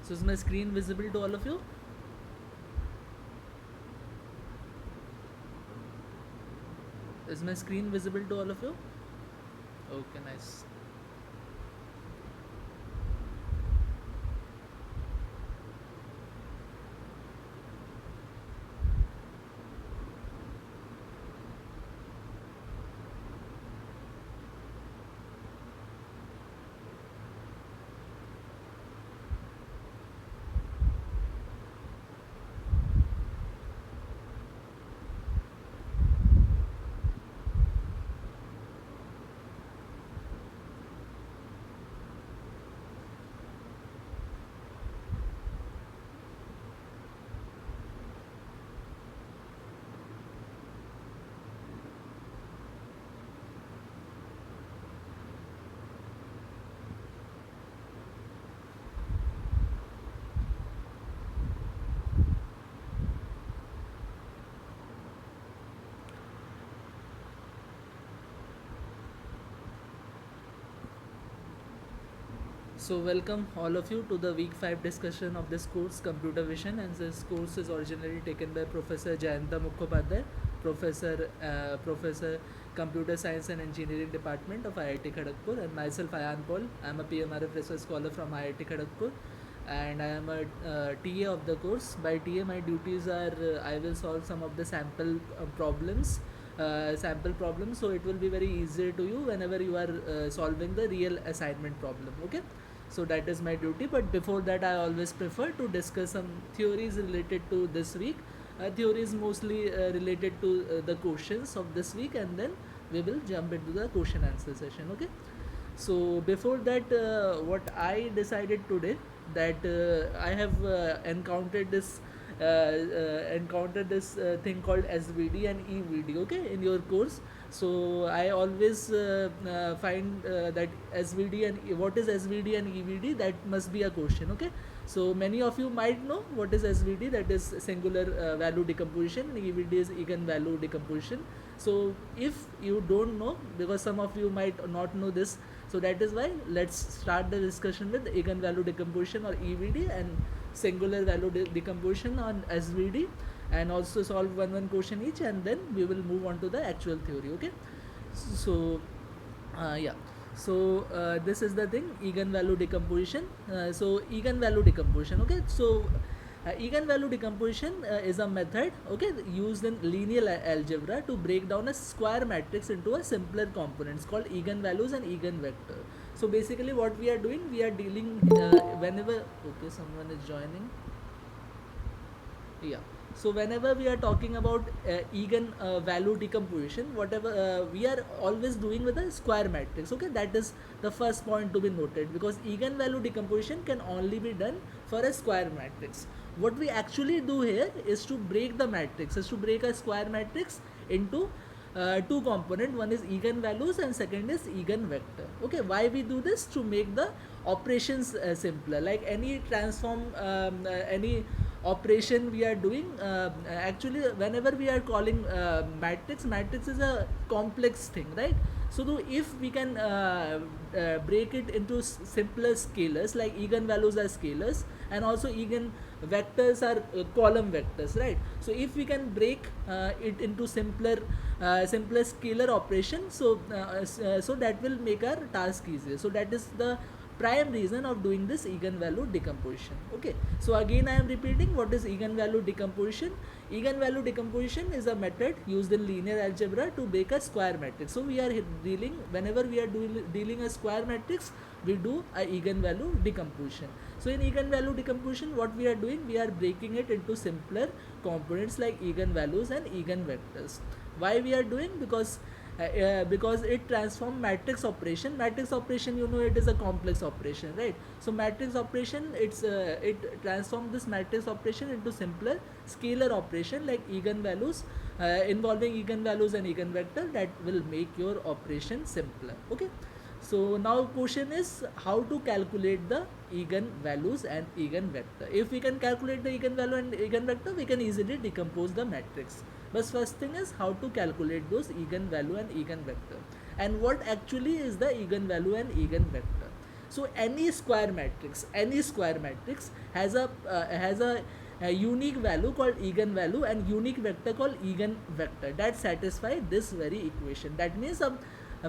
So is my screen visible to all of you? Is my screen visible to all of you? Okay, nice. So welcome all of you to the week 5 discussion of this course Computer Vision, and this course is originally taken by Professor Jayanta Mukhopadhyay, Professor Computer Science and Engineering Department of IIT Kharagpur, and myself Ayan Paul. I am a PMRF Research Scholar from IIT Kharagpur, and I am a TA of the course. By TA my duties are I will solve some of the sample problems, so it will be very easier to you whenever you are solving the real assignment problem. Okay, so that is my duty, but before that I always prefer to discuss some theories related to this week. Theories mostly related to the questions of this week, and then we will jump into the question answer session. Okay, so before that, what I decided today, that I have encountered this thing called SVD and EVD, okay, in your course. So I always find that SVD and what is SVD and EVD, that must be a question. Okay, so many of you might know what is SVD, that is singular value decomposition, and EVD is eigenvalue decomposition. So if you don't know, because some of you might not know this, so that is why let's start the discussion with eigenvalue decomposition or EVD, and singular value decomposition on SVD, and also solve one question each, and then we will move on to the actual theory. Okay, so yeah, so this is the thing, eigenvalue decomposition. So eigenvalue decomposition, okay, so eigenvalue decomposition is a method, okay, used in linear algebra to break down a square matrix into a simpler components called eigenvalues and eigenvector. So basically what we are doing, we are dealing whenever, okay, someone is joining. Yeah, so whenever we are talking about eigen value decomposition, whatever we are always doing with a square matrix. Okay, that is the first point to be noted, because eigen value decomposition can only be done for a square matrix. What we actually do here is to break the matrix, is to break a square matrix into two component. One is eigenvalues and second is eigenvector. Okay, why we do this? To make the operations simpler, like any transform any operation we are doing. Actually whenever we are calling matrix is a complex thing, right? So if we can break it into simpler scalars, like eigenvalues are scalars and also eigenvectors are column vectors, right? So if we can break it into simpler scalar operation, so that will make our task easier. So that is the prime reason of doing this eigenvalue decomposition. Okay, so again I am repeating, what is eigenvalue decomposition? Eigenvalue decomposition is a method used in linear algebra to break a square matrix. So we are dealing, whenever we are dealing a square matrix, we do a eigenvalue decomposition. So in eigenvalue decomposition, what we are doing, we are breaking it into simpler components like eigenvalues and eigenvectors. Why we are doing? Because it transform matrix operation. Matrix operation, you know, it is a complex operation, right? So matrix operation, it transform this matrix operation into simpler scalar operation like eigenvalues, involving eigenvalues and eigenvector, that will make your operation simpler. Okay, so now question is how to calculate the eigenvalues and eigenvector. If we can calculate the eigenvalue and eigenvector, we can easily decompose the matrix. But first thing is how to calculate those eigenvalue and eigenvector, and what actually is the eigenvalue and eigenvector. So any square matrix has a unique value called eigenvalue and unique vector called eigenvector that satisfy this very equation. That means a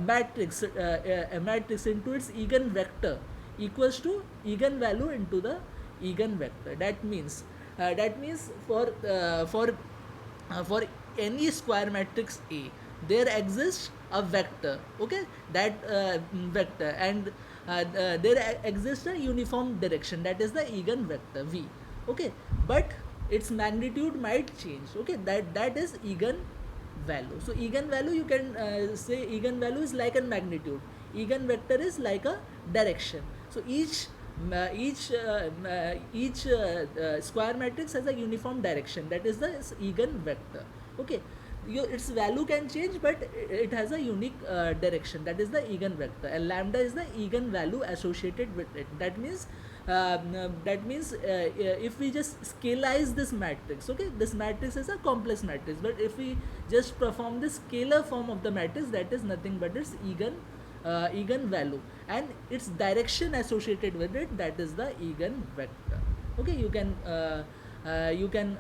matrix into its eigenvector equals to eigenvalue into the eigenvector. That means for any square matrix A, there exists a vector, okay, that vector, and there exists a uniform direction, that is the eigenvector V, okay, but its magnitude might change, okay, that is eigenvalue. So eigenvalue, you can say eigenvalue is like a magnitude, eigenvector is like a direction. So each square matrix has a uniform direction, that is the eigenvector, okay. Its value can change, but it has a unique direction, that is the eigenvector, and lambda is the eigenvalue associated with it. If we just scalarize this matrix, okay, this matrix is a complex matrix, but if we just perform the scalar form of the matrix, that is nothing but its eigenvalue, and its direction associated with it, that is the eigenvector, okay. You can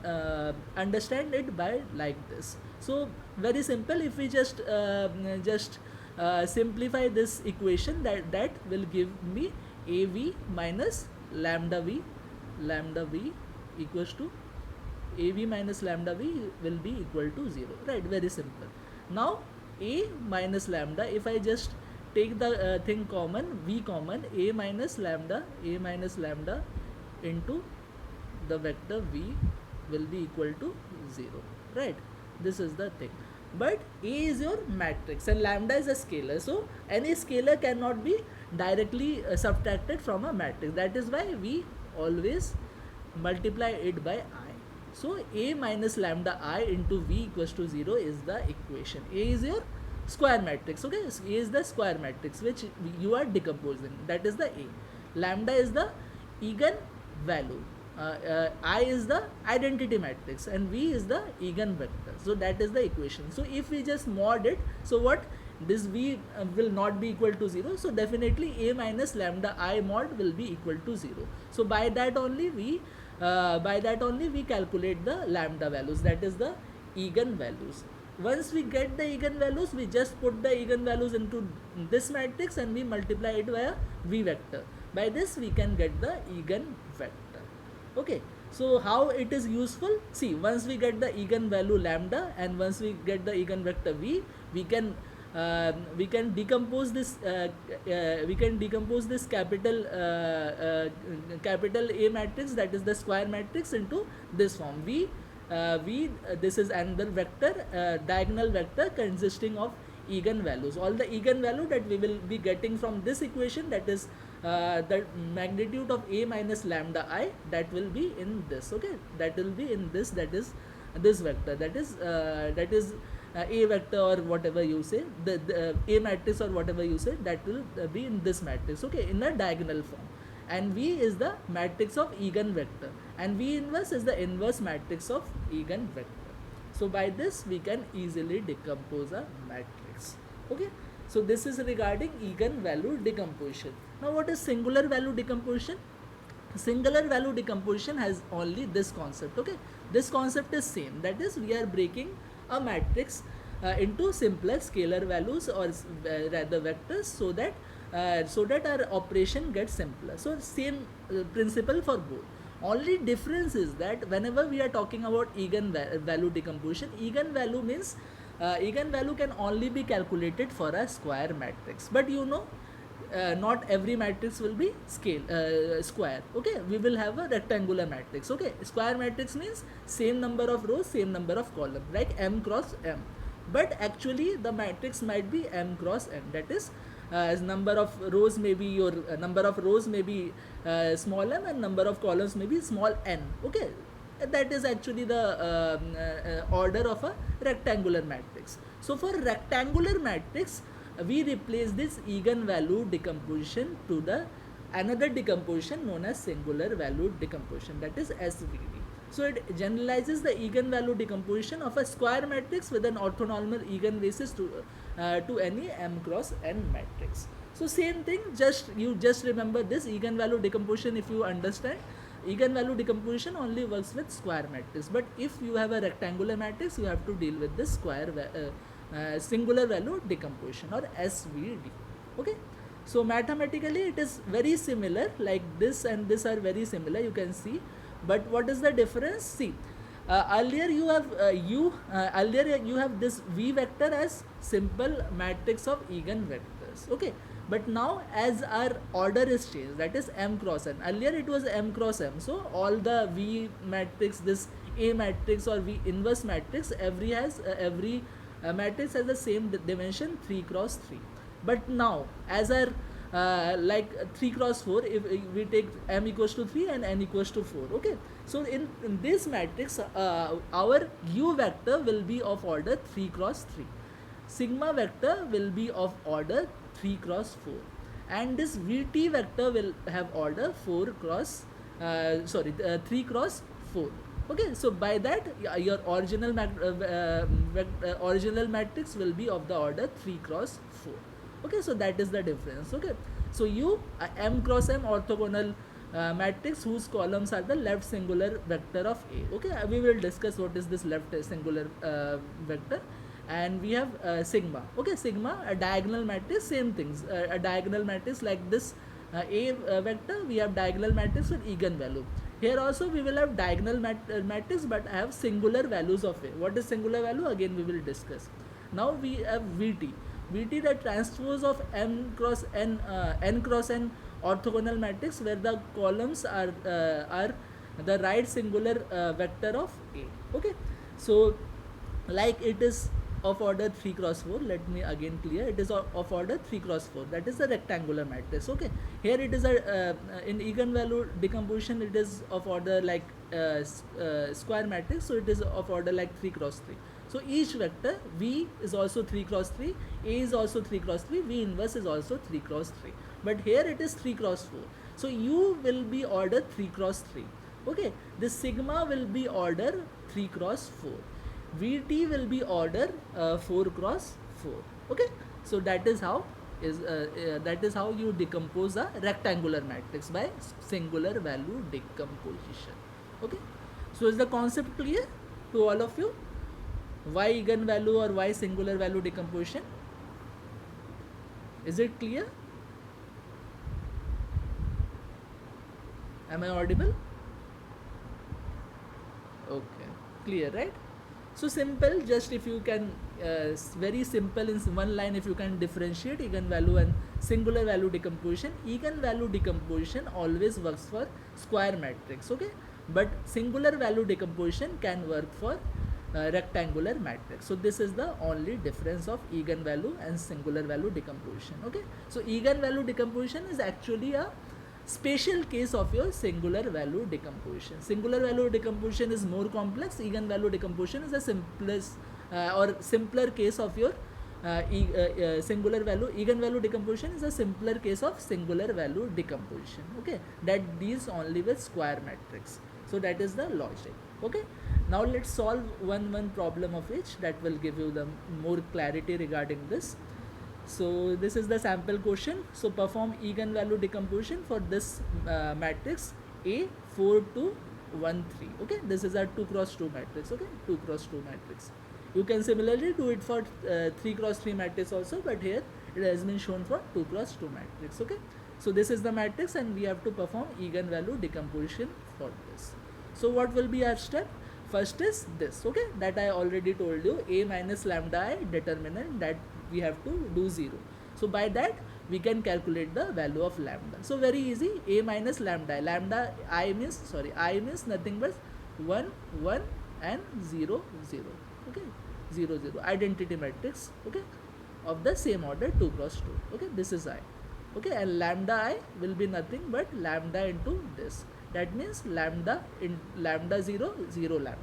understand it by like this. So very simple. If we just simplify this equation, that will give me AV minus lambda v equals to AV minus lambda v will be equal to 0, right? Very simple. Now A minus lambda, if I just take the thing common, V common, A minus lambda into the vector V will be equal to 0, right? This is the thing. But A is your matrix and lambda is a scalar, so any scalar cannot be directly subtracted from a matrix. That is why we always multiply it by I. So A minus lambda I into V equals to 0 is the equation. A is your square matrix, okay. A is the square matrix which you are decomposing, that is the A. Lambda is the eigenvalue, I is the identity matrix, and V is the eigenvector. So that is the equation. So if we just mod it, so what, this V will not be equal to 0, so definitely A minus lambda I mod will be equal to 0. So by that only we calculate the lambda values, that is the eigenvalues. Once we get the eigenvalues, we just put the eigenvalues into this matrix and we multiply it by a V vector. By this we can get the eigenvector, okay. So how it is useful? See, once we get the eigenvalue lambda and once we get the eigenvector V, we can decompose this capital A matrix, that is the square matrix, into this form. This is another vector, diagonal vector consisting of eigenvalues. All the eigenvalue that we will be getting from this equation, that is the magnitude of A minus lambda I, that will be in this, okay. That will be in this, that is this vector, that is A vector or whatever you say, the A matrix or whatever you say, that will be in this matrix, okay, in a diagonal form. And V is the matrix of eigenvector, and V inverse is the inverse matrix of eigenvector. So by this we can easily decompose a matrix, okay. So this is regarding eigenvalue decomposition. Now what is singular value decomposition? Singular value decomposition has only this concept, okay. This concept is same, that is we are breaking a matrix into simpler scalar values, or rather vectors, so that our operation gets simpler. So same principle for both. Only difference is that whenever we are talking about eigenvalue decomposition, eigenvalue means eigenvalue can only be calculated for a square matrix, but not every matrix will be square, okay. We will have a rectangular matrix, okay. Square matrix means same number of rows, same number of columns, like m cross m, but actually the matrix might be m cross n, that is number of rows may be small m and number of columns may be small n, okay. That is actually the order of a rectangular matrix. So for rectangular matrix, we replace this eigenvalue decomposition to the another decomposition known as singular value decomposition, that is SVD. So it generalizes the eigenvalue decomposition of a square matrix with an orthonormal eigenbasis to any m cross n matrix. So same thing, just remember this eigenvalue decomposition. If you understand, eigenvalue decomposition only works with square matrix, but if you have a rectangular matrix, you have to deal with this singular value decomposition, or SVD. Okay, so mathematically it is very similar, like this and this are very similar, you can see. But what is the difference? See, earlier you have this V vector as simple matrix of eigenvectors. Okay, but now as our order is changed, that is m cross n. Earlier it was m cross m, so all the V matrix, this A matrix or V inverse matrix, every matrix has the same dimension 3 cross 3. But now as our like 3 cross 4, if we take m equals to 3 and n equals to 4. Okay, so in this matrix our U vector will be of order 3 cross 3, sigma vector will be of order 3 cross 4, and this Vt vector will have order 3 cross 4. Okay, so by that your original matrix will be of the order 3 cross 4. Okay, so that is the difference. Okay, so m cross m orthogonal matrix whose columns are the left singular vector of A. Okay, we will discuss what is this left singular vector. And we have sigma. Okay, sigma, a diagonal matrix, same things, a diagonal matrix like this A vector, we have diagonal matrix with eigenvalue. Here also we will have diagonal matrix, but I have singular values of A. What is singular value? Again we will discuss. Now we have Vt, the transpose of n cross n orthogonal matrix, where the columns are the right singular vector of A. Okay, so like it is of order 3 cross 4, let me again clear, it is of order 3 cross 4, that is the rectangular matrix. Okay, here it is in eigenvalue decomposition it is of order like square matrix, so it is of order like 3 cross 3. So each vector V is also 3 cross 3, A is also 3 cross 3, V inverse is also 3 cross 3, but here it is 3 cross 4. So U will be order 3 cross 3. Okay, this sigma will be order 3 cross 4. Vt will be order 4 cross 4. Okay, so that is how you decompose a rectangular matrix by singular value decomposition. Okay, so is the concept clear to all of you? Why eigenvalue or why singular value decomposition? Is it clear? Am I audible? Okay, clear, right? So simple, just if you can very simple in one line, if you can differentiate eigenvalue and singular value decomposition. Eigenvalue decomposition always works for square matrix. Okay, but singular value decomposition can work for rectangular matrix. So this is the only difference of eigenvalue and singular value decomposition. Okay, so eigenvalue decomposition is actually a special case of your singular value decomposition. Singular value decomposition is more complex. Eigenvalue decomposition is the simplest or simpler case of your singular value. Eigenvalue decomposition is a simpler case of singular value decomposition. Okay, that deals only with square matrix. So that is the logic. Okay, now let's solve one problem of each, that will give you the more clarity regarding this. So this is the sample question. So perform eigenvalue decomposition for this matrix A 4 2 1 3. Okay, this is a 2 cross 2 matrix. Okay, 2 cross 2 matrix. You can similarly do it for 3 cross 3 matrix also, but here it has been shown for 2 cross 2 matrix. Okay, so this is the matrix and we have to perform eigenvalue decomposition for this. So what will be our step? First is this. Okay, that I already told you, A minus lambda I determinant, that we have to do 0. So by that we can calculate the value of lambda. So very easy, A minus lambda I means nothing but 1 1 and 0 0. Okay, 0 0 identity matrix. Okay, of the same order 2 cross 2. Okay, this is I. Okay, and lambda I will be nothing but lambda into this. That means lambda in lambda 0 0 lambda.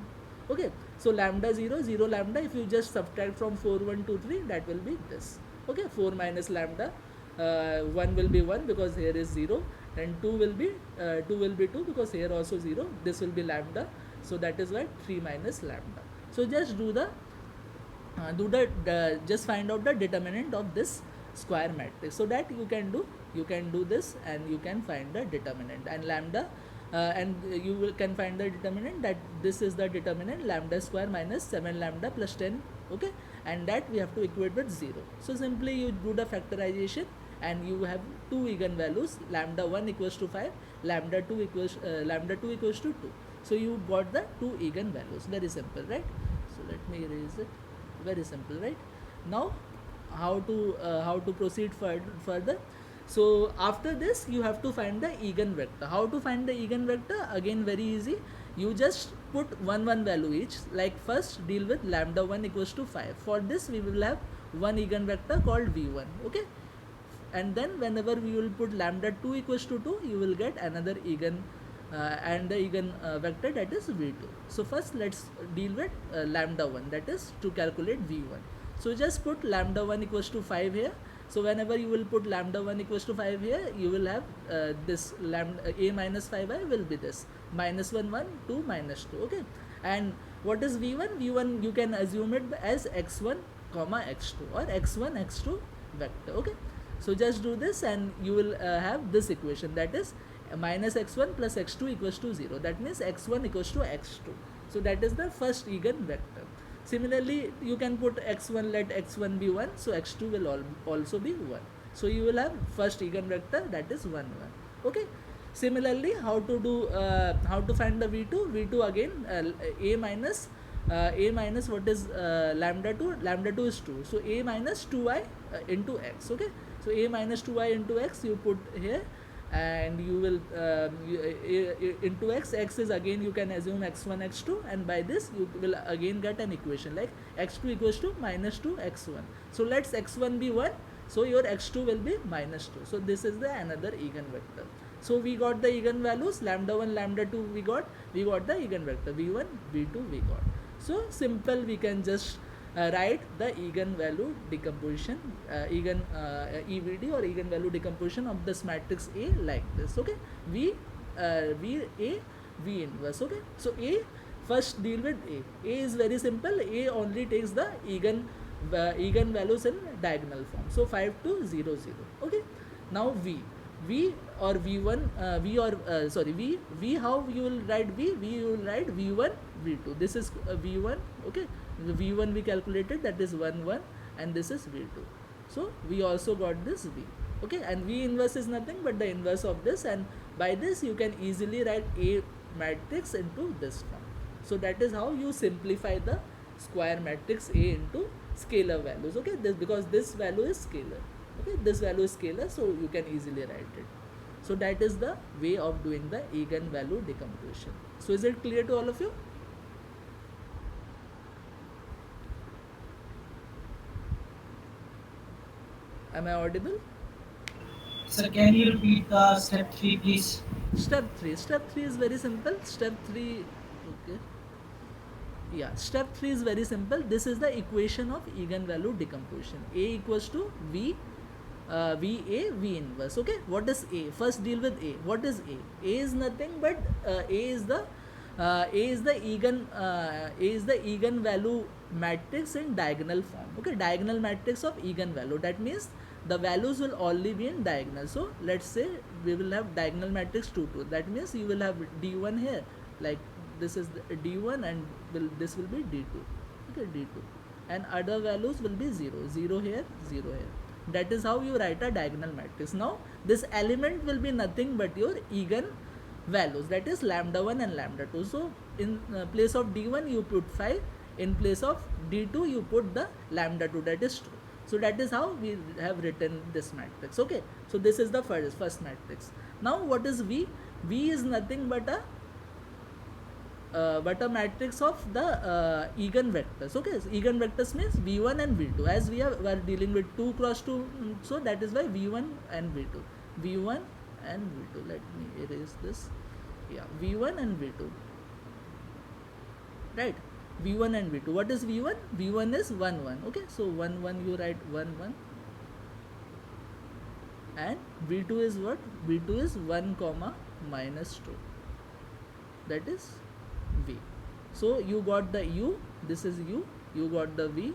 Okay, so lambda 0 0 lambda, if you just subtract from 4 1 2 3, that will be this. Okay, 4 minus lambda, 1 will be 1 because here is 0, and 2 will be 2 because here also 0. This will be lambda, so that is why 3 minus lambda. So just just find out the determinant of this square matrix, so that you can do this and you can find the determinant, and lambda and you can find the determinant, that this is the determinant lambda square minus 7 lambda plus 10. Okay, and that we have to equate with 0. So simply you do the factorization and you have two eigenvalues, lambda 1 equals to 5, lambda 2 equals to 2. So you got the two eigenvalues. Very simple, right? So let me erase it. Very simple, right? Now how to proceed further. So after this you have to find the eigenvector. How to find the eigenvector? Again, very easy. You just put one value each. Like first deal with lambda 1 equals to 5. For this we will have one eigenvector called v1. Okay, and then whenever we will put lambda 2 equals to 2, you will get another and the vector, that is v2. So first let's deal with lambda 1, that is to calculate v1. So just put lambda 1 equals to 5 here. So whenever you will put lambda 1 equals to 5 here, you will have this lambda a minus 5i will be this minus 1 1 2 minus 2. Okay, and what is v1? V1 you can assume it as x1 comma x2 or x1 x2 vector. Okay, so just do this and you will have this equation, that is minus x1 plus x2 equals to 0. That means x1 equals to x2. So that is the first eigenvector. Similarly, you can put x1, let x1 be 1, so x2 will also be 1. So you will have first eigenvector, that is 1 1. Okay, similarly, how to find the v2? V2 again, a minus what is lambda 2? Lambda 2 is 2, so a minus 2i into x. Okay, so a minus 2i into x you put here, and you will into x is again, you can assume x1 x2, and by this you will again get an equation like x2 equals to minus 2 x1. So let's x1 be 1, so your x2 will be minus 2. So this is the another eigenvector. So we got the eigenvalues, lambda 1 lambda 2 we got the eigenvector v1 v2 we got. So simple, we can just write the eigenvalue decomposition, EVD or eigenvalue decomposition of this matrix A like this. Okay, V inverse. Okay, so A, first deal with A. A is very simple. A only takes the eigenvalues in diagonal form. So 5 to 0 0. Okay, now V or V1 V, how you will write V you will write V1 V2. This is V1. Okay, the v1 we calculated, that is 1 1, and this is v2. So we also got this v. Okay, and v inverse is nothing but the inverse of this, and by this you can easily write A matrix into this form. So that is how you simplify the square matrix A into scalar values. Okay, this because this value is scalar. Okay, this value is scalar, so you can easily write it. So that is the way of doing the eigenvalue decomposition. So is it clear to all of you? Am I audible? Sir, can you repeat the step 3, please? Step 3 is very simple. Step 3, okay. Yeah, step 3 is very simple. This is the equation of eigenvalue decomposition. A equals to V, VA, V inverse. Okay, what is A? First deal with A. What is A? A is nothing but A is the eigenvalue matrix in diagonal form. Okay, diagonal matrix of eigenvalue. That means the values will only be in diagonal. So let's say we will have diagonal matrix 2 2. That means you will have d1 here, like this is the d1, and this will be d2. Okay, d2, and other values will be 0 0 here, 0 here. That is how you write a diagonal matrix. Now this element will be nothing but your eigen values, that is lambda 1 and lambda 2. So in place of d1 you put 5, in place of d2 you put the lambda 2, that is 2. So that is how we have written this matrix. Okay, so this is the first matrix. Now what is V? V is nothing but a matrix of the eigenvectors. Okay, so eigenvectors means v1 and v2. As we are dealing with 2 cross 2, so that is why v1 and v2, v1 and v2. Let me erase this. Yeah, v1 and v2, right? v1 and v2. What is v1? v1 is 1 1. Okay, so 1 1 you write 1 1, and v2 is what? v2 is 1 comma minus 2, that is v. So you got the u, this is u, you got the v,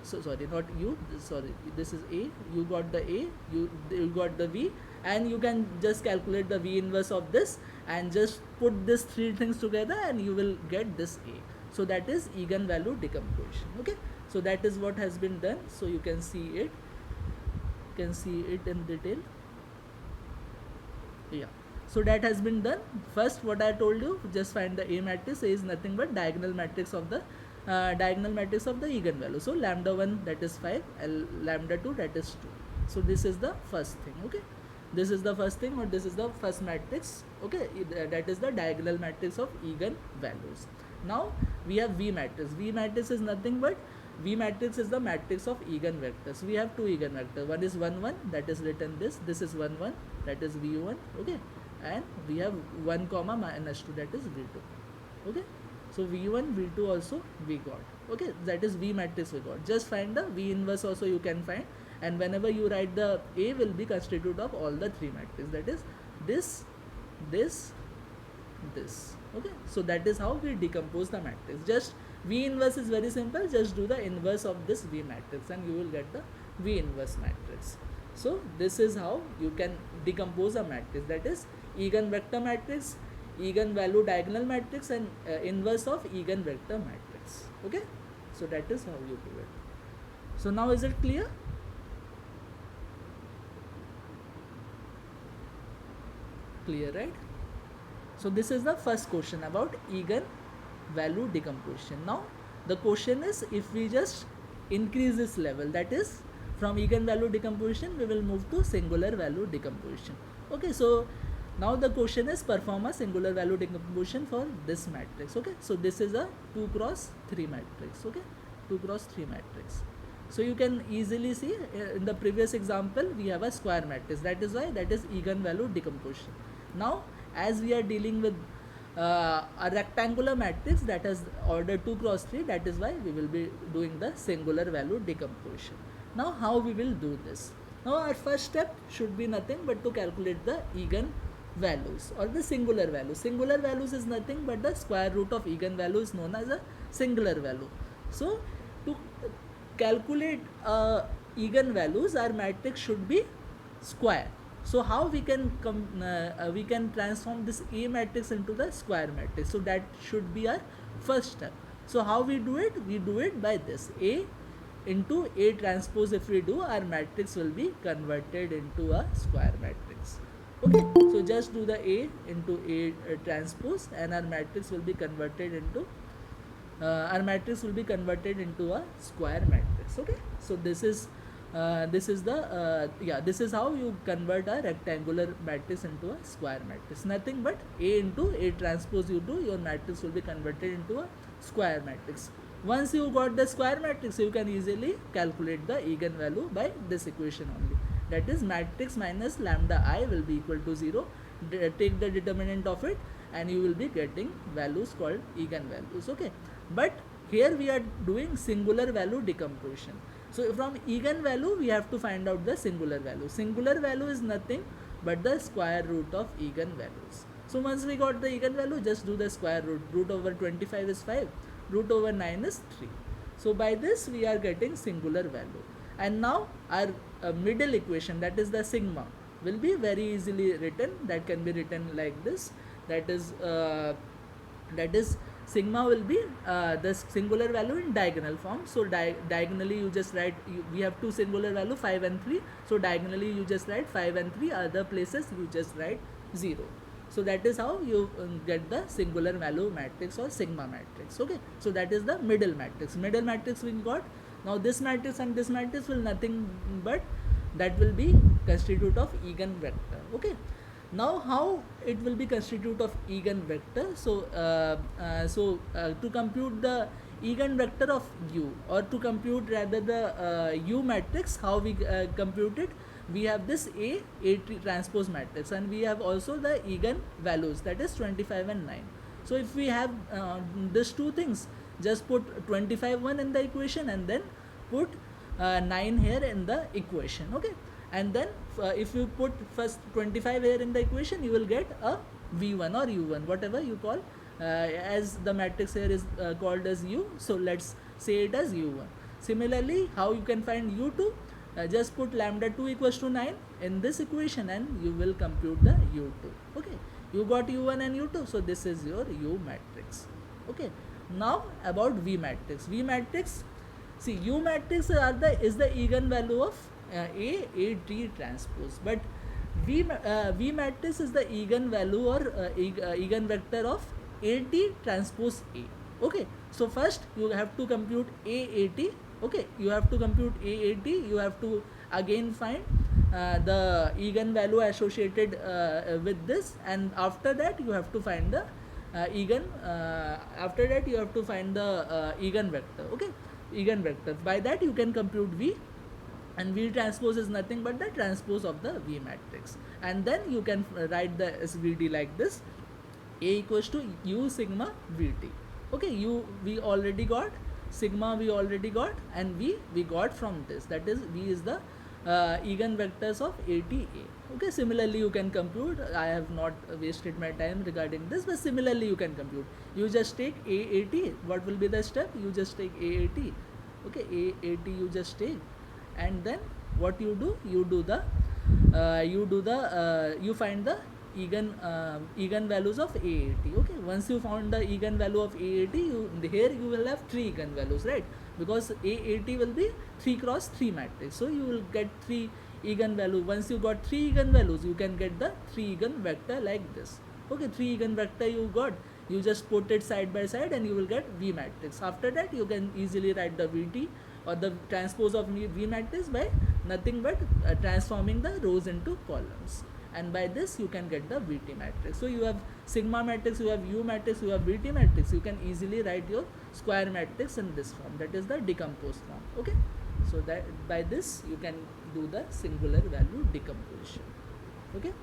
so sorry, not u, sorry, this is a, you got the a, you got the v, and you can just calculate the v inverse of this and just put these three things together and you will get this a. So that is eigenvalue decomposition. Okay, so that is what has been done. So you can see it, in detail. Yeah, so that has been done. First, what I told you, just find the A matrix. A is nothing but diagonal matrix of the eigenvalue. So lambda 1, that is 5, lambda 2, that is 2. So this is the first thing. Okay, this is the first thing, or this is the first matrix. Okay, that is the diagonal matrix of eigenvalues. Now we have V matrix. V matrix is nothing but, V matrix is the matrix of eigenvectors. We have two eigenvectors. One is 1 1, that is written this. This is 1 1, that is V1. Okay, and we have 1 comma minus 2, that is V2. Okay, so V1, V2 also we got. Okay, that is V matrix we got. Just find the V inverse also you can find, and whenever you write, the A will be constituted of all the three matrices. That is this, this, this. Okay, so that is how we decompose the matrix. Just V inverse is very simple. Just do the inverse of this V matrix and you will get the V inverse matrix. So this is how you can decompose a matrix. That is eigenvector matrix, eigenvalue diagonal matrix, and inverse of eigenvector matrix. Okay, so that is how you do it. So now is it clear? Clear, right? So this is the first question about eigenvalue decomposition. Now the question is, if we just increase this level, that is from eigenvalue decomposition we will move to singular value decomposition. Okay, so now the question is, perform a singular value decomposition for this matrix. Okay, so this is a 2 cross 3 matrix. Okay, 2 cross 3 matrix. So you can easily see in the previous example we have a square matrix. That is why that is eigenvalue decomposition. Now as we are dealing with a rectangular matrix that has order 2 cross 3, that is why we will be doing the singular value decomposition. Now how we will do this? Now our first step should be nothing but to calculate the eigenvalues or the singular value. Singular values is nothing but the square root of eigenvalue is known as a singular value. So to calculate eigenvalues, our matrix should be square. So how we can transform this A matrix into the square matrix? So that should be our first step. So how we do it? We do it by this, A into A transpose. If we do, our matrix will be converted into a square matrix. Okay, so just do the A into A transpose and our matrix will be converted into a square matrix. Okay, so this is how you convert a rectangular matrix into a square matrix. Nothing but A into A transpose you do, your matrix will be converted into a square matrix. Once you got the square matrix, you can easily calculate the eigenvalue by this equation only. That is, matrix minus lambda I will be equal to 0. Take the determinant of it and you will be getting values called eigenvalues. Okay, but here we are doing singular value decomposition. So from eigenvalue we have to find out the singular value. Singular value is nothing but the square root of eigenvalues. So once we got the eigenvalue, just do the square root. Root over 25 is 5, root over 9 is 3. So by this we are getting singular value. And now our middle equation, that is the sigma, will be very easily written. That can be written like this. That is sigma will be the singular value in diagonal form. So diagonally you just write, we have two singular value 5 and 3. So diagonally you just write 5 and 3. Other places you just write 0. So that is how you get the singular value matrix or sigma matrix. Okay, so that is the middle matrix. Middle matrix we got. Now this matrix and this matrix will nothing but that will be constitute of eigenvector. Okay, now how it will be constitute of eigenvector? So to compute the eigenvector of U, or to compute rather the U matrix, how we compute it? We have this A transpose matrix, and we have also the eigenvalues, that is 25 and 9. So if we have these two things, just put 25 1 in the equation and then put 9 here in the equation. Okay, and then if you put first 25 here in the equation, you will get a V1 or U1, whatever you call, as the matrix here is called as U, so let's say it as U1. Similarly, how you can find u2? Just put lambda 2 equals to 9 in this equation and you will compute the u2. Okay, you got u1 and u2, so this is your u matrix. Okay, now about v matrix. V matrix, see, u matrix is the eigenvalue of a t transpose, but v matrix is the eigenvalue or eigenvector of a t transpose a. Okay, so first you have to compute aat. Okay, you have to compute aat. You have to again find the eigenvalue associated with this, and after that you have to find the after that you have to find the eigenvector. Okay, eigenvector. By that you can compute v, and v transpose is nothing but the transpose of the v matrix, and then you can write the svd like this: a equals to u sigma vt. Okay, u we already got, sigma we already got, and v we got from this, that is v is the eigenvectors of ATA. Okay, similarly you can compute. I have not wasted my time regarding this, but similarly you can compute. You just take AAT. What will be the step? You just take AAT. Okay, AAT you just take, and then what you do? You do the you find the eigenvalues of AAT. Okay, once you found the eigenvalue of AAT, here you will have 3 eigenvalues, right? Because AAT will be 3 cross 3 matrix, so you will get 3 eigenvalue. Once you got 3 eigenvalues, you can get the 3 eigenvector like this. Okay, 3 eigenvector you got, you just put it side by side and you will get V matrix. After that you can easily write the VT or the transpose of V matrix by nothing but transforming the rows into columns, and by this you can get the VT matrix. So you have sigma matrix, you have U matrix, you have VT matrix. You can easily write your square matrix in this form, that is the decomposed form. Okay, so that by this you can do the singular value decomposition. Okay,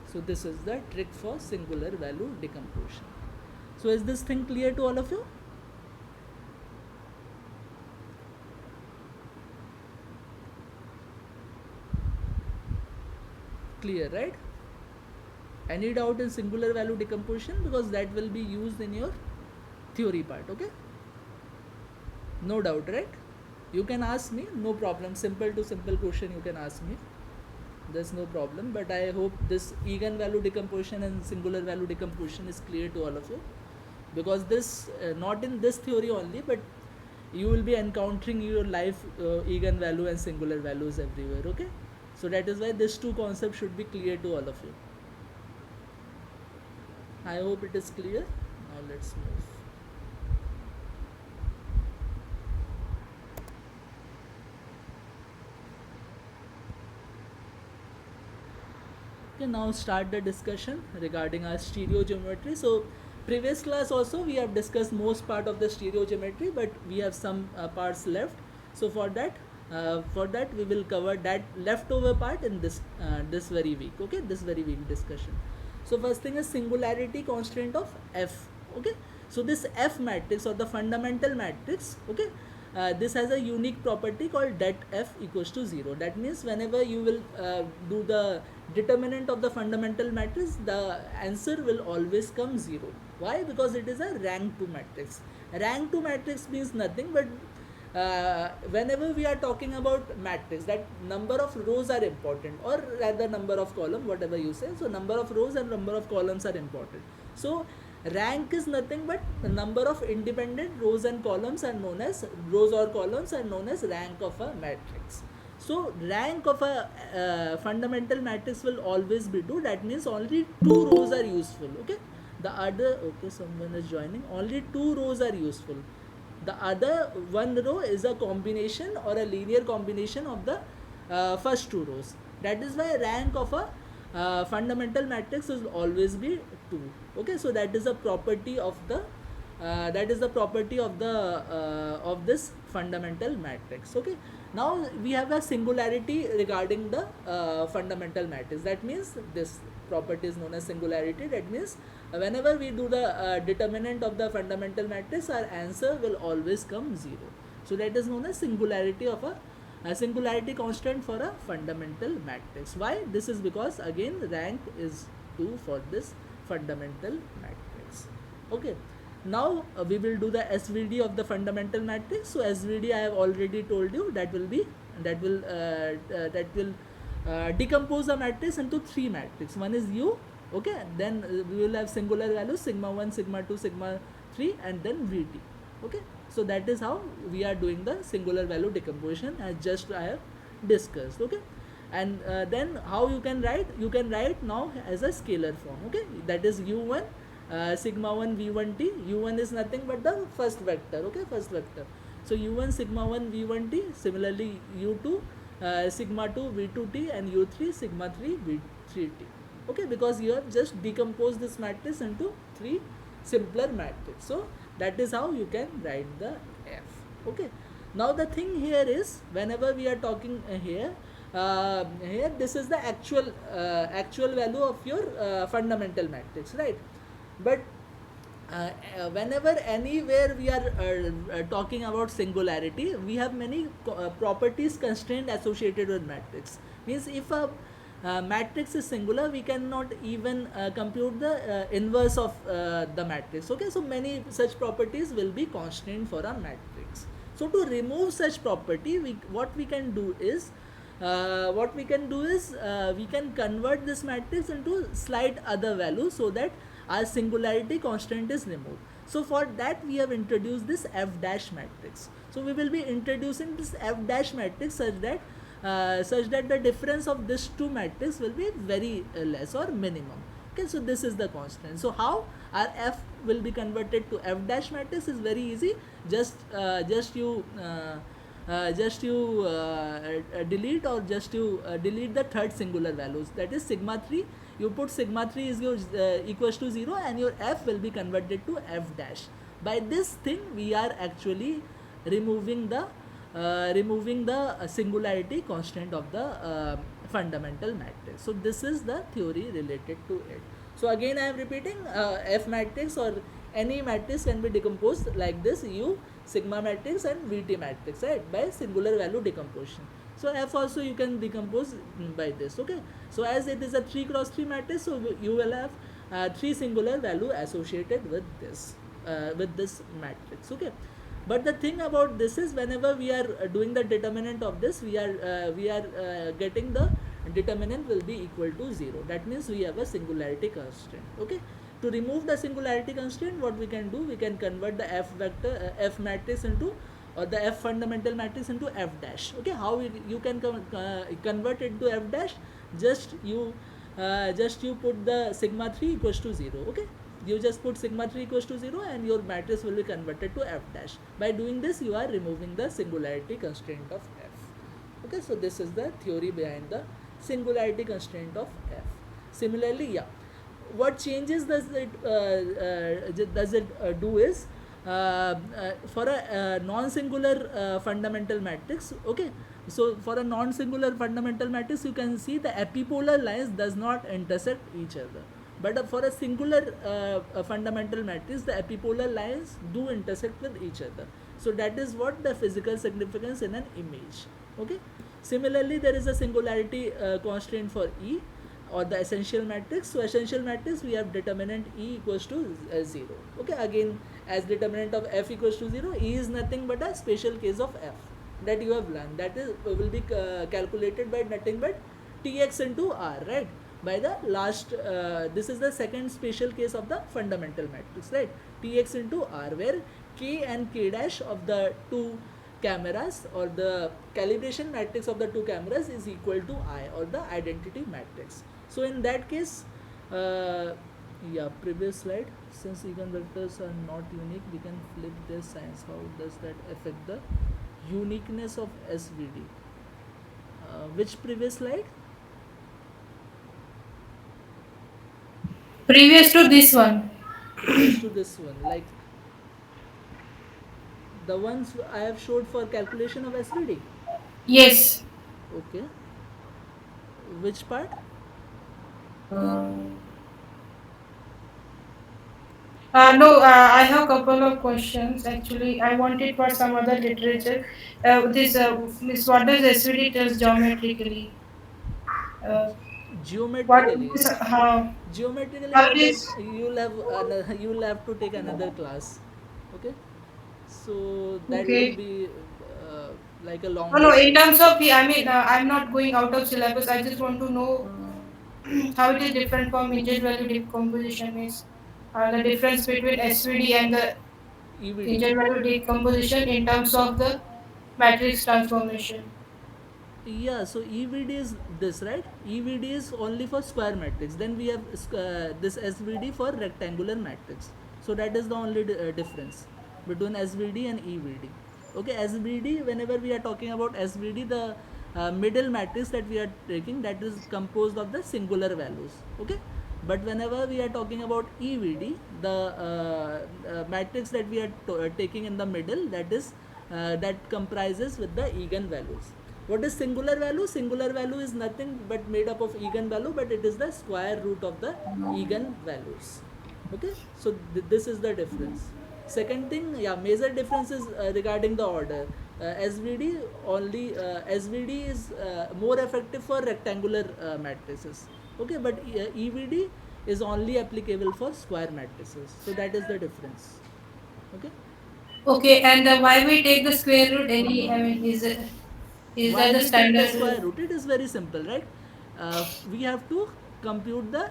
so this is the trick for singular value decomposition. So is this thing clear to all of you? Clear, right? Any doubt in singular value decomposition, because that will be used in your theory part. Okay, no doubt, right? You can ask me, no problem. Simple to simple question you can ask me, there's no problem. But I hope this eigenvalue decomposition and singular value decomposition is clear to all of you, because this not in this theory only, but you will be encountering your life eigenvalue and singular values everywhere. Okay, so that is why these two concepts should be clear to all of you. I hope it is clear. Now let's move. Okay, now start the discussion regarding our stereo geometry. So previous class also we have discussed most part of the stereo geometry, but we have some parts left. So for that we will cover that leftover part in this very week. Okay, this very week discussion. So first thing is singularity constraint of F. Okay, so this F matrix or the fundamental matrix, okay, this has a unique property called that F equals to 0. That means whenever you will do the determinant of the fundamental matrix, the answer will always come 0. Why? Because it is a rank 2 matrix. Rank 2 matrix means nothing but whenever we are talking about matrix, that number of rows are important, or rather number of column, whatever you say. So number of rows and number of columns are important. So rank is nothing but the number of independent rows and columns are known as rows or columns are known as rank of a matrix. So rank of a fundamental matrix will always be 2. That means only 2 rows are useful. Okay, the other, okay, someone is joining, only 2 rows are useful. The other 1 row is a combination or a linear combination of the first 2 rows. That is why rank of a fundamental matrix will always be 2. Okay, so that is a property of the of this fundamental matrix. Okay, now we have a singularity regarding the fundamental matrix. That means this property is known as singularity. That means whenever we do the determinant of the fundamental matrix, our answer will always come 0. So that is known as singularity of a singularity constant for a fundamental matrix. Why? This is because again rank is 2 for this fundamental matrix. Okay, Now we will do the SVD of the fundamental matrix. So SVD I have already told you that will be that will decompose a matrix into three matrices. One is U, okay. Then we will have singular values sigma 1, sigma 2, sigma 3, and then VT, okay. So that is how we are doing the singular value decomposition as just I have discussed, okay. And then how you can write? You can write now as a scalar form, okay. That is U1 sigma 1 v1 t. U1 is nothing but the first vector, okay, first vector. So U1 sigma 1 v1 t. Similarly U2 sigma 2 v2 t, and U3 sigma 3 v3 t, okay, because you have just decomposed this matrix into three simpler matrix. So that is how you can write the F, okay. Now the thing here is, whenever we are talking here this is the actual value of your fundamental matrix, right? But whenever anywhere we are talking about singularity, we have many properties constraint associated with matrix. Means if a matrix is singular, we cannot even compute the inverse of the matrix, okay. So many such properties will be constraint for a matrix. So to remove such property, what we can do is we can convert this matrix into slight other value, so that our singularity constraint is removed. So for that we have introduced this f dash matrix. So we will be introducing this f dash matrix such that the difference of this two matrix will be very less or minimum, okay. So this is the constant. So how our f will be converted to f dash matrix is very easy. Just you delete, or just you delete the third singular values, that is sigma 3. You put sigma 3 is your equals to 0, and your f will be converted to f dash. By this thing we are actually removing the singularity constant of the fundamental matrix. So this is the theory related to it. So again I am repeating, f matrix or any matrix can be decomposed like this: U sigma matrix and VT matrix, right, by singular value decomposition. So f also you can decompose by this, okay. So as it is a 3 cross 3 matrix, so you will have three singular value associated with this matrix, okay. But the thing about this is, whenever we are doing the determinant of this, we are getting the determinant will be equal to 0. That means we have a singularity constraint, okay. To remove the singularity constraint, what we can do, we can convert the f matrix into, or the f fundamental matrix into f dash, okay. How you can convert it to f dash? Just you put the sigma 3 equals to 0, okay. You just put sigma 3 equals to 0, and your matrix will be converted to f dash. By doing this, you are removing the singularity constraint of f, okay. So this is the theory behind the singularity constraint of f. Similarly, yeah, what changes does it do is, for a non-singular fundamental matrix, okay. So for a non-singular fundamental matrix, you can see the epipolar lines does not intersect each other. But for a singular fundamental matrix, the epipolar lines do intersect with each other. So that is what the physical significance in an image, okay. Similarly, there is a singularity constraint for E, or the essential matrix. So essential matrix, we have determinant E equals to 0, okay. Again, as determinant of f equals to 0, E is nothing but a special case of f that you have learned, that is will be calculated by nothing but Tx into R, right, by the last this is the second special case of the fundamental matrix, right, Tx into R, where K and K dash of the two cameras, or the calibration matrix of the two cameras, is equal to I, or the identity matrix. So in that case, yeah, previous slide, since eigenvectors are not unique, we can flip their signs. How does that affect the uniqueness of SVD? Which previous slide? Previous to this one. Previous to this one, like the ones I have showed for calculation of SVD. Yes. Okay, which part? No, I have a couple of questions. Actually, I wanted for some other literature. This Miss, what does SVD tells geometrically? Uh, What Geometrically, is how geometrically how for it that is? you'll have to take another class. Okay, so that will Okay. be like a No, no. longer In course. terms of the, I mean, I'm not going out of syllabus. I just want to know how it is different from integral value decomposition. Means the difference between SVD and the EVD. integral value decomposition in terms of the matrix transformation. Yeah, so EVD is this, right? EVD is only for square matrix. Then we have this SVD for rectangular matrix. So that is the only difference between SVD and EVD. Okay, SVD, whenever we are talking about SVD, the middle matrix that we are taking, that is composed of the singular values. Okay, but whenever we are talking about EVD, the matrix that we are taking in the middle, that comprises with the eigenvalues. What is singular value? Singular value is nothing but made up of eigenvalue, but it is the square root of the eigenvalues. Okay, so this is the difference. Second thing, yeah, major difference is regarding the order. SVD only SVD is more effective for rectangular matrices. Okay, but EVD is only applicable for square matrices. So that is the difference. Okay. Okay, and why we take the square root? Any, I mean, is Why that the we take the standard? square root? It is very simple, right? We have to compute the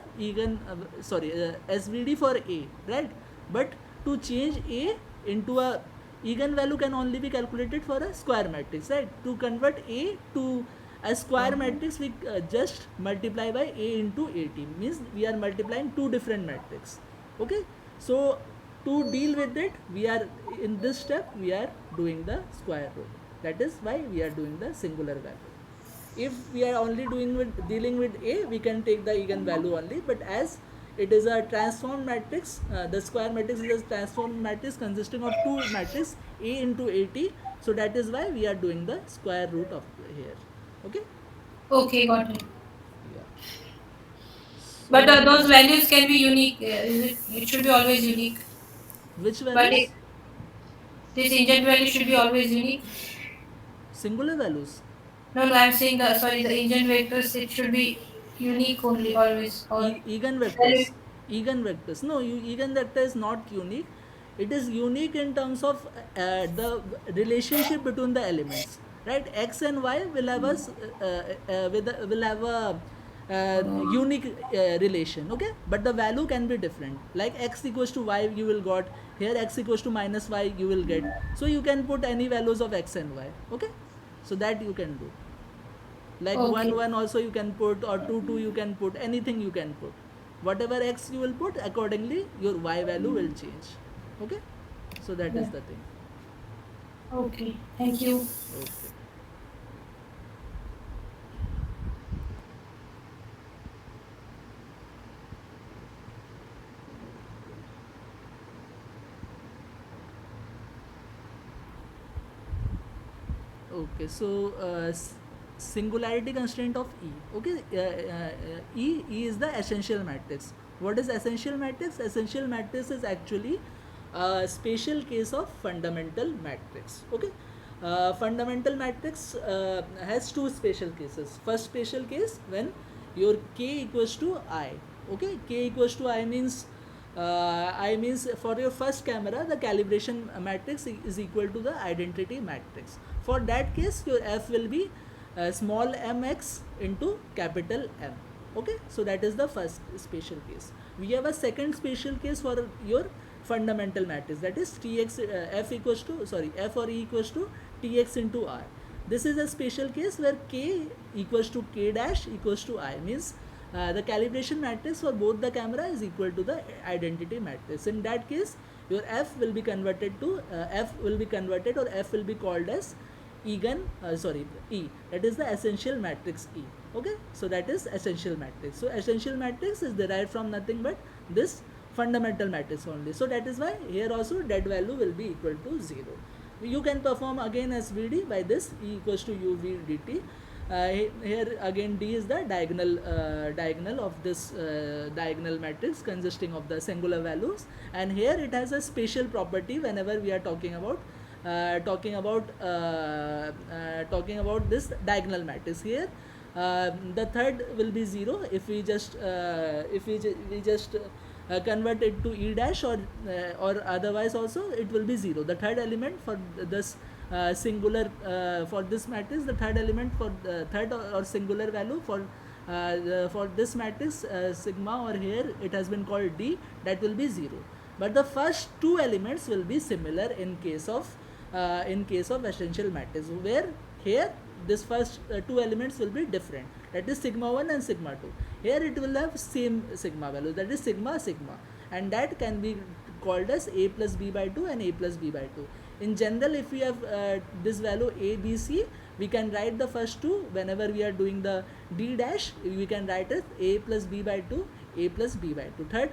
SVD for a, right? But to change a into a eigenvalue can only be calculated for a square matrix, right? To convert a to a square matrix, we just multiply by a into 18, means we are multiplying two different matrices. Okay, so to deal with it, we are in this step we are doing the square root. That is why we are doing the singular value. If we are only doing with dealing with a, we can take the eigenvalue only, but as it is a transformed matrix, the square matrix is a transformed matrix consisting of two matrices a into 80, so that is why we are doing the square root of here. Okay. Okay, got it. Yeah, But so those values can be unique. Is it? It should be always unique. which But values? this ingent value should be always unique. Singular values. No, no, I'm saying the sorry, the ingent vectors. It should be unique only always. Or Eigenvectors. Eigenvectors. No, eigenvector is not unique. It is unique in terms of the relationship between the elements. Right? X and Y will have will have a unique relation. Okay, but the value can be different. Like x equals to y, you will got here x equals to minus y, you will get. So you can put any values of x and y. Okay, so that you can do, like 1 okay, 1 also you can put, or 2 2 you can put, anything you can put. Whatever x you will put, accordingly your y value will change. Okay, so that is yeah. the thing. Okay. Thank you. Okay. Okay, so singularity constraint of E. Okay, E is the essential matrix. What is essential matrix? Essential matrix is actually a special case of fundamental matrix. Okay, fundamental matrix has two special cases. First special case, when your K equals to I. Okay, K equals to I means for your first camera, the calibration matrix is equal to the identity matrix. For that case, your f will be small mx into capital M. Okay, so that is the first special case. We have a second special case for your fundamental matrix, that is tx f equals to f or e equals to tx into r. This is a special case where k equals to k dash equals to I, means the calibration matrix for both the camera is equal to the identity matrix. In that case, your f will be converted to f will be converted, or f will be called as E, that is the essential matrix E. Okay, so that is essential matrix. So essential matrix is derived from nothing but this fundamental matrix only. So that is why here also dead value will be equal to 0. You can perform again SVD by this E equals to uv dt. Here again D is the diagonal of this diagonal matrix consisting of the singular values, and here it has a special property whenever we are talking about talking about this diagonal matrix. Here The third will be 0 if we just convert it to e dash, or otherwise also it will be 0. The third element for this singular for this matrix, the third element for the third or singular value for this matrix sigma, or here it has been called d, that will be 0. But the first two elements will be similar in case of essential matrix, where here this first two elements will be different, that is sigma 1 and sigma 2. Here it will have same sigma value, that is sigma sigma, and that can be called as a plus b by 2 and a plus b by 2. In general, if we have this value a b c, we can write the first two. Whenever we are doing the d dash, we can write it a plus b by 2, a plus b by 2. Third,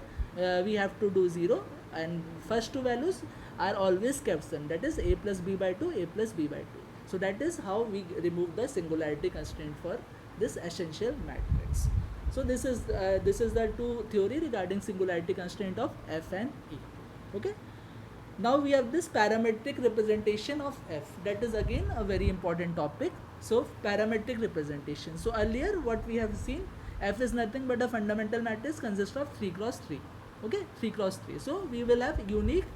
we have to do 0, and first two values are always kept same, that is a plus b by 2, a plus b by 2. So that is how we remove the singularity constraint for this essential matrix. So this is the two theory regarding singularity constraint of f and e. Okay. Now we have this parametric representation of f. That is again a very important topic. So parametric representation. So earlier what we have seen, f is nothing but a fundamental matrix consists of 3 cross 3. Okay, 3 cross 3. So we will have unique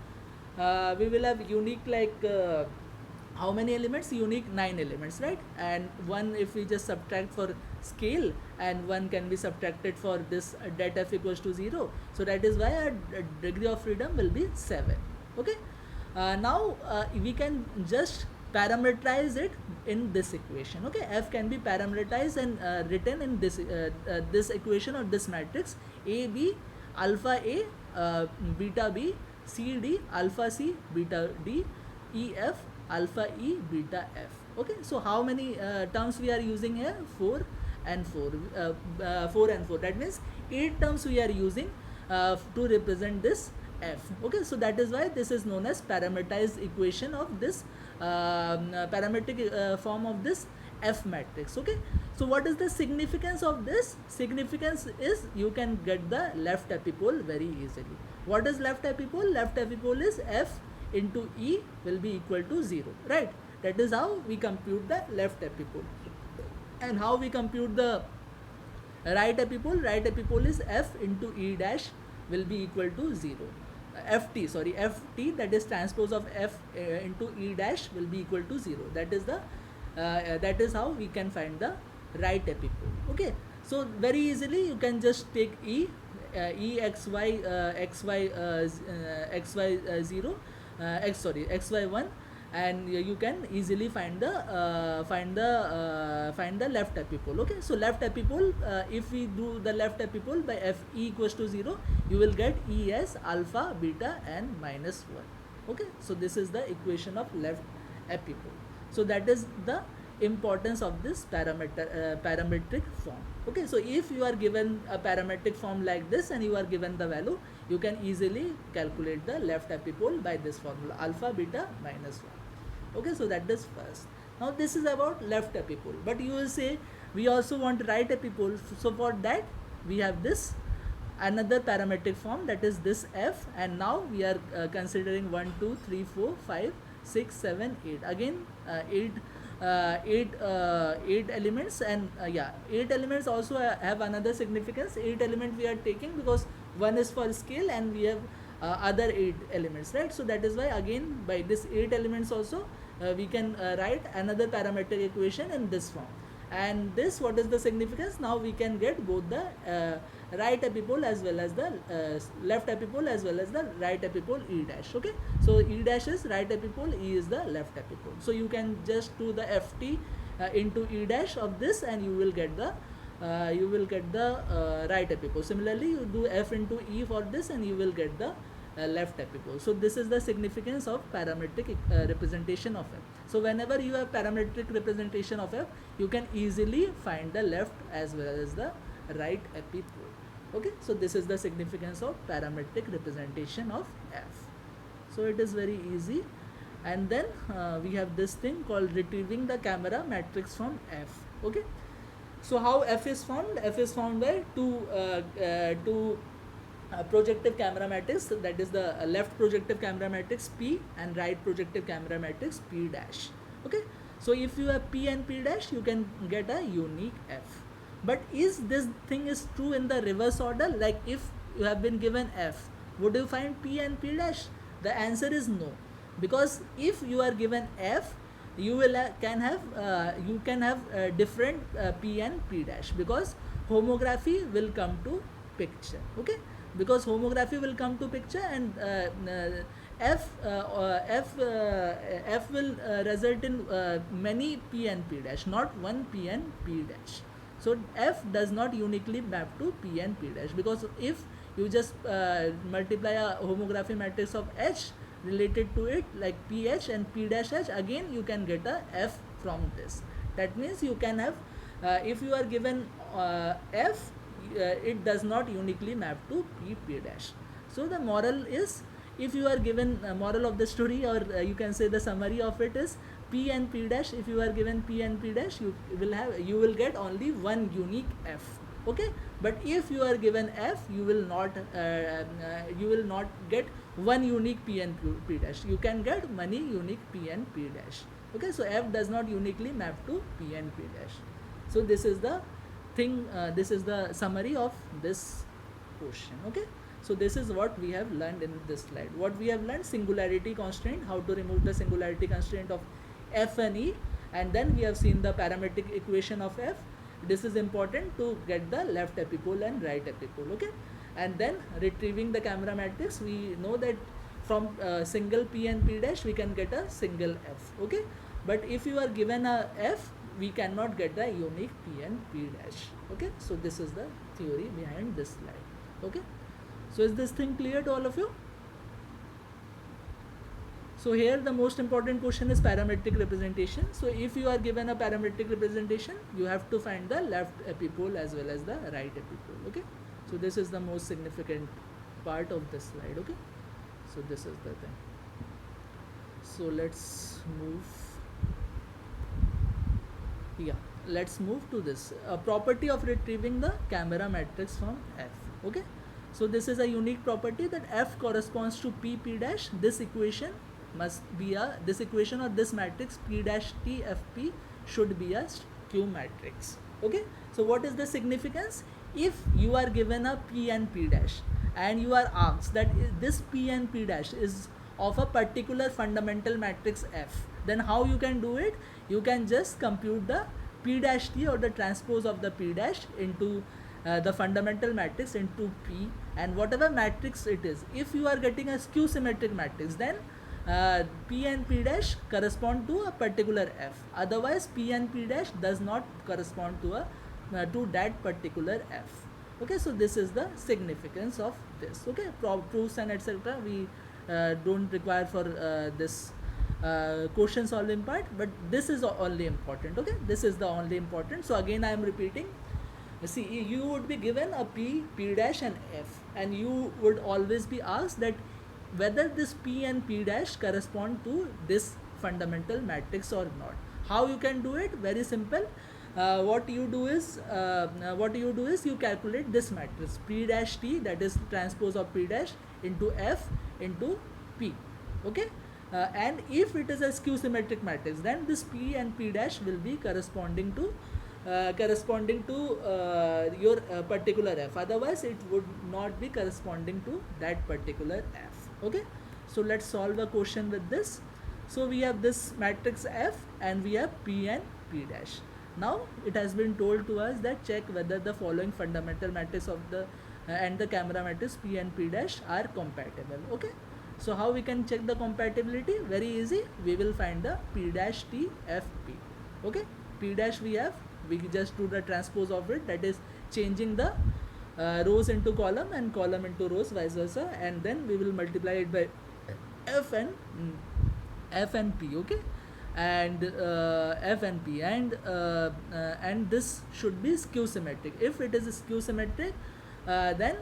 like how many elements? Unique 9 elements, right? And one if we just subtract for scale, and one can be subtracted for this that f equals to 0. So that is why our degree of freedom will be 7. Okay. Now we can just parameterize it in this equation. Okay, f can be parameterized and written in this equation or this matrix: a b alpha a beta b, c d alpha c beta d, e f alpha e beta f. Okay, so how many terms we are using here? 4 and 4. 4 and 4, that means 8 terms we are using to represent this f. Okay, so that is why this is known as parameterized equation of this parametric form of this f matrix. Okay, so what is the significance of this? Significance is you can get the left epipole very easily. What is left epipole? Left epipole is f into e will be equal to 0, right? That is how we compute the left epipole. And how we compute the right epipole? Right epipole is f into e dash will be equal to 0. ft, that is transpose of f into e dash will be equal to 0. That is how we can find the right epipole. Okay, so very easily you can just take xy 0 xy1, and you can easily find the left epipole. Okay, so left epipole, if we do the left epipole by f e equals to 0, you will get e as alpha, beta and minus 1. Okay, so this is the equation of left epipole. So that is the importance of this parametric form. Okay, so if you are given a parametric form like this and you are given the value, you can easily calculate the left epipole by this formula, alpha, beta, minus 1. Okay, so that is first. Now this is about left epipole, but you will say we also want right epipole. So for that we have this another parametric form, that is this f, and now we are considering 1 2 3 4 5 6 7 8, again 8 elements, and 8 elements also have another significance. 8 element we are taking because one is for scale and we have other 8 elements, right? So that is why again by this 8 elements also we can write another parametric equation in this form. And this, what is the significance? Now we can get both the right epipole as well as the left epipole as well as the right epipole e dash. Okay, so e dash is right epipole, e is the left epipole. So you can just do the ft into e dash of this and you will get the right epipole. Similarly, you do f into e for this and you will get the left epipole. So this is the significance of parametric representation of f. So whenever you have parametric representation of f, you can easily find the left as well as the right epipole. Okay, so this is the significance of parametric representation of f. So it is very easy. And then we have this thing called retrieving the camera matrix from f. Okay, so how f is found? F is found by two projective camera matrix, that is the left projective camera matrix P and right projective camera matrix P dash. Okay, So if you have P and P dash, you can get a unique F. But is this thing is true in the reverse order? Like if you have been given F, would you find P and P dash? The answer is no, because if you are given F, you will can have different P and P dash, because homography will come to picture. Okay, because homography will come to picture, and F will result in many P and P dash, not one P and P dash. So F does not uniquely map to P and P dash, because if you just multiply a homography matrix of H related to it like PH and P dash H, again you can get a F from this. That means you can have, if you are given F, it does not uniquely map to P dash. So the moral is, if you are given moral of the story, or you can say the summary of it is P and P dash. If you are given P and P dash, you will get only one unique F. Okay, but if you are given F, you will not get one unique P and P dash. You can get many unique P and P dash. Okay, so F does not uniquely map to P and P dash. So this is the thing, this is the summary of this question. Okay, so this is what we have learned in this slide. What we have learned: singularity constraint, how to remove the singularity constraint of F and E, and then we have seen the parametric equation of F. This is important to get the left epipole and right epipole. Okay, and then retrieving the camera matrix, we know that from single P and P dash we can get a single F. Okay, but if you are given a F, we cannot get the unique P and P dash. Okay, so this is the theory behind this slide. Okay, so is this thing clear to all of you? So here the most important question is parametric representation. So if you are given a parametric representation, you have to find the left epipole as well as the right epipole. Okay, so this is the most significant part of this slide. Okay, so this is the thing. So let's move. Yeah, let's move to this property of retrieving the camera matrix from F. Okay, so this is a unique property that F corresponds to P dash. This equation must be this equation or this matrix P dash T F P should be a skew matrix. Okay, so what is the significance? If you are given a P and P dash, and you are asked that this P and P dash is of a particular fundamental matrix F, then how you can do it? You can just compute the P dash T, or the transpose of the P dash, into the fundamental matrix into P, and whatever matrix it is. If you are getting a skew symmetric matrix, then P and P dash correspond to a particular F. Otherwise, P and P dash does not correspond to to that particular F. Okay, so this is the significance of this. Okay, proofs and etc. we don't require for this question solving part, but this is only important. Okay, this is the only important. So again I am repeating. See, you would be given a P dash and F, and you would always be asked that whether this P and P dash correspond to this fundamental matrix or not. How you can do it? Very simple. What you do is you calculate this matrix P dash T, that is transpose of P dash, into F into P. Okay, and if it is a skew symmetric matrix, then this P and P dash will be corresponding to your particular F. Otherwise, it would not be corresponding to that particular F. Okay, so let's solve a question with this. So we have this matrix F and we have P and P dash. Now it has been told to us that check whether the following fundamental matrix of the and the camera matrix P and P dash are compatible. Okay, so how we can check the compatibility? Very easy. We will find the P dash T F P. Okay, P dash we just do the transpose of it, that is changing the rows into column and column into rows, vice versa, and then we will multiply it by F and P. Okay, and F and P, and this should be skew symmetric. If it is skew symmetric, then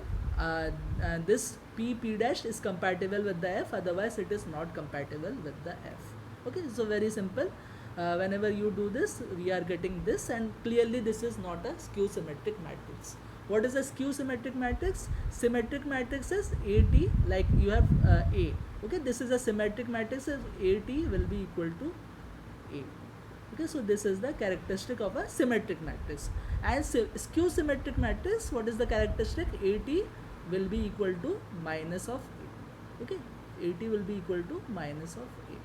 this P dash is compatible with the F, otherwise it is not compatible with the F. Okay, so very simple. Whenever you do this, we are getting this, and clearly this is not a skew symmetric matrix. What is a skew symmetric matrix? Symmetric matrix is AT, like you have A. Okay, this is a symmetric matrix. AT will be equal to A. Okay, so this is the characteristic of a symmetric matrix. And skew symmetric matrix, what is the characteristic? AT will be equal to minus of A. Okay, AT will be equal to minus of A.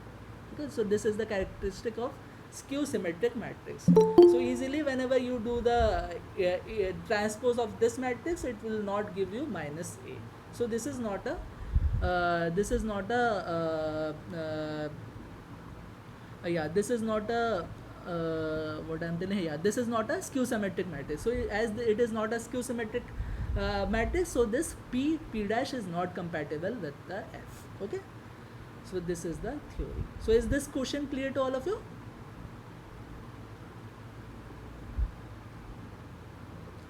Okay, so this is the characteristic of skew symmetric matrix. So easily whenever you do the transpose of this matrix, it will not give you minus A. So this is not a yeah, this is not a what I'm telling, yeah, this is not a skew symmetric matrix. So as it is not a skew symmetric matrix, so this P dash is not compatible with the F. Okay, so this is the theory. So is this question clear to all of you?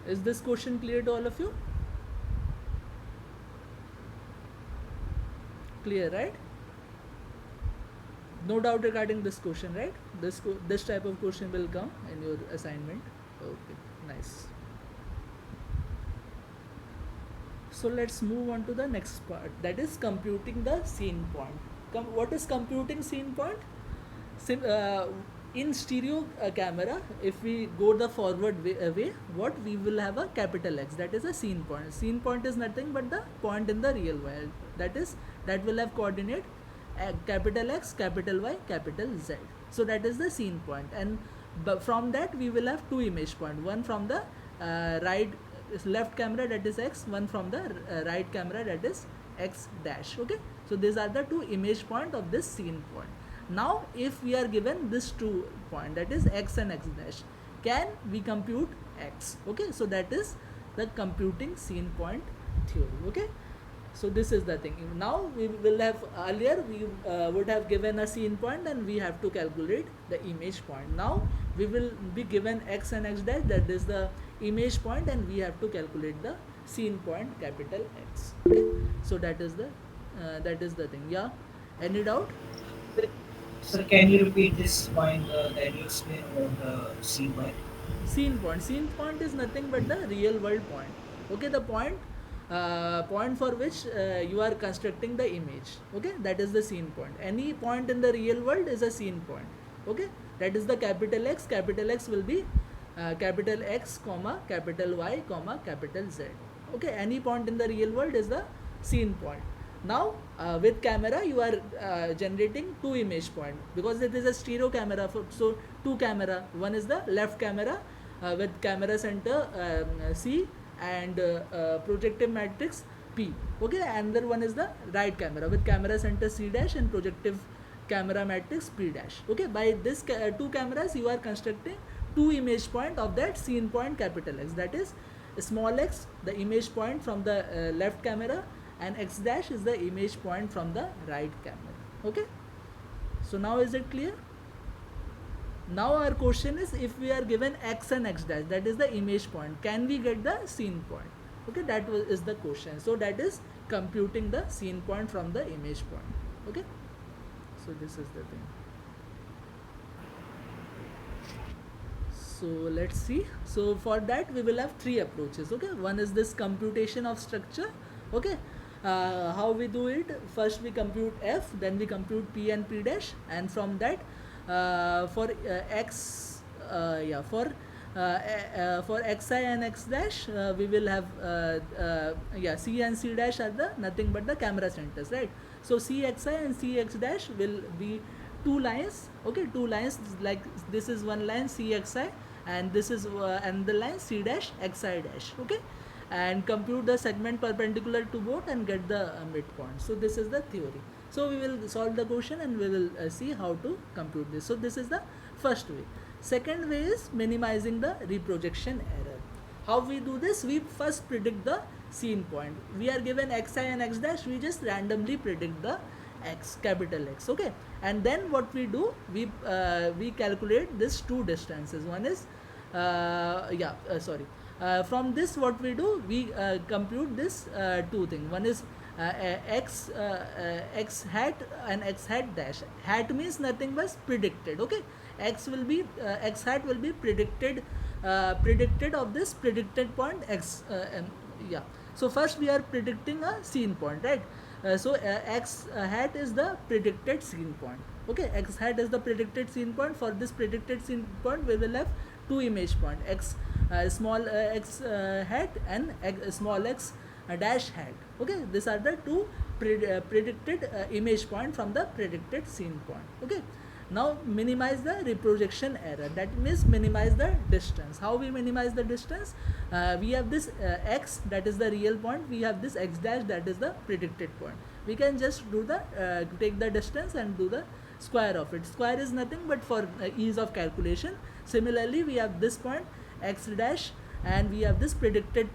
Is this question clear to all of you? Clear, right? No doubt regarding this question, right? This type of question will come in your assignment. Okay, nice. So let's move on to the next part, that is computing the scene point. What is computing scene point? In stereo camera, if we go the forward way, what we will have a capital X, that is a scene point. Scene point is nothing but the point in the real world, that will have coordinate capital X, capital Y, capital Z. So that is the scene point, and from that we will have two image point, one from the left camera, that is X, one from the right camera, that is X dash. Okay, so these are the two image point of this scene point. Now if we are given this two point, that is X and X dash, can we compute X? Okay, so that is the computing scene point theory. Okay, so this is the thing. Now we will have, earlier we would have given a scene point and we have to calculate the image point. Now we will be given X and X dash, that is the image point, and we have to calculate the scene point capital X. Okay, so that is the thing. Yeah, any doubt? Sir, can you repeat this point that you explained about the scene point? Scene point is nothing but the real world point. Okay, the point for which you are constructing the image. Okay, that is the scene point. Any point in the real world is a scene point. Okay, that is the capital X. Capital X will be capital X comma capital Y comma capital Z. Okay, any point in the real world is the scene point. Now with camera you are generating two image point, because it is a stereo camera. So two camera, one is the left camera with camera center C and projective matrix P. Okay, another one is the right camera with camera center C dash and projective camera matrix P dash. Okay, by this two cameras you are constructing two image point of that scene point capital X, that is small x, the image point from the left camera, and X dash is the image point from the right camera. Okay, so now is it clear? Now our question is, if we are given X and X dash, that is the image point, can we get the scene point? Okay, that is the question. So that is computing the scene point from the image point. Okay, so this is the thing. So let's see. So for that we will have three approaches. Okay, one is this computation of structure. Okay, how we do it? First we compute F, then we compute P and P dash, and from that for X for Xi and X dash we will have C and C dash are the nothing but the camera centers, right? So Cxi and Cx dash will be two lines. Okay, two lines, like this is one line Cxi, and this is another line C dash Xi dash. Okay, and compute the segment perpendicular to both and get the midpoint. So this is the theory. So we will solve the question and we will see how to compute this. So this is the first way. Second way is minimizing the reprojection error. How we do this? We first predict the scene point. We are given Xi and X dash, we just randomly predict the X, capital X. Okay, and then what we do, we calculate this two distances. One is from this what we do, we compute this two things. One is x hat and x hat dash. Hat means nothing but predicted. Okay, x hat will be predicted of this predicted point X. So first we are predicting a scene point, right? x hat is the predicted scene point. Okay, x hat is the predicted scene point. For this predicted scene point we will have two image point, x small x hat and small x dash hat. Okay, these are the two predicted image point from the predicted scene point. Okay, now minimize the reprojection error, that means minimize the distance. How we minimize the distance? We have this x, that is the real point, we have this x dash, that is the predicted point. We can just do the take the distance and do the square of it. Square is nothing but for ease of calculation. Similarly, we have this point x dash and we have this predicted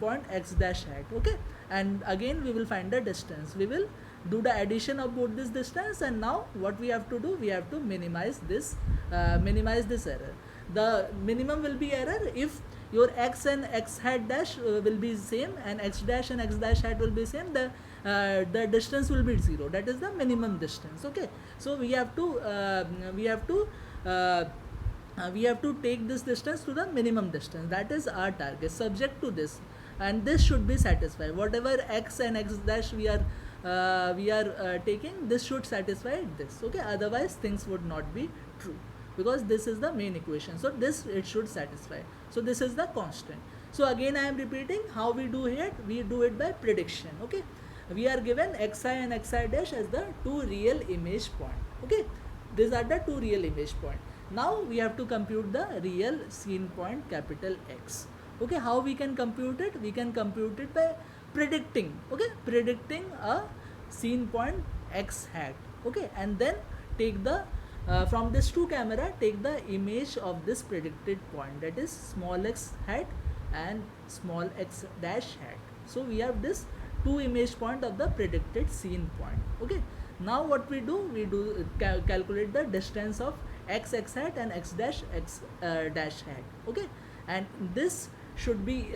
point x dash hat. Okay, and again we will find the distance. We will do the addition of both this distance, and now what we have to do, we have to minimize this error. The minimum will be error if your x and x hat dash will be same, and x dash and x dash hat will be same. The distance will be 0. That is the minimum distance. Okay, so we have to take this distance to the minimum distance. That is our target, subject to this, and this should be satisfied. Whatever x and x dash we are taking, this should satisfy this. Okay, otherwise things would not be true, because this is the main equation, so this it should satisfy. So this is the constraint. So again I am repeating how we do it. We do it by prediction. Okay, we are given xi and xi dash as the two real image point. Okay, these are the two real image point. Now we have to compute the real scene point capital X. Okay, how we can compute it? We can compute it by predicting. Okay, predicting a scene point x hat. Okay, and then take the from this two camera, take the image of this predicted point, that is small x hat and small x dash hat. So we have this two image point of the predicted scene point. Okay, now what we do, calculate the distance of x hat and x dash dash hat. Okay, and this should be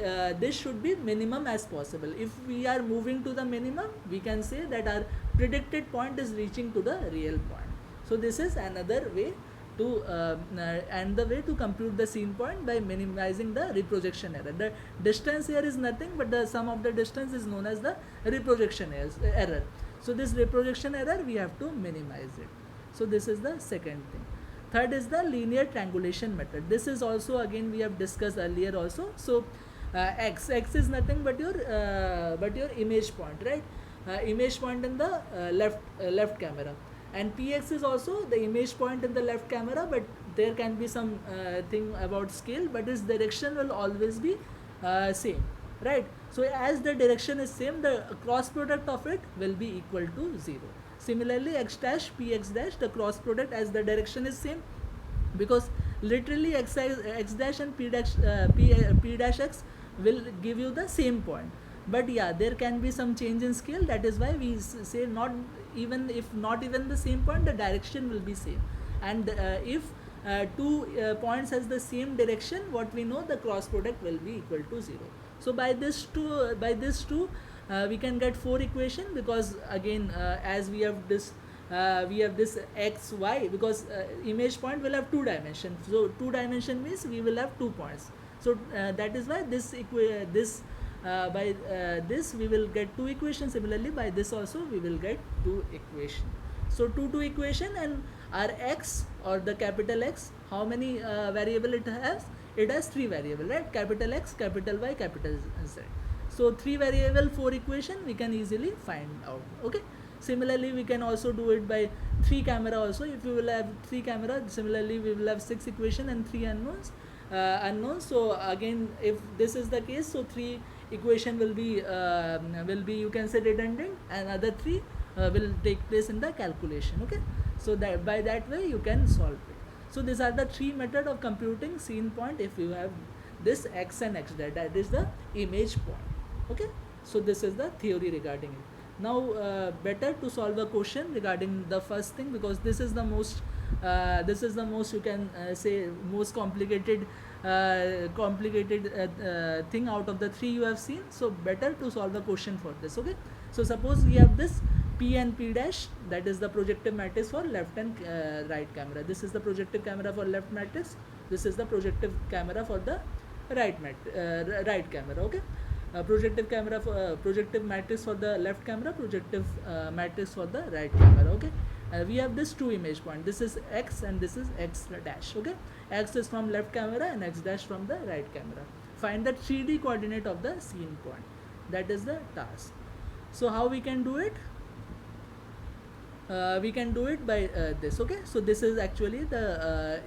minimum as possible. If we are moving to the minimum, we can say that our predicted point is reaching to the real point. So this is another way to compute the scene point by minimizing the reprojection error. The distance here is nothing but the sum of the distance is known as the reprojection error. So this reprojection error we have to minimize it. So this is the second thing. Third is the linear triangulation method. This is also again we have discussed earlier also. So x is nothing but your image point, right? Image point in the left camera, and px is also the image point in the left camera, but there can be some thing about scale, but its direction will always be same, right? So as the direction is same, the cross product of it will be equal to 0. Similarly, x dash px dash, the cross product as the direction is same, because literally x dash and p dash x will give you the same point. But yeah, there can be some change in scale. That is why we say not even the same point, the direction will be same. And if two points has the same direction, what we know, the cross product will be equal to 0. So by this two we can get 4 equation, because again as we have this x y, because image point will have 2 dimensions. So 2 dimension means we will have 2 points. So that is why this we will get 2 equations. Similarly, by this also we will get 2 equation. So 2 equation, and our x or the capital X, how many variable it has? It has 3 variable, right? Capital X, capital Y, capital Z. So 3 variable, 4 equation we can easily find out. Okay. Similarly, we can also do it by 3 camera also. If we will have 3 camera, similarly we will have 6 equation and 3 unknowns. So again, if this is the case, so 3 equation will be you can say redundant, and other 3 will take place in the calculation. Okay, so that by that way you can solve it. So these are the 3 method of computing scene point if you have this x and x dash, that is the image point. Okay, so this is the theory regarding it. Now better to solve a question regarding the first thing, because this is the most you can say most complicated thing out of the 3 you have seen. So better to solve a question for this. Okay, so suppose we have this p and p dash, that is the projective matrix for left and right camera. This is the projective camera for left matrix, this is the projective camera for the right camera. Okay, projective camera for projective matrix for the left camera, projective matrix for the right camera. Okay, we have this two image point. This is x and this is x dash. Okay, x is from left camera and x dash from the right camera. Find the 3D coordinate of the scene point. That is the task. So how we can do it? We can do it by this. Okay, so this is actually the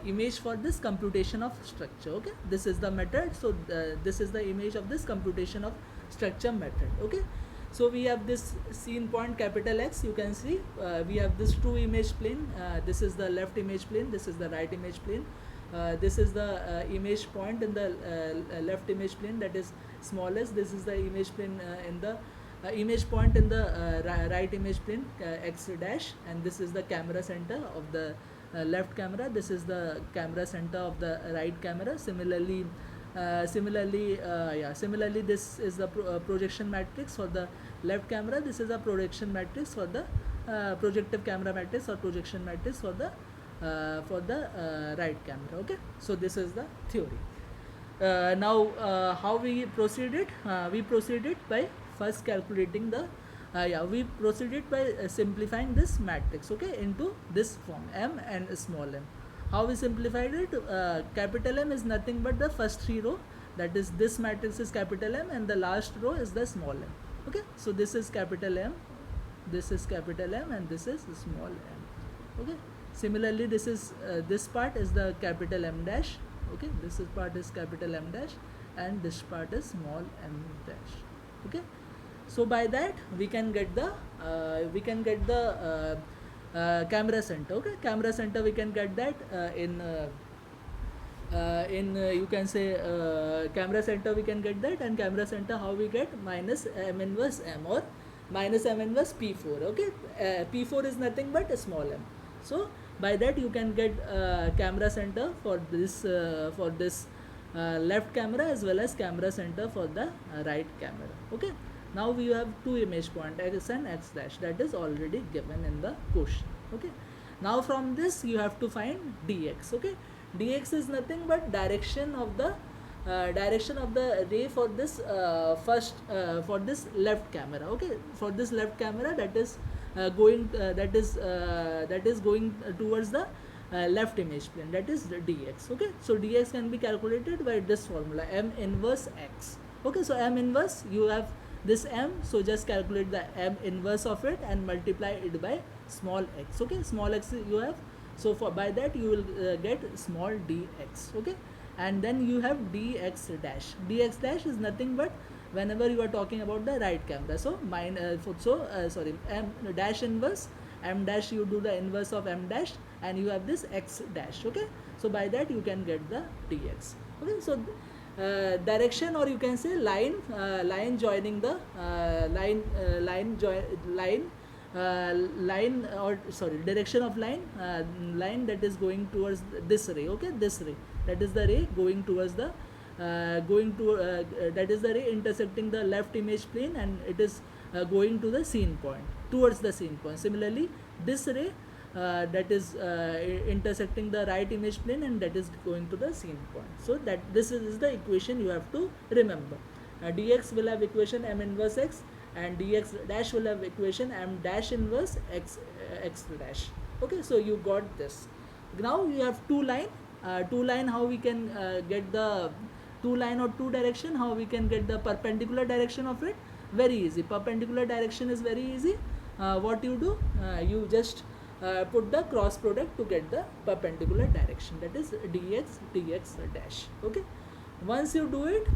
image for this computation of structure. Okay, this is the method. So this is the image of this computation of structure method. Okay, so we have this scene point capital X. You can see we have this two image plane. This is the left image plane, this is the right image plane. This is the image point in the left image plane, that is smallest. This is the image plane in the image point in the right image plane, x dash, and this is the camera center of the left camera. This is the camera center of the right camera. Similarly, this is the projection matrix for the left camera. This is a projection matrix for the projective camera matrix or projection matrix for the right camera. Okay, so this is the theory. Now how we proceeded? We proceeded by first calculating the we proceeded by simplifying this matrix, okay, into this form, m and small m. How we simplified it? Capital M is nothing but the first three row, that is this matrix is capital M and the last row is the small m. Okay, so this is capital M, this is capital M, and this is small m. Okay, similarly this is this part is the capital M dash. Okay, this is part is capital M dash and this part is small m dash. Okay, so by that we can get the camera center. Okay, camera center we can get that in you can say camera center we can get that, and camera center how we get? Minus m inverse m or minus m inverse p4. Okay, p4 is nothing but a small m. So by that you can get camera center for this left camera as well as camera center for the right camera. Okay, now we have two image point, x and x dash, that is already given in the question. Okay, now from this you have to find dx. Okay, dx is nothing but direction of the ray for this for this left camera. Okay, for this left camera, that is going towards the left image plane, that is dx. Okay, so dx can be calculated by this formula, m inverse x. Okay, so m inverse, you have this m, so just calculate the m inverse of it and multiply it by small x. Okay, small x you have, so for by that you will get small dx. Okay, and then you have dx dash. Dx dash is nothing but whenever you are talking about the right camera, so m dash inverse m dash, you do the inverse of m dash and you have this x dash. Okay, so by that you can get the dx. Okay, so direction, or you can say line joining the direction of line that is going towards this ray. Okay, this ray, that is the ray going towards the that is the ray intersecting the left image plane, and it is going to the scene point, towards the scene point. Similarly, this ray that is intersecting the right image plane, and that is going to the scene point. So that this is the equation you have to remember. Dx will have equation m inverse x, and dx dash will have equation m dash inverse x dash. Okay, so you got this. Now you have two line. How we can get the two line or two direction? How we can get the perpendicular direction of it? Very easy. Perpendicular direction is very easy. What you do? You just put the cross product to get the perpendicular direction, that is dx dash. Okay, once you do it,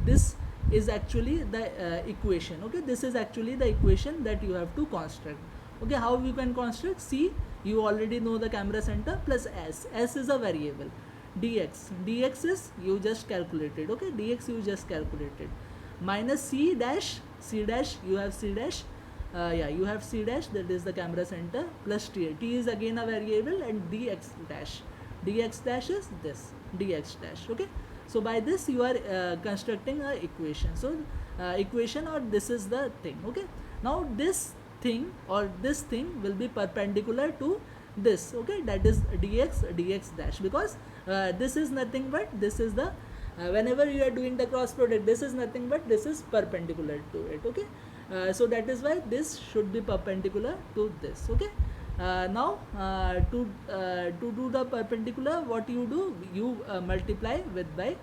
this is actually the equation. Okay, this is actually the equation that you have to construct. Okay, how you can construct? See, you already know the camera center plus s is a variable. Dx is you just calculated. Okay, dx you just calculated, minus c dash, you have c dash. You have c dash, that is the camera center, plus t is again a variable, and dx dash is this dx dash. Okay, so by this you are constructing a equation. So equation, or this is the thing. Okay, now this thing or this thing will be perpendicular to this. Okay, that is dx dash, because this is nothing but this is the whenever you are doing the cross product, this is nothing but this is perpendicular to it. Okay, so that is why this should be perpendicular to this. Okay, now to do the perpendicular, what you do, you multiply with by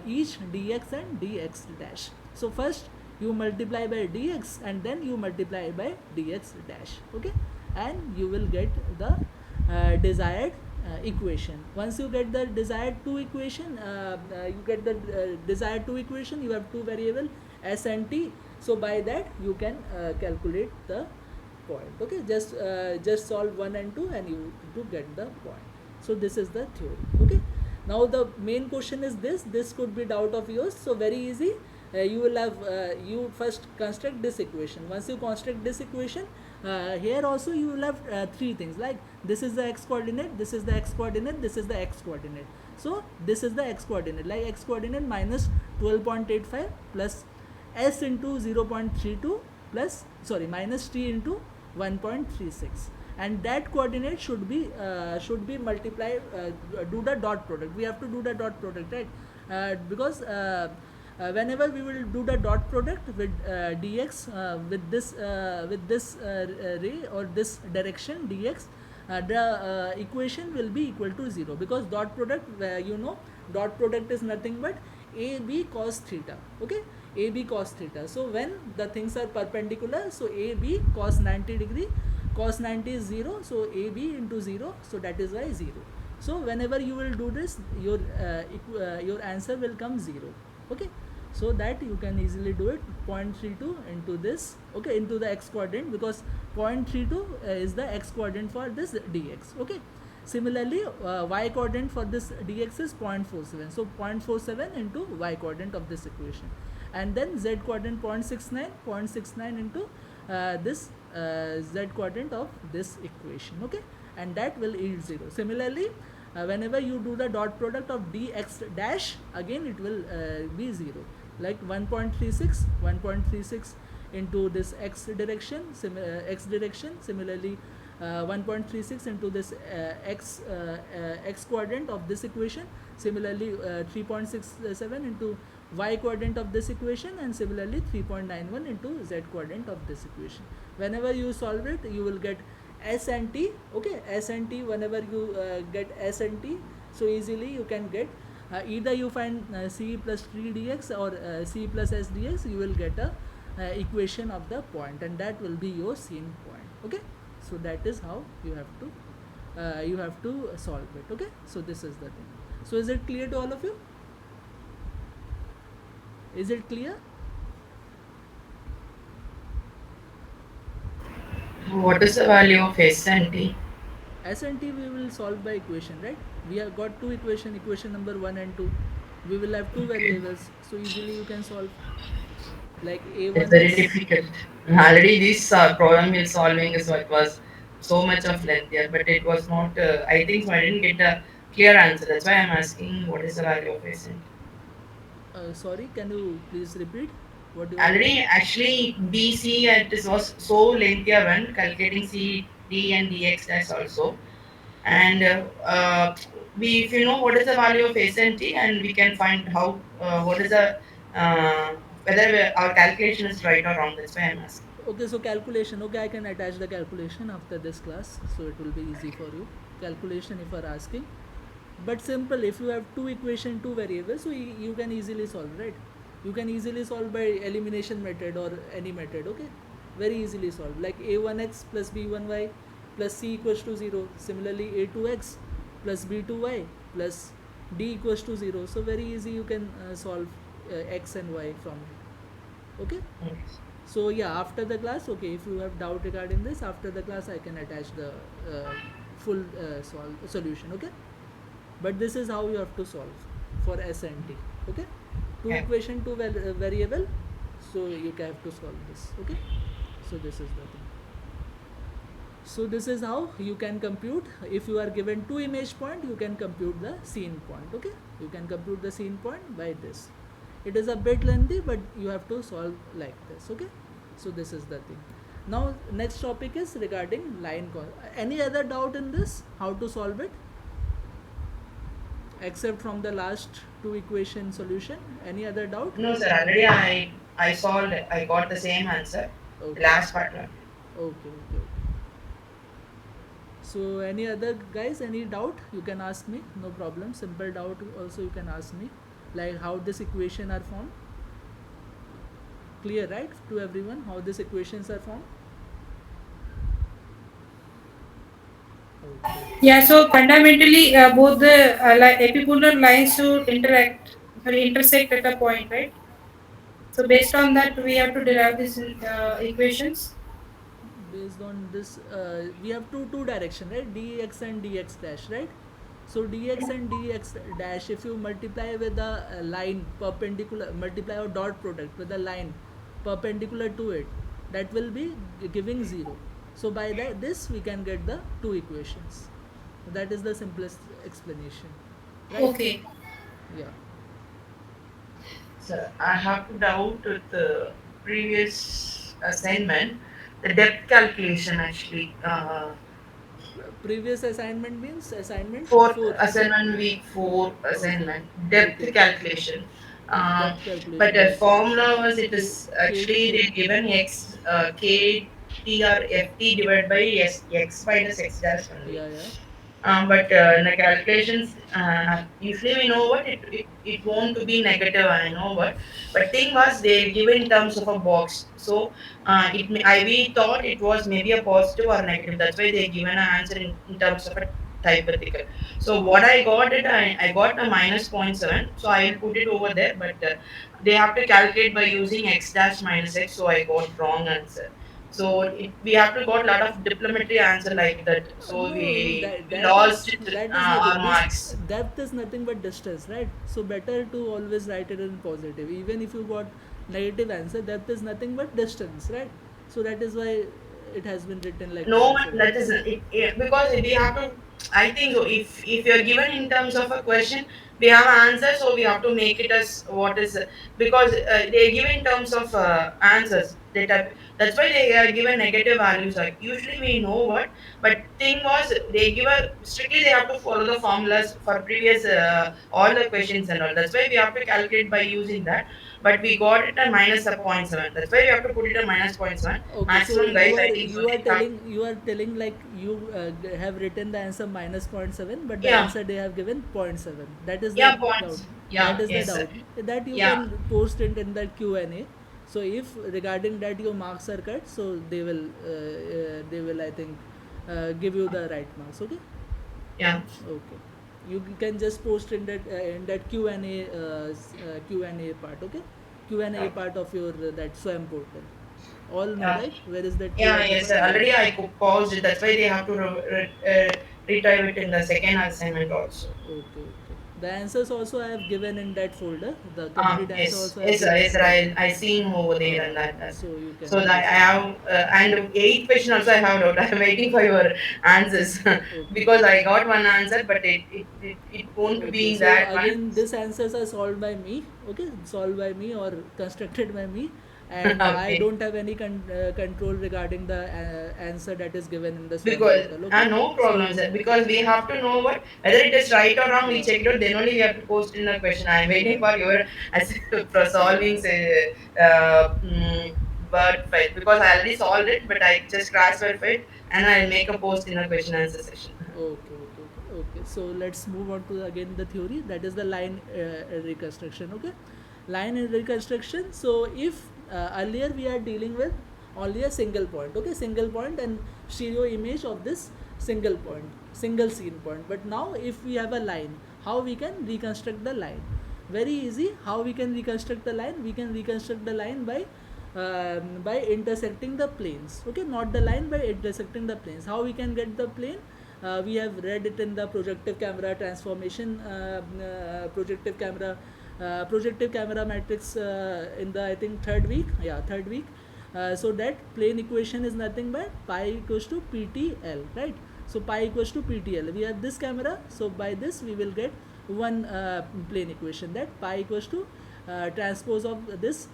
each dx and dx dash. So first you multiply by dx and then you multiply by dx dash. Okay, and you will get the desired equation. Once you get the desired two equation, you get the desired two equation, you have two variable s and t. So by that you can calculate the point. Okay, just solve 1 and 2 and you to get the point. So this is the theory. Okay, now the main question is this could be doubt of yours. So very easy, you will have you first construct this equation. Once you construct this equation, here also you will have three things, like this is the x coordinate, this is the x coordinate, this is the x coordinate. So this is the x coordinate, like x coordinate minus 12.85 plus s into 0.32 plus minus t into 1.36, and that coordinate should be multiplied, do the dot product. We have to do the dot product, right? Because whenever we will do the dot product with dx with this ray or this direction dx, the equation will be equal to 0, because dot product, dot product is nothing but ab cos theta. Okay, ab cos theta. So when the things are perpendicular, so ab cos 90 degree, cos 90 is 0, so ab into 0, so that is why 0. So whenever you will do this, your answer will come 0. Okay, so that you can easily do it, 0.32 into this, okay, into the x coordinate, because 0.32 is the x coordinate for this dx. Okay, similarly y coordinate for this dx is 0.47, so 0.47 into y coordinate of this equation, and then z coordinate 0.69 into this z coordinate of this equation. Okay, and that will yield 0. Similarly, whenever you do the dot product of dx dash, again it will be 0, like 1.36 into this x direction, similarly 1.36 into this x coordinate of this equation, similarly 3.67 into y coordinate of this equation, and similarly 3.91 into z coordinate of this equation. Whenever you solve it, you will get s and t. Okay, s and t, whenever you get s and t, so easily you can get either you find c plus 3 dx or c plus s dx, you will get a equation of the point, and that will be your scene point. Okay, so that is how you have to solve it. Okay, so this is the thing. So is it clear to all of you? Is it clear? What is the value of S and T? S and T we will solve by equation, right? We have got two equation number 1 and 2. We will have two variables, so easily you can solve, like It's a1 very is difficult. Already this problem is solving is what was so much of lengthier, but it was not. I think so. I didn't get a clear answer. That's why I'm asking what is the value of S and T. sorry, can you please repeat what you are Already, actually, BC it was so lengthier one calculating C, D, and DX dash also. And we, if you know what is the value of S and T, and we can find how what is the whether our calculation is right or wrong. That's why I'm asking. Okay, so calculation. Okay, I can attach the calculation after this class, so it will be easy for you. Calculation if you are asking, but simple. If you have two equation, two variables, so you can easily solve, right? You can easily solve by elimination method or any method. Okay, very easily solve, like a1x plus b1y plus c equals to 0. Similarly, a2x plus b2y plus d equals to 0. So very easy you can solve x and y from it. Okay. Yes. So yeah, after the class, okay, if you have doubt regarding this, after the class I can attach the full solution. Okay, but this is how you have to solve for S and T. Okay, two Yeah. equation, two variable, so you have to solve this. Okay, so this is the thing. So this is how you can compute. If you are given two image point, you can compute the scene point. Okay, you can compute the scene point by this. It is a bit lengthy, but you have to solve like this. Okay, so this is the thing. Now next topic is regarding line. Any other doubt in this? How to solve it? except from the last two equation solution. Any other doubt? No, sir. Already I solved. I got the same answer. The Okay. last part. Okay. Okay. So any other guys, any doubt you can ask me, no problem. Simple doubt also you can ask me, like how this equation are formed. Clear, right, to everyone how these equations are formed? Okay. Yeah, so fundamentally, both the epipolar lines should intersect at a point, right? So based on that, we have to derive these equations. Based on this, we have two direction, right, dx and dx dash, right? So dx and dx dash, if you multiply with a line perpendicular, multiply or dot product with a line perpendicular to it, that will be giving 0. So by that this we can get the two equations. That is the simplest explanation, right? Okay. Yeah. Sir, I have to doubt with the previous assignment, the depth calculation actually. Previous assignment means assignment For 4. assignment week 4 Okay. assignment, depth Okay. calculation. Depth But calculation, the okay. formula was it is K, actually K. they given x k t or f t divided by x minus x dash only. Yeah, yeah. But in the calculations, usually we know what it won't to be negative. I know what, but thing was they give in terms of a box. So we thought it was maybe a positive or negative. That's why they given an answer in terms of a hypothetical. So what I got I got a minus point 0.7. So I will put it over there, but they have to calculate by using x dash minus x. So I got wrong answer. So we have to got a lot of diplometry answer like that. So No, we that is lost it, that is our nothing. This marks. depth is nothing but distance, right? So better to always write it in positive. Even if you got negative answer, depth is nothing but distance, right? So that is why it has been written like No, positive. that is because we have to. I think so. If you're given in terms of a question, we have an answer, so we have to make it as what is because they give in terms of answers. That's why they are given negative values. Like usually we know what, but thing was they give a strictly they have to follow the formulas for previous all the questions and all. That's why we have to calculate by using that. But we got it at minus a point 0.7. That's why we have to put it at minus point 0.7 Okay, so maximum, guys. I think so. They have, you are telling like you have written the answer minus point 0.7, but the yeah, answer they have given point 0.7. That is the yeah, doubt. points. That Yeah, is the yes, sir. doubt. That you Yeah, can post it in the Q&A. So if regarding that your marks are cut, so they will I think give you the right marks. Okay. yeah, Okay. You can just post in that Q&A Q&A part. Okay. Q&A part of your that SWAM portal. All know, yeah, right? Where is that yeah, Q&A yes, part? sir. Already I paused it. That's why they have to retrieve it in the second assignment also. Okay, okay. The answers also I have given in that folder. The complete answer Yes, also I have yes, sir, given yes, in sir. that. I seen over there and that. So you can So that I just. have and eighth question also I have doubt. I'm waiting for your answers Okay. because I got one answer, but it won't Okay. be in So that one. again, these answers are solved by me. Okay, solved by me or constructed by me, and I Okay. don't have any control regarding the answer that is given in the SWAM Because portal. Okay. no problem, So sir. Because we have to know what whether it is right or wrong. We yeah. check it out. Then only we have to post in the question. I am waiting for your as for solving Yeah. say, word file because I already solved it, but I just cross verified and I'll make a post in the question answer section. Okay, okay, okay, okay. So let's move on to again the theory, that is the line reconstruction. Okay, line reconstruction. So if earlier we are dealing with only a single point, okay, single point and stereo image of this single point, single scene point. But now if we have a line, how we can reconstruct the line? Very easy. How we can reconstruct the line? We can reconstruct the line by intersecting the planes. Okay, not the line, by intersecting the planes. How we can get the plane? We have read it in the projective camera transformation, projective camera matrix in the I think third week. Yeah, third week. So that plane equation is nothing but pi equals to PTL, right? So pi equals to PTL. We have this camera, so by this we will get one plane equation, that pi equals to transpose of this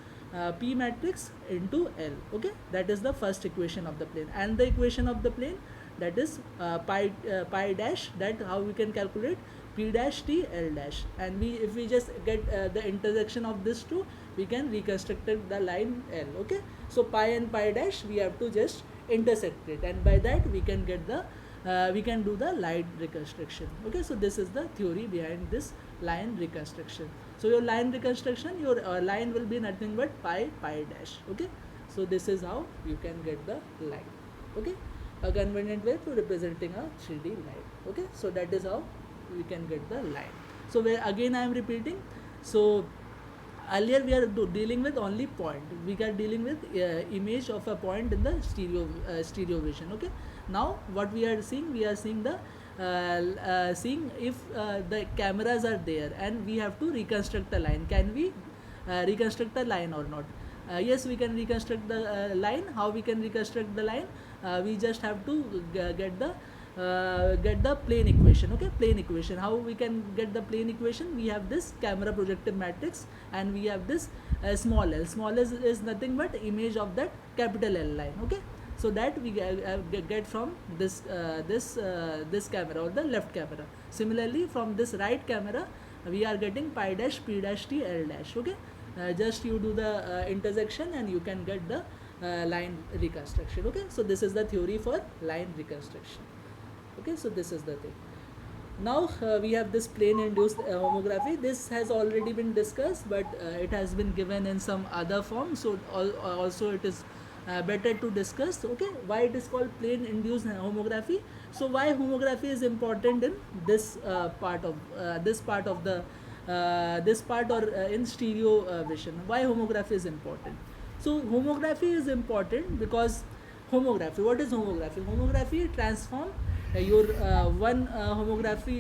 P matrix into L. Okay, that is the first equation of the plane, and the equation of the plane, that is pi dash, that how we can calculate p dash t l dash, and we if we just get the intersection of this two, we can reconstruct the line l. Okay, so pi and pi dash we have to just intersect it, and by that we can get the we can do the line reconstruction. Okay, so this is the theory behind this line reconstruction. So your line reconstruction, your line will be nothing but pi dash. Okay, so this is how you can get the line. Okay, a convenient way to representing a 3D line. Okay, so that is how we can get the line. So where again I am repeating, so earlier we are dealing with only point, we are dealing with image of a point in the stereo vision. Okay, now what we are seeing the seeing if the cameras are there and we have to reconstruct a line, can we reconstruct a line or not? Yes, we can reconstruct the line. How we can reconstruct the line? We just have to get the plane equation. Okay, plane equation. How we can get the plane equation? We have this camera projective matrix, and we have this small l. Small l is nothing but image of that capital L line. Okay, so that we get from this camera or the left camera. Similarly, from this right camera, we are getting pi dash p dash t l dash. Okay, just you do the intersection and you can get the line reconstruction. Okay, so this is the theory for line reconstruction. Okay, so this is the thing. Now we have this plane induced homography. This has already been discussed, but it has been given in some other form, so also it is better to discuss. Okay, why it is called plane induced homography? So why homography is important in this part of the this part or in stereo vision? Why homography is important? So homography is important because homography, what is homography? Homography transform your one homography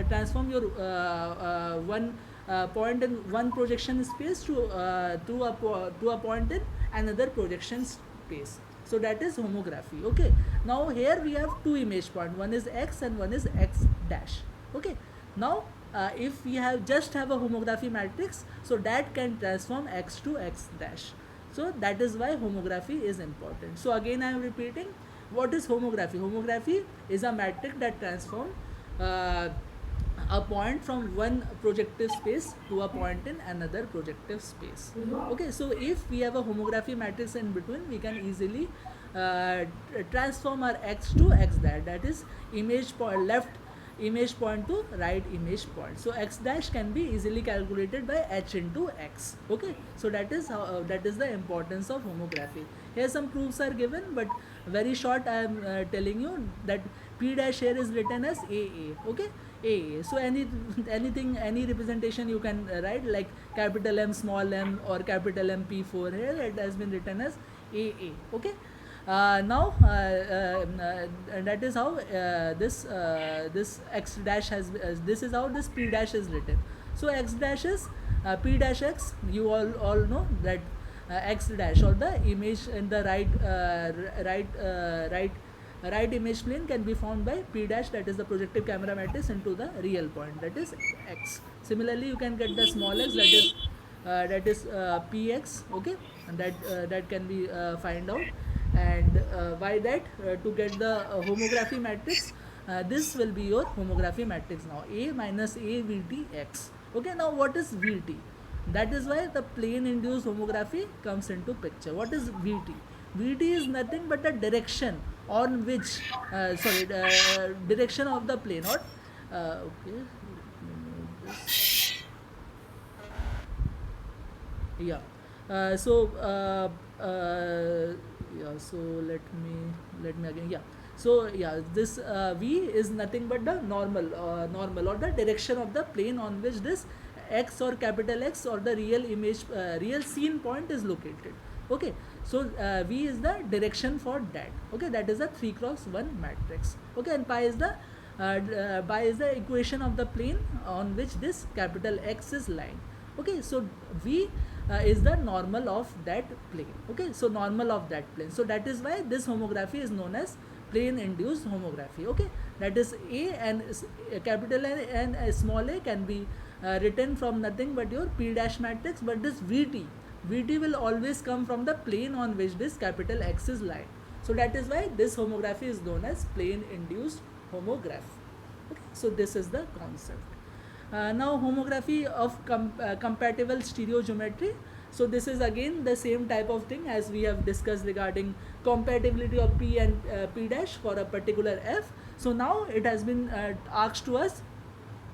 transform your one point in one projection space to a point in another projection space. So that is homography. Okay, now here we have two image point, one is x and one is x dash. Okay, now if we just have a homography matrix, so that can transform x to x dash. So that is why homography is important. So again I am repeating, what is homography? Homography is a matrix that transforms a point from one projective space to a point in another projective space. Okay, so if we have a homography matrix in between, we can easily transform our x to x dash, that is image point left image point to right image point. So x dash can be easily calculated by h into x. Okay, so that is how that is the importance of homography. Here some proofs are given, but very short I am telling you that p dash here is written as aa. Okay, aa. So anything, any representation you can write, like capital M small m or capital M p4, here it has been written as aa. Okay, now that is how this x dash has this is how this p dash is written. So x dash is p dash x, you all know that x dash or the image in the right image plane can be found by p dash, that is the projective camera matrix, into the real point, that is x. Similarly, you can get the small x, that is px. Okay, and that can be find out. And by that to get the homography matrix, this will be your homography matrix now, a minus a vt x. Okay, now what is vt? That is why the plane induced homography comes into picture. What is vt? Vt is nothing but a direction on which direction of the plane, or okay, yeah, yeah, so let me again, yeah. So yeah, this v is nothing but the normal or the direction of the plane on which this x or capital X or the real image real scene point is located. Okay, so v is the direction for that. Okay, that is a 3x1 matrix. Okay, and pi is the equation of the plane on which this capital X is lying. Okay, so v is the normal of that plane. Okay, so normal of that plane. So that is why this homography is known as plane induced homography. Okay, that is a and capital N and small a can be written from nothing but your p dash matrix, but this vt will always come from the plane on which this capital X is lying. So that is why this homography is known as plane induced homography. Okay, so this is the concept. Now homography of compatible stereogeometry. So this is again the same type of thing as we have discussed regarding compatibility of P and P dash for a particular F. So now it has been asked to us,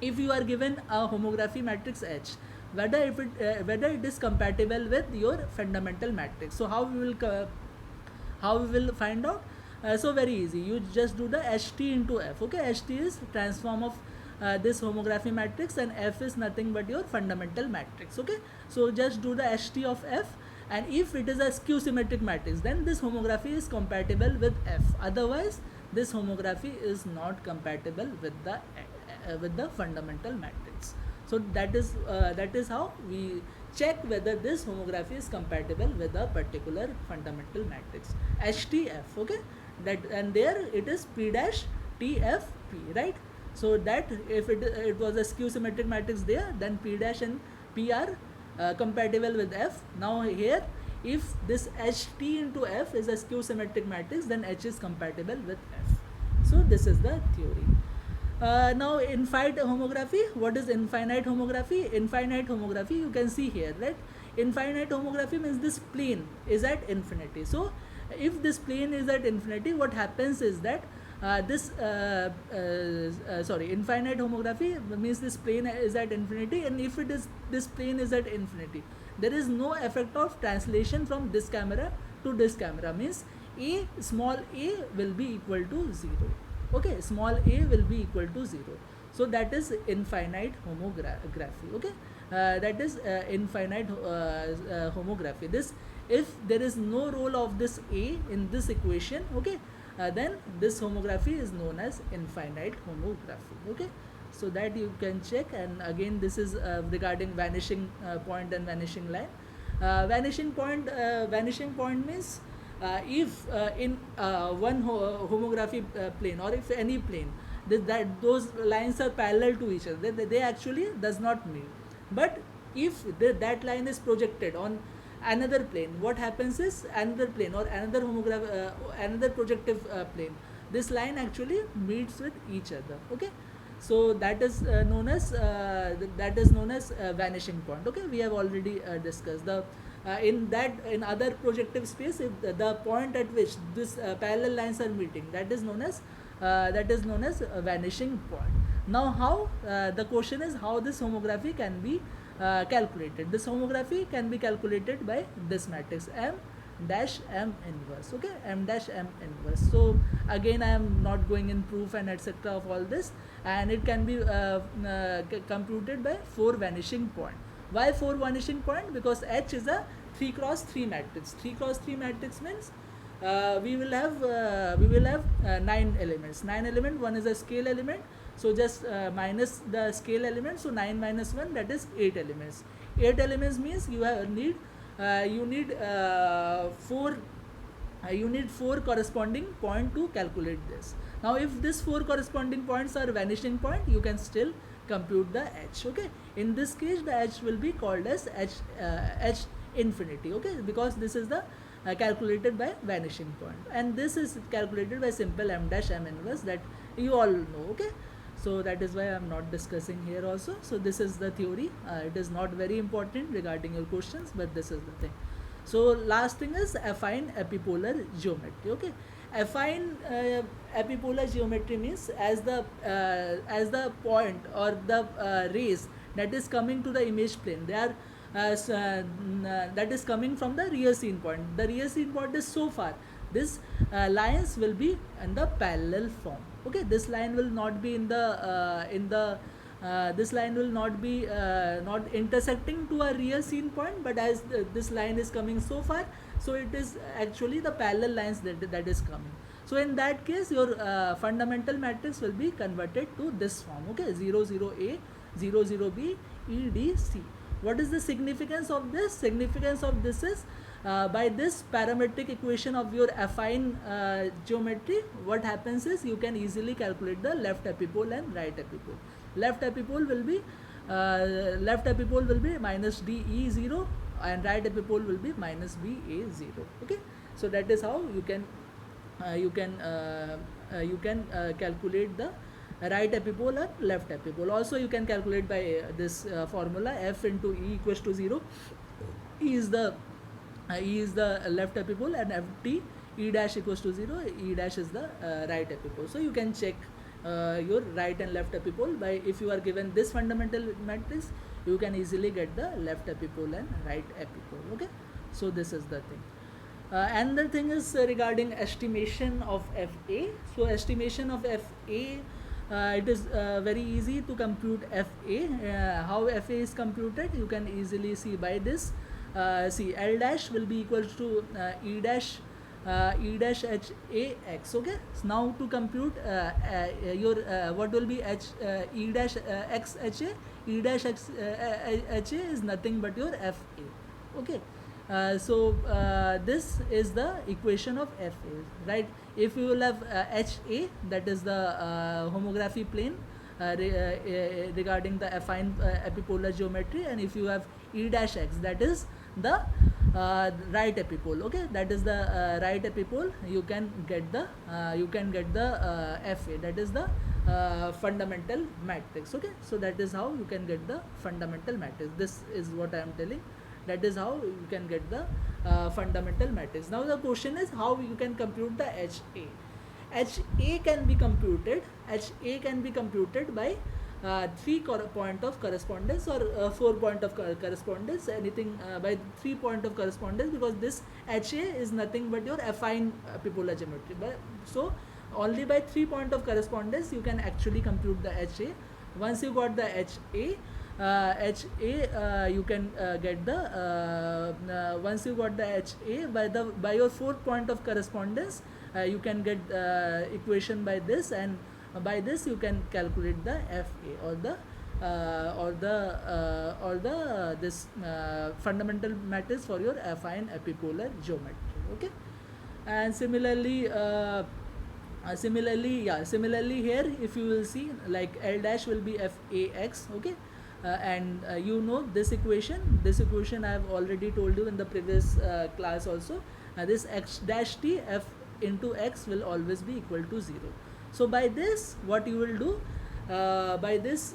if you are given a homography matrix H, whether it is compatible with your fundamental matrix. So how we will find out? So very easy, you just do the HT into F. Okay, HT is transform of this homography matrix, and F is nothing but your fundamental matrix. Okay, so just do the HT of F, and if it is a skew symmetric matrix, then this homography is compatible with F. Otherwise this homography is not compatible with the fundamental matrix. So that is how we check whether this homography is compatible with a particular fundamental matrix, HTF. Okay, that, and there it is P dash TFP, right? So that if it was a skew symmetric matrix there, then P dash and P are compatible with F. Now here, if this HT into F is a skew symmetric matrix, then H is compatible with F. So this is the theory. Now infinite homography. What is infinite homography? Infinite homography, you can see here, right? Infinite homography means this plane is at infinity. So if this plane is at infinity, what happens is that infinite homography means this plane is at infinity, and if it is, this plane is at infinity, there is no effect of translation from this camera to this camera, means small a will be equal to 0. Okay, small a will be equal to 0. So that is infinite homography. Okay, that is infinite homography. This, if there is no role of this a in this equation, okay, then this homography is known as infinite homography. Okay, so that you can check. And again, this is regarding vanishing point and vanishing line. Vanishing point means if in one homography plane, or if any plane, that those lines are parallel to each other, they actually does not meet. But if that line is projected on another plane, what happens is, another plane or another projective plane, this line actually meets with each other. Okay, so that is known as vanishing point. Okay, we have already discussed the in other projective space, if the point at which this parallel lines are meeting, that is known as a vanishing point. Now how, the question is how this homography can be calculated. This homography can be calculated by this matrix M dash M inverse. Okay, M dash M inverse. So again, I am not going in proof and etc of all this, and it can be computed by 4 vanishing point. Why 4 vanishing point? Because H is a 3 cross 3 matrix. 3 cross 3 matrix means we will have 9 elements. 9 element, one is a scale element, so just minus the scale element, so 9 minus 1, that is 8 elements. 8 elements means you need 4 corresponding point to calculate this. Now if this 4 corresponding points are vanishing point, you can still compute the H. Okay, in this case the H will be called as H infinity. Okay, because this is the calculated by vanishing point, and this is calculated by simple M dash M inverse, that you all know. Okay, so that is why I am not discussing here also. So this is the theory. It is not very important regarding your questions, but this is the thing. So last thing is affine epipolar geometry. Okay, affine epipolar geometry means as the point or the rays that is coming to the image plane, they are that is coming from the rear scene point. The rear scene point is so far, this lines will be in the parallel form. Okay, this line will not be this line will not be not intersecting to a real scene point, but as this line is coming so far, so it is actually the parallel lines that is coming. So in that case, your fundamental matrix will be converted to this form. Okay, 0 0 A, 0 0 B, E D C. What is the significance of this? Significance of this is by this parametric equation of your affine geometry, what happens is you can easily calculate the left epipole and right epipole. Left epipole will be minus DE0, and right epipole will be minus BA0. Okay, so that is how you can calculate the right epipole and left epipole. Also you can calculate by this formula, f into e equals to 0. E is the left epipole, and ft e dash equals to 0, e dash is the right epipole. So you can check your right and left epipole by, if you are given this fundamental matrix, you can easily get the left epipole and right epipole. Okay, so this is the thing. Another thing is regarding estimation of fa. So estimation of fa, it is very easy to compute fa. How fa is computed, you can easily see by this. See, L dash will be equal to E dash H A X. Okay, so now to compute your what will be H E dash X H A, E dash X H A is nothing but your F A. Okay, this is the equation of FA, right? If you will have HA, that is the homography plane regarding the affine epipolar geometry, and if you have E dash X, that is the right epipole. Okay, that is the right epipole. You can get the FA, that is the fundamental matrix. Okay, so that is how you can get the fundamental matrix. This is what I am telling. That is how you can get the fundamental matrix. Now the question is how you can compute the HA. HA can be computed. HA can be computed by 3 point of correspondence, or 4 point of correspondence, anything by 3 point of correspondence, because this HA is nothing but your affine epipolar geometry. So only by 3 point of correspondence you can actually compute the HA. Once you got the HA, you can get the once you got the HA, by your 4th point of correspondence, you can get equation by this, and by this you can calculate the FA, or the this fundamental matrix for your affine epipolar geometry. Okay, and similarly similarly here, if you will see, like L dash will be FAX. Okay, and you know this equation I have already told you in the previous class also. This x dash t, f into x will always be equal to 0. So by this, what you will do, by this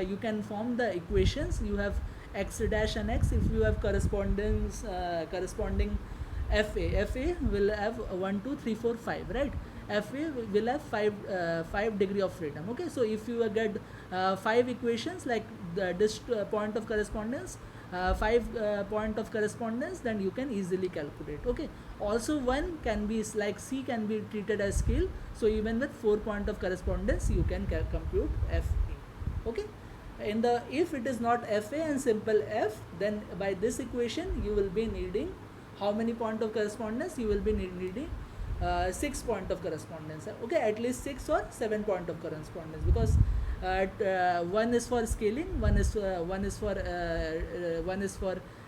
you can form the equations. You have x dash and x. If you have corresponding fa will have 1 2 3 4 5, right? Fa will have 5 degree of freedom. Okay, so if you get 5 equations, like this point of correspondence, 5 point of correspondence, then you can easily calculate. Okay, also one can be like C can be treated as scale, so even with 4 point of correspondence you can compute Fa. Okay, if it is not Fa and simple F, then by this equation you will be needing how many point of correspondence? You will be needing 6 point of correspondence. Okay, at least 6 or 7 point of correspondence, because one is for scaling, one is for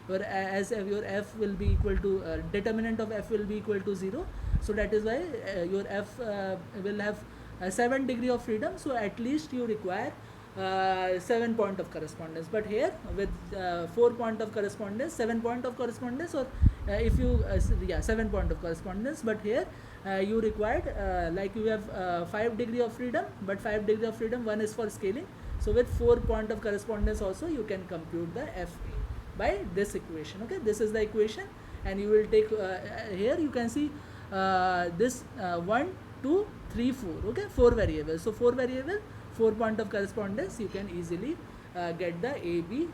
your, as your f will be equal to determinant of f will be equal to 0, so that is why your f will have 7 degree of freedom. So at least you require 7 point of correspondence, but here with 4 point of correspondence, 7 point of correspondence, or if you 7 point of correspondence, but here you required like you have 5 degree of freedom, but 5 degree of freedom, one is for scaling. So with 4 point of correspondence also you can compute the FA by this equation. Okay, this is the equation, and you will take here you can see this 1 2 3 4. Okay, 4 variables. So 4 variable, 4 point of correspondence, you can easily get the A, B,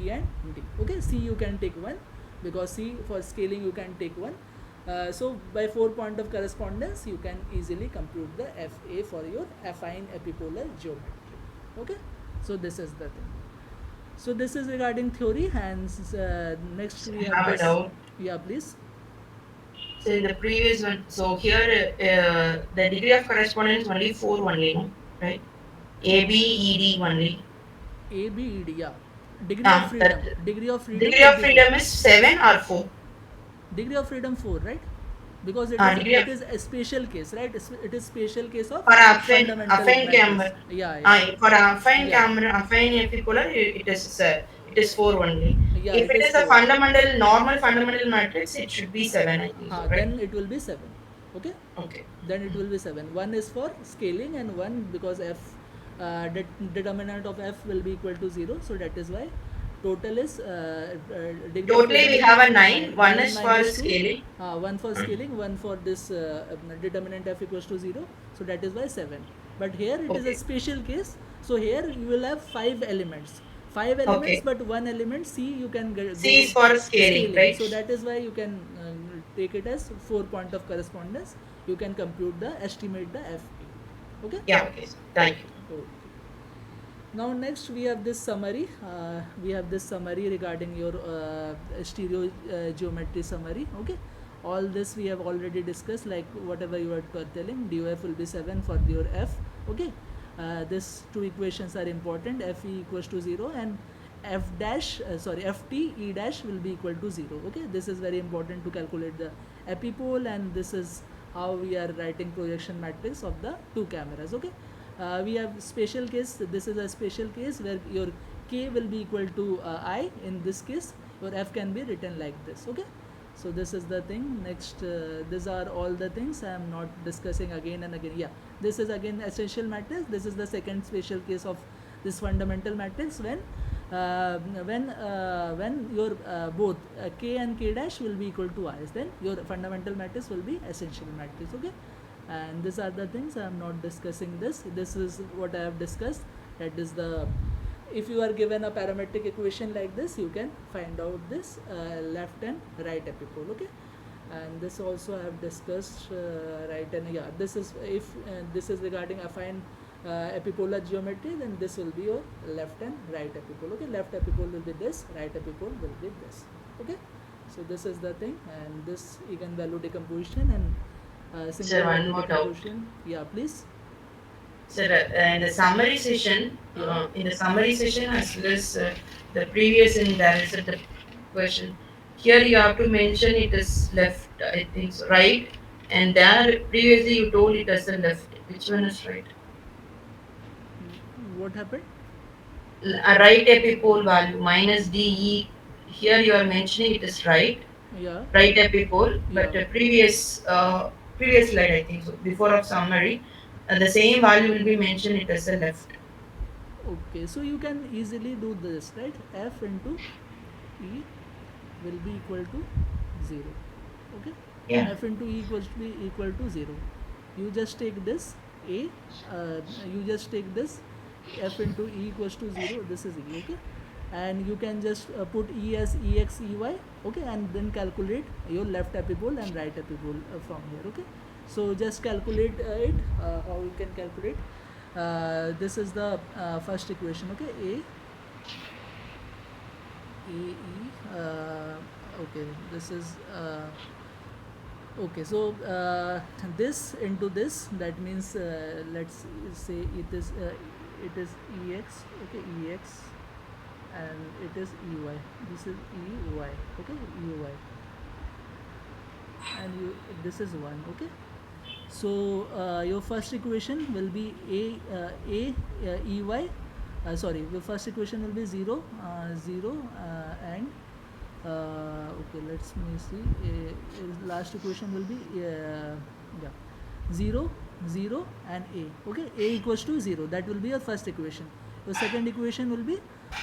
E and D. Okay, C you can take 1, because C for scaling you can take 1. So by 4 point of correspondence you can easily compute the FA for your affine epipolar geometry. Okay, so this is the thing. So this is regarding theory, and next we have have a this. doubt. Yeah, please. So in the previous one, so here the degree of correspondence only 4 only, no? Right? A, B, E, D only. A, B, E, D, yeah. Degree of freedom. That Degree of freedom. degree will of be freedom 4. is 7 or 4. Degree of freedom 4, right? Because Degree it is a special case, right? It is special case of for fundamental affine matrix. camera. Yeah. For affine Yeah. camera, affine epipolar, it is 4 only. Yeah, If it it is is a 4. normal fundamental matrix, it should be 7, I think so, right? Then it will be 7. Okay, Okay. then it will be 7. One is for scaling and one because f determinant of f will be equal to 0, so that is why total is degree of Totally, freedom we is have a 9. One 9 is for minus 2, scaling. one for scaling, one for this determinant f equals to 0, so that is why 7. But here it is a Okay. special case, so here you will have 5 elements, Okay. but one element c you can C go is for scaling, scaling, right? so that is why you can take it as 4 point of correspondence. You can compute the estimate the fp. Okay. Yeah, okay. Thank you. Okay. Now next we have this summary. We have this summary regarding your stereo geometry summary. Okay. All this we have already discussed, like whatever you are telling. Duf will be 7 for your f. Okay. These two equations are important. Fe equals to 0 and f dash ft e dash will be equal to 0. Okay. This is very important to calculate the epipole, and this is how we are writing projection matrix of the two cameras. Okay. We have special case. This is a special case where your k will be equal to I. In this case your f can be written like this. Okay, so this is the thing. Next, these are all the things I am not discussing again and again. Yeah, this is again essential matrix. This is the second special case of this fundamental matrix when your both k and k dash will be equal to I, then your fundamental matrix will be essential matrix. Okay, and these are the things I am not discussing. This is what I have discussed. That is the, if you are given a parametric equation like this, you can find out this left and right epipole. Okay, and this also I have discussed. Right, and yeah, this is if this is regarding affine epipolar geometry, then this will be your left and right epipole. Okay, left epipole will be this, right epipole will be this. Okay, so this is the thing, and this eigenvalue decomposition and Sir, singularity one more doubt. decomposition. Yeah, please. Sir, in the summary session, Yeah. as well as the previous, and there is the question. Here you have to mention it as left, I think, so, right? And there previously you told it as a left. Which one is right? What happened? A right epipole value minus DE. Here you are mentioning it is right, Yeah. right epipole, but Yeah. the previous slide, I think so, before of summary, the same value will be mentioned it as a left. Okay, so you can easily do this, right? F into E will be equal to 0. Okay, Yeah. F into E equals to be equal to 0. You just take this A, you just take this F into E equals to 0. This is E. Okay, and you can just put E as Ex Ey. Okay, and then calculate your left epipole and right epipole from here. Okay, so just calculate it. How you can calculate? This is the first equation. Okay, E. Okay, this is okay. So this into this, that means let's say it is Ex. Okay, Ex, and it is Ey. This is Ey. Okay, Ey, and this is 1. Okay, so your first equation will be Ey. The first equation will be 0, 0, and okay, let's me see. Last equation will be yeah, 0, 0, and A. Okay, A equals to 0. That will be your first equation. Your second equation will be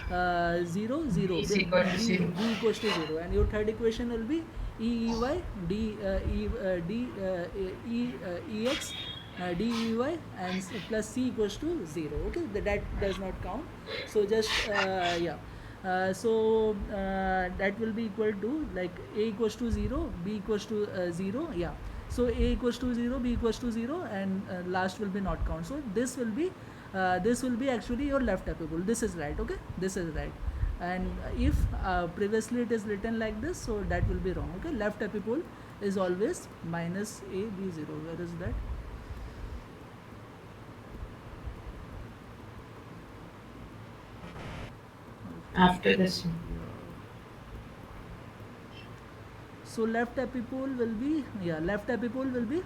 0, 0. B is equal to 0. B equals to 0, and your third equation will be Ey d Ex dEy and plus C equals to 0. Okay, that does not count. So just yeah. That will be equal to, like, A equals to 0, B equals to 0. Yeah. So A equals to 0, B equals to 0, and last will be not count. So this will be actually your left epipole. This is right. Okay, this is right. And if previously it is written like this, so that will be wrong. Okay, left epipole is always minus A B 0. Where is that? After this, so left epipole will be, yeah, left epipole will be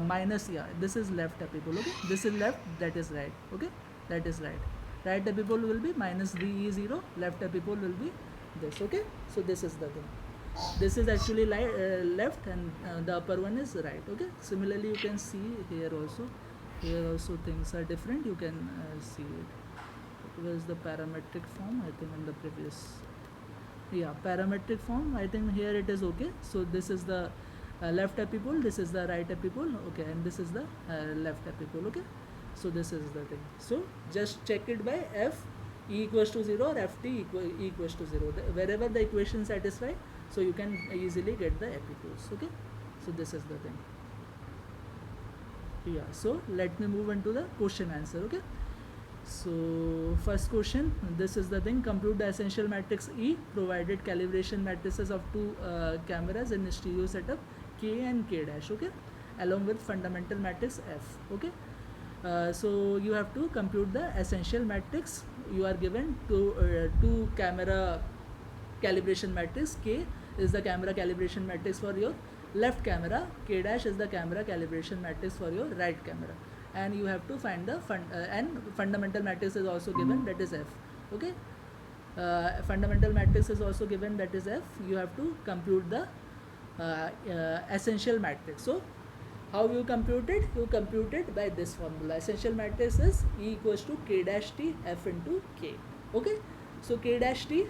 minus, yeah, this is left epipole. Okay, this is left, that is right. Okay, that is right. Right epipole will be minus DE0, left epipole will be this. Okay, so this is the thing. This is actually left, and the upper one is right. Okay, similarly you can see here also. Here also things are different. You can see it. It was the parametric form, I think, in the previous. Yeah, parametric form, I think here it is okay. So this is the left epipole, this is the right epipole, okay, and this is the left epipole. Okay, so this is the thing. So just check it by f e equals to 0 or ft equals to 0, wherever the equation satisfy, so you can easily get the epipoles. Okay, so this is the thing. Yeah, so let me move into the question answer. Okay, so first question, this is the thing: compute the essential matrix E provided calibration matrices of two cameras in stereo setup K and K dash, okay, along with fundamental matrix F. Okay, so you have to compute the essential matrix. You are given two camera calibration matrix. K is the camera calibration matrix for your left camera, K dash is the camera calibration matrix for your right camera, and you have to find the and fundamental matrix is also given, that is F. Okay, fundamental matrix is also given, that is F. You have to compute the essential matrix. So how you compute it? You compute it by this formula. Essential matrix is E equals to K dash T F into K. Okay, so K dash T,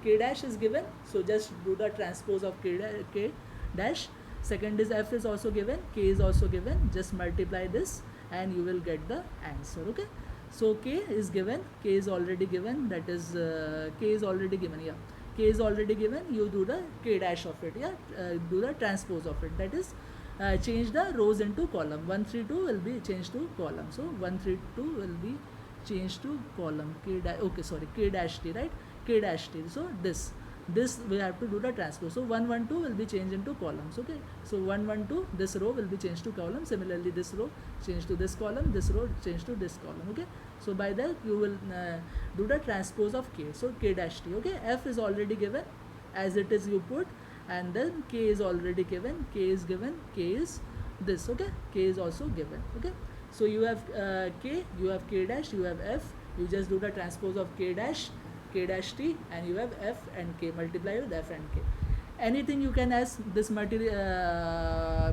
K dash is given, so just do the transpose of K dash. Second is F is also given, K is also given, just multiply this and you will get the answer. Okay, so K is given, K is already given, that is K is already given, yeah, K is already given. You do the K dash of it, yeah, do the transpose of it, that is change the rows into column. 132 will be changed to column, so 132 will be changed to column. K dash, okay, sorry, K dash T, right, K dash T. So this we have to do the transpose. So 112 will be changed into columns. Okay, so 112, this row will be changed to column. Similarly, this row changed to this column, this row changed to this column. Okay, so by that you will do the transpose of K. So K dash T. Okay, F is already given as it is, you put, and then K is already given, K is given, K is this. Okay, K is also given. Okay, so you have K, you have K dash, you have F. You just do the transpose of K dash T, and you have F and K, multiply with F and K. Anything you can ask. This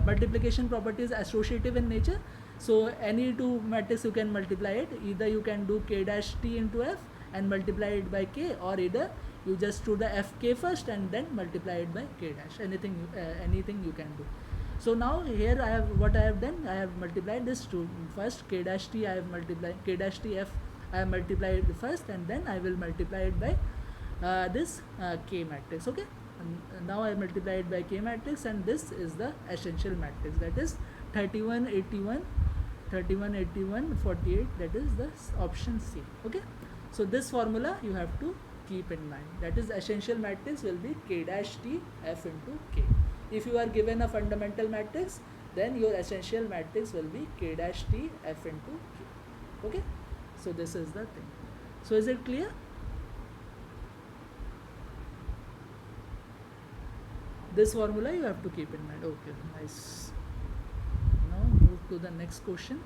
multiplication property is associative in nature, so any two matrix you can multiply it. Either you can do K dash T into F and multiply it by K, or either you just do the FK first and then multiply it by K dash. Anything you can do. So now here I have what I have done. I have multiplied this to first K dash T. I have multiplied K dash T F. I have multiplied it first, and then I will multiply it by this K matrix. Okay, and now I multiply it by K matrix, and this is the essential matrix, that is 31 81 31 81 48, that is the option C. Okay, so this formula you have to keep in mind, that is essential matrix will be K dash T F into K. If you are given a fundamental matrix, then your essential matrix will be K dash T F into K. Okay, so this is the thing. So is it clear? This formula you have to keep in mind. Okay, nice. Now move to the next question.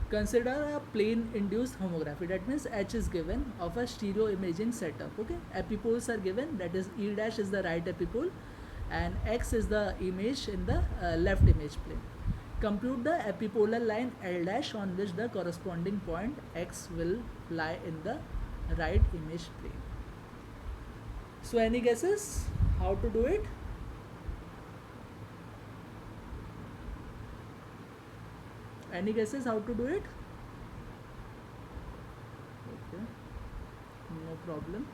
Consider a plane-induced homography. That means H is given of a stereo imaging setup. Okay, epipoles are given. That is E dash is the right epipole, and X is the image in the left image plane. Compute the epipolar line L dash on which the corresponding point X will lie in the right image plane. So any guesses how to do it? Any guesses how to do it? Okay, no problem.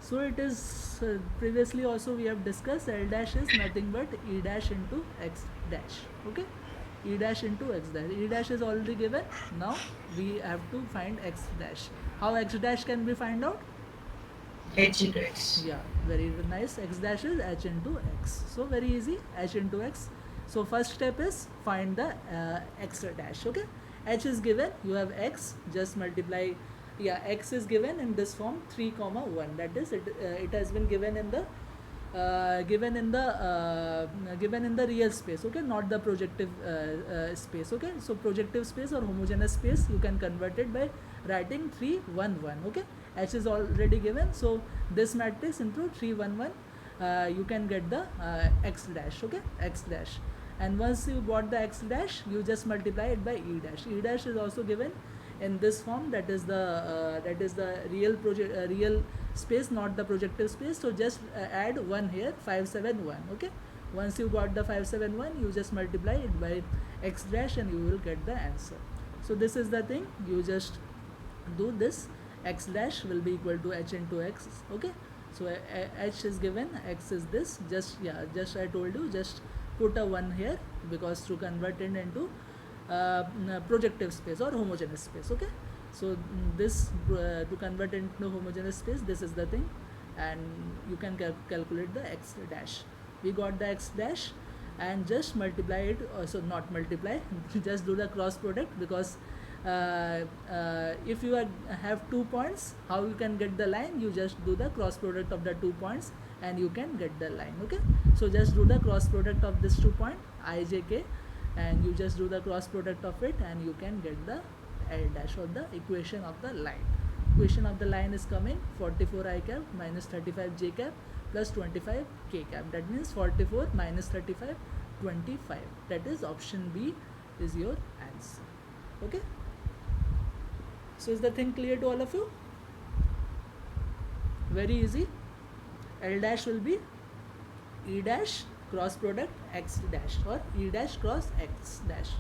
So it is previously also we have discussed L dash is nothing but E dash into X dash. Okay, E dash into X dash. E dash is already given. Now we have to find X dash. How X dash can be find out? H into X. Yeah, very nice. X dash is H into X. So very easy, H into X. So first step is find the X dash. Okay, H is given. You have X. Just multiply. Yeah, X is given in this form 3, 1. That is it. It has been given in the given in the real space. Okay, not the projective space. Okay, so projective space or homogeneous space you can convert it by writing 3, 1, 1. Okay, H is already given. So this matrix into 3, 1, 1. you can get the x dash, okay, x dash. And once you got the x dash, you just multiply it by e dash. E dash is also given in this form, that is the real space, not the projective space. So just add 1 here, 571, okay. Once you got the 571, you just multiply it by x dash and you will get the answer. So this is the thing, you just do this. X dash will be equal to h into x, okay. So h is given, x is this, just I told you, just put a 1 here, because to convert it into projective space or homogeneous space, okay. So this to convert into homogeneous space, this is the thing, and you can calculate the x dash. We got the x dash, and just multiply it, so not multiply, just do the cross product, because if you have 2 points, how you can get the line? You just do the cross product of the 2 points and you can get the line, okay. So just do the cross product of this 2 point I, j, k, and you just do the cross product of it, and you can get the L dash, or the equation of the line. Equation of the line is coming 44 I cap minus 35 j cap plus 25 k cap. That means 44 minus 35, 25. That is option B is your answer, okay. So is the thing clear to all of you? Very easy. L dash will be E dash cross product x dash, or E dash cross x dash.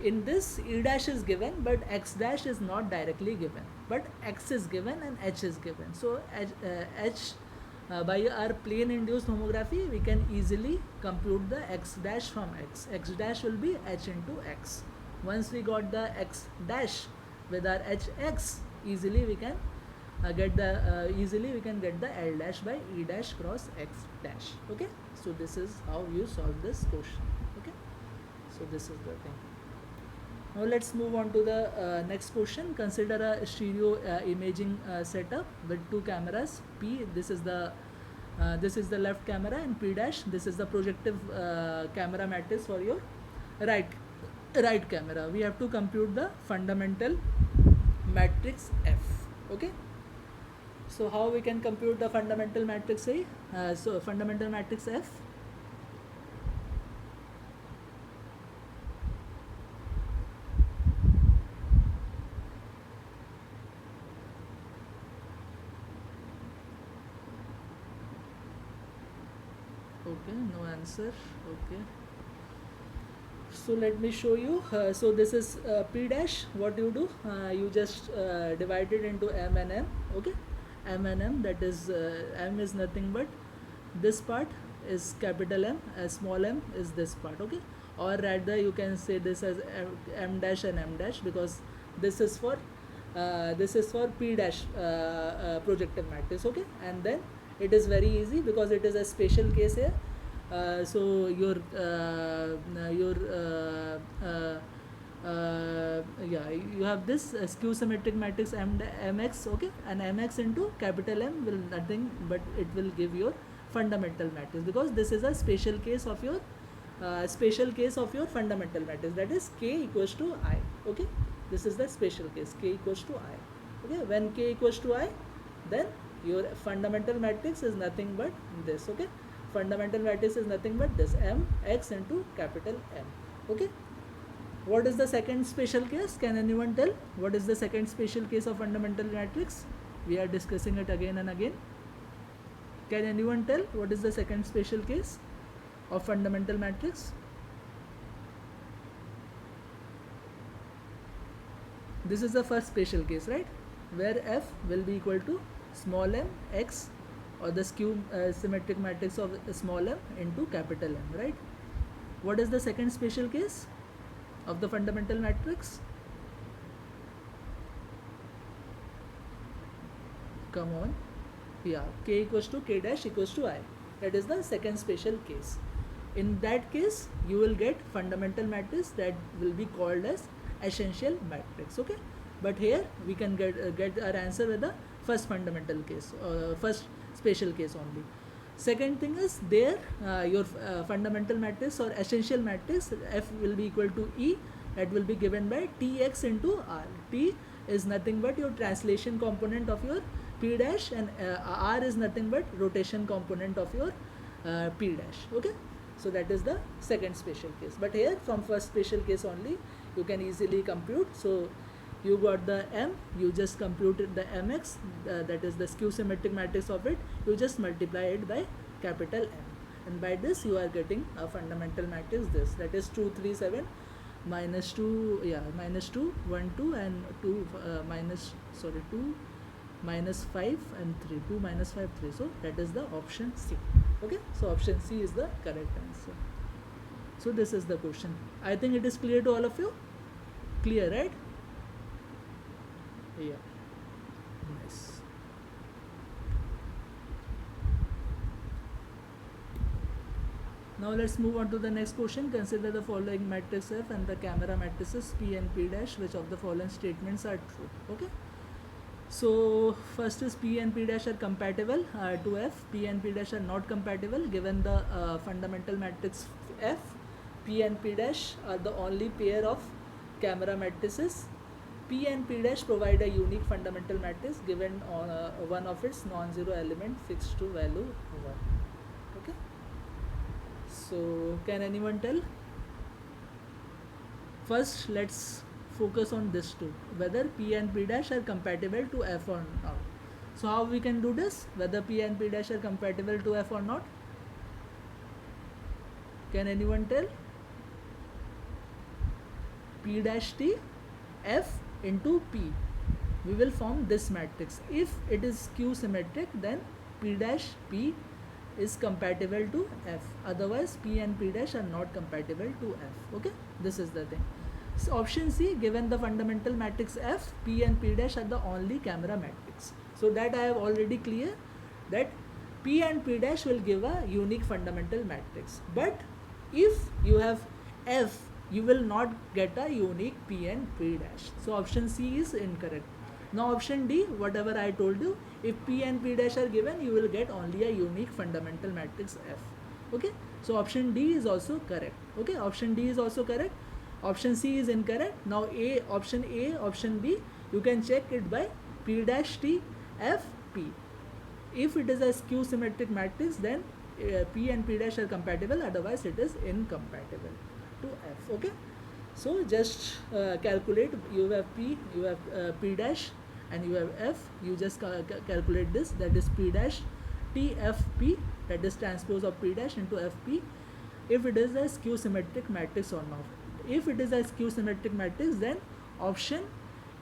In this, E dash is given, but x dash is not directly given, but x is given and h is given. So by our plane induced homography, we can easily compute the x dash from x. X dash will be h into x. Once we got the x dash with our hx, easily we can get the L dash by E dash cross x dash, okay. So this is how you solve this question, okay. So this is the thing. Now let's move on to the next question. Consider a stereo imaging setup with 2 cameras. P, this is the left camera, and P dash, this is the projective camera matrix for your right camera. We have to compute the fundamental matrix F, okay. So how we can compute the fundamental matrix A? So fundamental matrix F, okay, no answer, okay. So let me show you. So this is P dash. What you do? You just divide it into M and M, okay. M and M, that is M is nothing but this part is capital M, small m is this part, okay. Or rather you can say this as M dash and M dash, because this is for P dash projective matrix, okay. And then it is very easy, because it is a special case here. So you have this skew symmetric matrix mx, okay, and mx into capital M will nothing but it will give your fundamental matrix, because this is a special case of your fundamental matrix, that is k equals to I, okay. This is the special case, k equals to I, okay. When k equals to I, then your fundamental matrix is nothing but this, okay. Fundamental matrix is nothing but this m x into capital M, okay. What is the second special case? Can anyone tell what is the second special case of fundamental matrix? We are discussing it again and again. Can anyone tell what is the second special case of fundamental matrix? This is the first special case, right, where F will be equal to small m x, or the skew symmetric matrix of small m into capital M, right. What is the second special case of the fundamental matrix? Come on, yeah, k equals to k dash equals to I, that is the second special case. In that case, you will get fundamental matrix that will be called as essential matrix, okay. But here we can get our answer with the first fundamental case, first special case only. Second thing is there your fundamental matrix or essential matrix F will be equal to E, that will be given by Tx into R. T is nothing but your translation component of your P dash, and R is nothing but rotation component of your P dash. Okay, so that is the second special case. But here from first special case only you can easily compute. So you got the M, you just computed the mx, that is the skew symmetric matrix of it, you just multiply it by capital M, and by this you are getting a fundamental matrix, this, that is 2 3 7 minus 2, minus 2 1 2 and 2 2 minus 5 and 3, 2 minus 5 3, so that is the option C. Okay, so option C is the correct answer. So this is the question. I think it is clear to all of you. Clear, right? Yeah, nice. Now let's move on to the next question. Consider the following matrix F and the camera matrices P and P dash. Which of the following statements are true? Okay. So first is P and P dash are compatible to F. P and P dash are not compatible given the fundamental matrix F. P and P dash are the only pair of camera matrices. P and P dash provide a unique fundamental matrix given one of its non-zero element fixed to value 1. Okay. So can anyone tell? First let's focus on this too, whether P and P dash are compatible to F or not. So how we can do this, whether P and P dash are compatible to F or not? Can anyone tell? P dash T F into P, we will form this matrix. If it is skew symmetric, then P dash P is compatible to F, otherwise P and P dash are not compatible to F. Okay, this is the thing. So option C, given the fundamental matrix F, P and P dash are the only camera matrix. So that I have already clear that P and P dash will give a unique fundamental matrix. But if you have F, you will not get a unique P and P dash. So option C is incorrect. Now option D, whatever I told you, if P and P dash are given, you will get only a unique fundamental matrix F. Okay, so option D is also correct. Okay, option D is also correct. Option C is incorrect. Now option A, option B, you can check it by P dash T F P. If it is a skew symmetric matrix, then P and P dash are compatible, otherwise it is incompatible to F. Okay, so just calculate. You have P, you have P dash, and you have F. You just calculate this, that is P dash T F P, that is transpose of P dash into F P, if it is a skew symmetric matrix or not. If it is a skew symmetric matrix, then option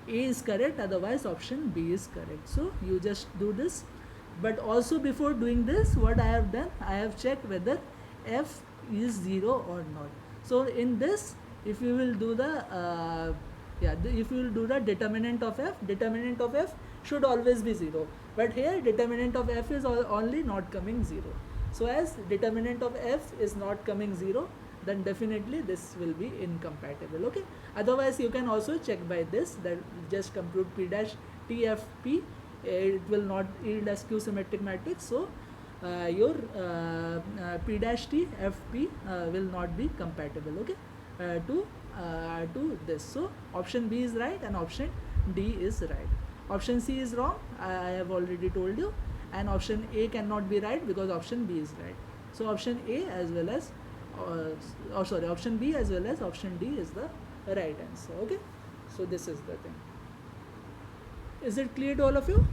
A is correct, otherwise option B is correct. So you just do this. But also before doing this, what I have done, I have checked whether F is 0 or not. So in this, if you will do the if you will do the determinant of F should always be 0. But here determinant of F is only not coming 0. So as determinant of F is not coming 0, then definitely this will be incompatible. Okay, otherwise you can also check by this, that just compute P dash T F P, it will not yield a skew symmetric matrix. So your P dash T F P will not be compatible. Okay, to this. So option B is right and option D is right. Option C is wrong, I have already told you, and option A cannot be right because option B is right. So option A as well as option B as well as option D is the right answer. Okay, so this is the thing. Is it clear to all of you?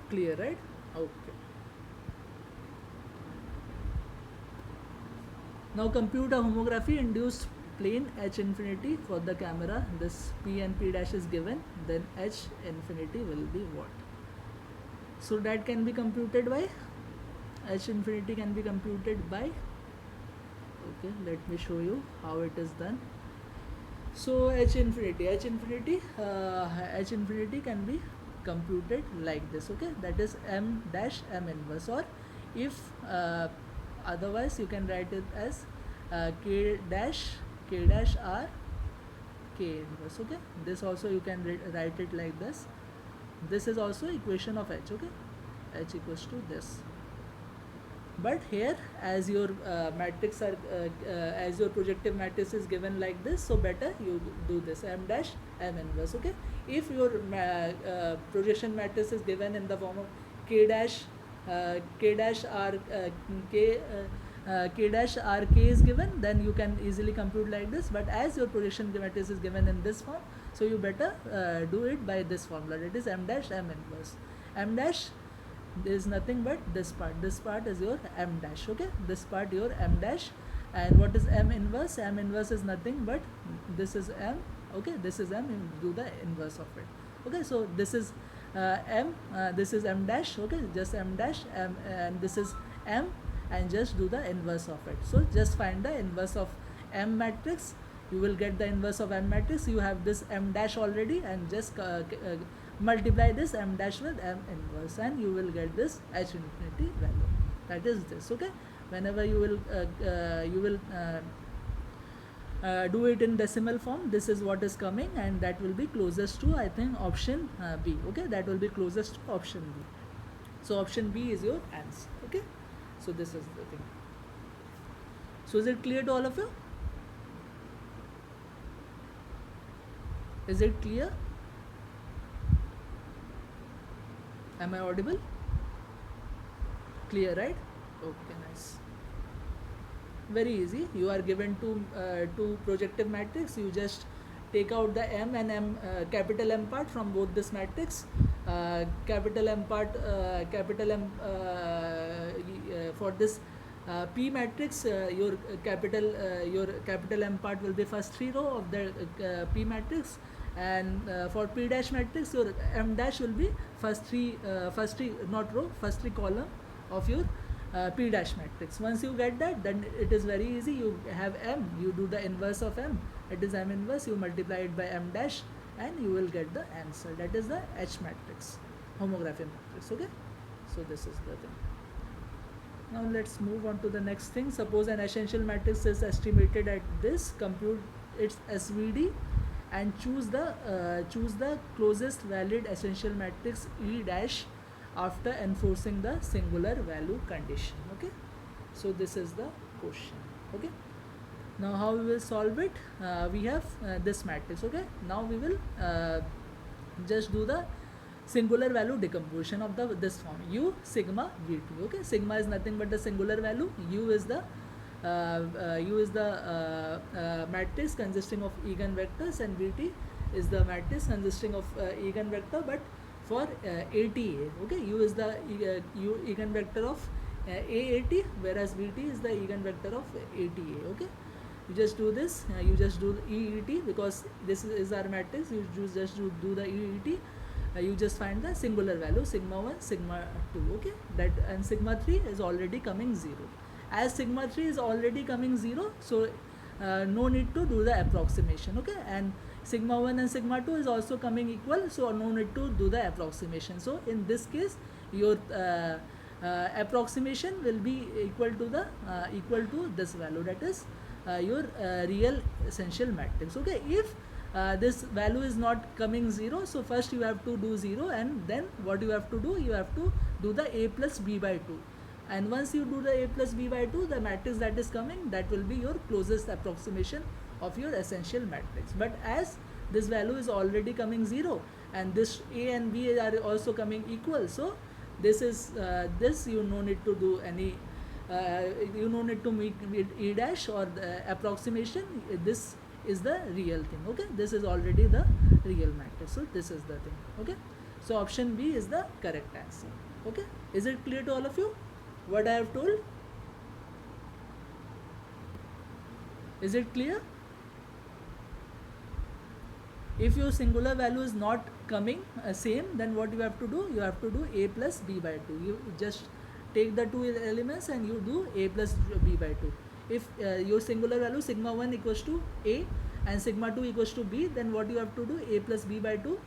Clear, right? Okay. Now compute a homography induced plane H infinity for the camera. This P and P dash is given, then H infinity will be what? So that can be computed by, H infinity can be computed by, okay, let me show you how it is done. So H infinity can be computed like this. Okay, that is M dash M inverse, or if otherwise you can write it as K dash R K inverse. Okay, this also you can write it like this. This is also equation of H. Okay, H equals to this. But here, as your matrix are as your projective matrix is given like this, so better you do this m dash m inverse. Okay, if your projection matrix is given in the form of k dash k dash r k dash r k is given, then you can easily compute like this. But as your projection matrix is given in this form, so you better do it by this formula, that is m dash m inverse. M dash is nothing but this part is your m dash. Okay, this part your m dash. And what is m inverse? M inverse is nothing but this is m. Okay, this is m, you do the inverse of it. Okay, so this is m, this is m dash. Okay, just m dash m, and this is m, and just do the inverse of it. So just find the inverse of m matrix, you will get the inverse of m matrix. You have this m dash already, and just multiply this m dash with m inverse, and you will get this h infinity value. That is this. Okay, whenever you will do it in decimal form, this is what is coming, and that will be closest to, I think, option B. Okay, that will be closest to option B. So option B is your answer. Okay, so this is the thing. So is it clear to all of you? Is it clear? Am I audible? Clear, right? Okay, nice. Very easy. You are given two projective matrix. You just take out the m and m capital M part from both this matrix. Capital M part, capital M for this P matrix, your capital M part will be first 3 row of the P matrix, and for P dash matrix, your M dash will be first three not row, first 3 column of your P dash matrix. Once you get that, then it is very easy. You have M, you do the inverse of M, it is M inverse, you multiply it by M dash, and you will get the answer. That is the H matrix, homography matrix. Okay, so this is the thing. Now let's move on to the next thing. Suppose an essential matrix is estimated at this. Compute its SVD and choose the closest valid essential matrix E dash after enforcing the singular value condition. Okay, so this is the question. Okay, now how we will solve it? We have this matrix. Okay, now we will just do the singular value decomposition of this form, u sigma vt. Okay, sigma is nothing but the singular value, u is the matrix consisting of eigenvectors, and vt is the matrix consisting of eigenvector, but for ATA. Okay, u is the eigenvector of AAT, whereas vt is the eigenvector of ATA. Okay, you just do this, you just do EET, because this is our matrix. You just do the EET. You just find the singular value, sigma 1, sigma 2. Okay, that, and sigma 3 is already coming 0. As sigma 3 is already coming 0, so no need to do the approximation. Okay, and sigma 1 and sigma 2 is also coming equal, so no need to do the approximation. So in this case, your approximation will be equal to this value, that is your real essential matrix. Okay, if this value is not coming 0, so first you have to do 0, and then what you have to do, you have to do the a plus b by 2, and once you do the a plus b by 2, the matrix that is coming, that will be your closest approximation of your essential matrix. But as this value is already coming 0, and this a and b are also coming equal, so this is this you no need to do any you no need to make e dash or the approximation. This is the real thing. Okay, this is already the real matrix, so this is the thing. Okay, so option B is the correct answer. Okay, is it clear to all of you what I have told? Is it clear? If your singular value is not coming same, then what you have to do, you have to do a plus b by 2. You just take the two elements and you do a plus b by 2. If your singular value sigma 1 equals to a and sigma 2 equals to b, then what you have to do, a plus b by 2,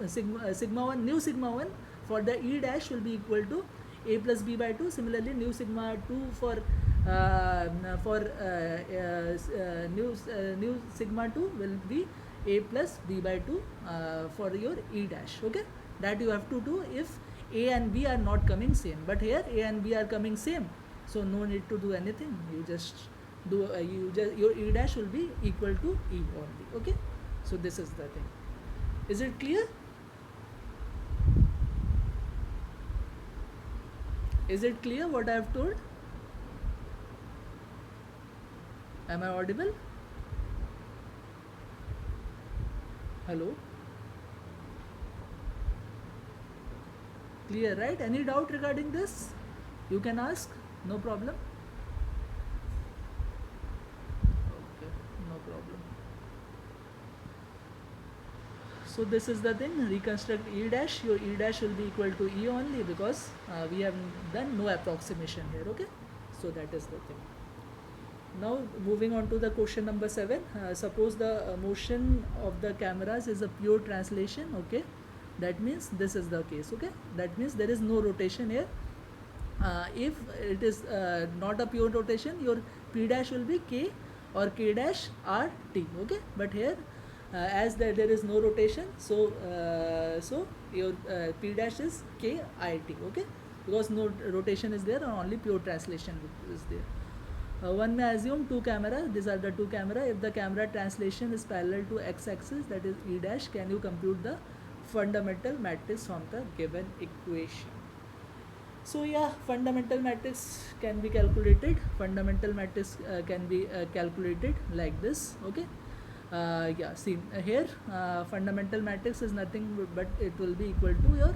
sigma 1, new sigma 1 for the e dash will be equal to a plus b by 2. Similarly, new sigma 2 for new sigma 2 will be a plus b by 2 for your e dash. Okay, that you have to do if a and b are not coming same, but here a and b are coming same. So no need to do anything. You just do your E dash will be equal to E only. Okay. So this is the thing. Is it clear? Is it clear what I have told? Am I audible? Hello? Clear, right? Any doubt regarding this? You can ask, no problem. Okay, no problem. So this is the thing, reconstruct E dash, your E dash will be equal to E only because we have done no approximation here, okay? So that is the thing. Now moving on to the question number 7. Suppose the motion of the cameras is a pure translation, okay? That means this is the case, okay? That means there is no rotation here. If it is not a pure rotation, your P dash will be K or K dash R T, okay? But here as there is no rotation, so your P dash is K I T, okay? Because no rotation is there, only pure translation is there. One may assume two cameras, these are the two cameras. If the camera translation is parallel to x-axis, that is E dash, can you compute the fundamental matrix from the given equation? So yeah, fundamental matrix can be calculated. Fundamental matrix can be calculated like this, okay? Yeah, see here fundamental matrix is nothing but it will be equal to your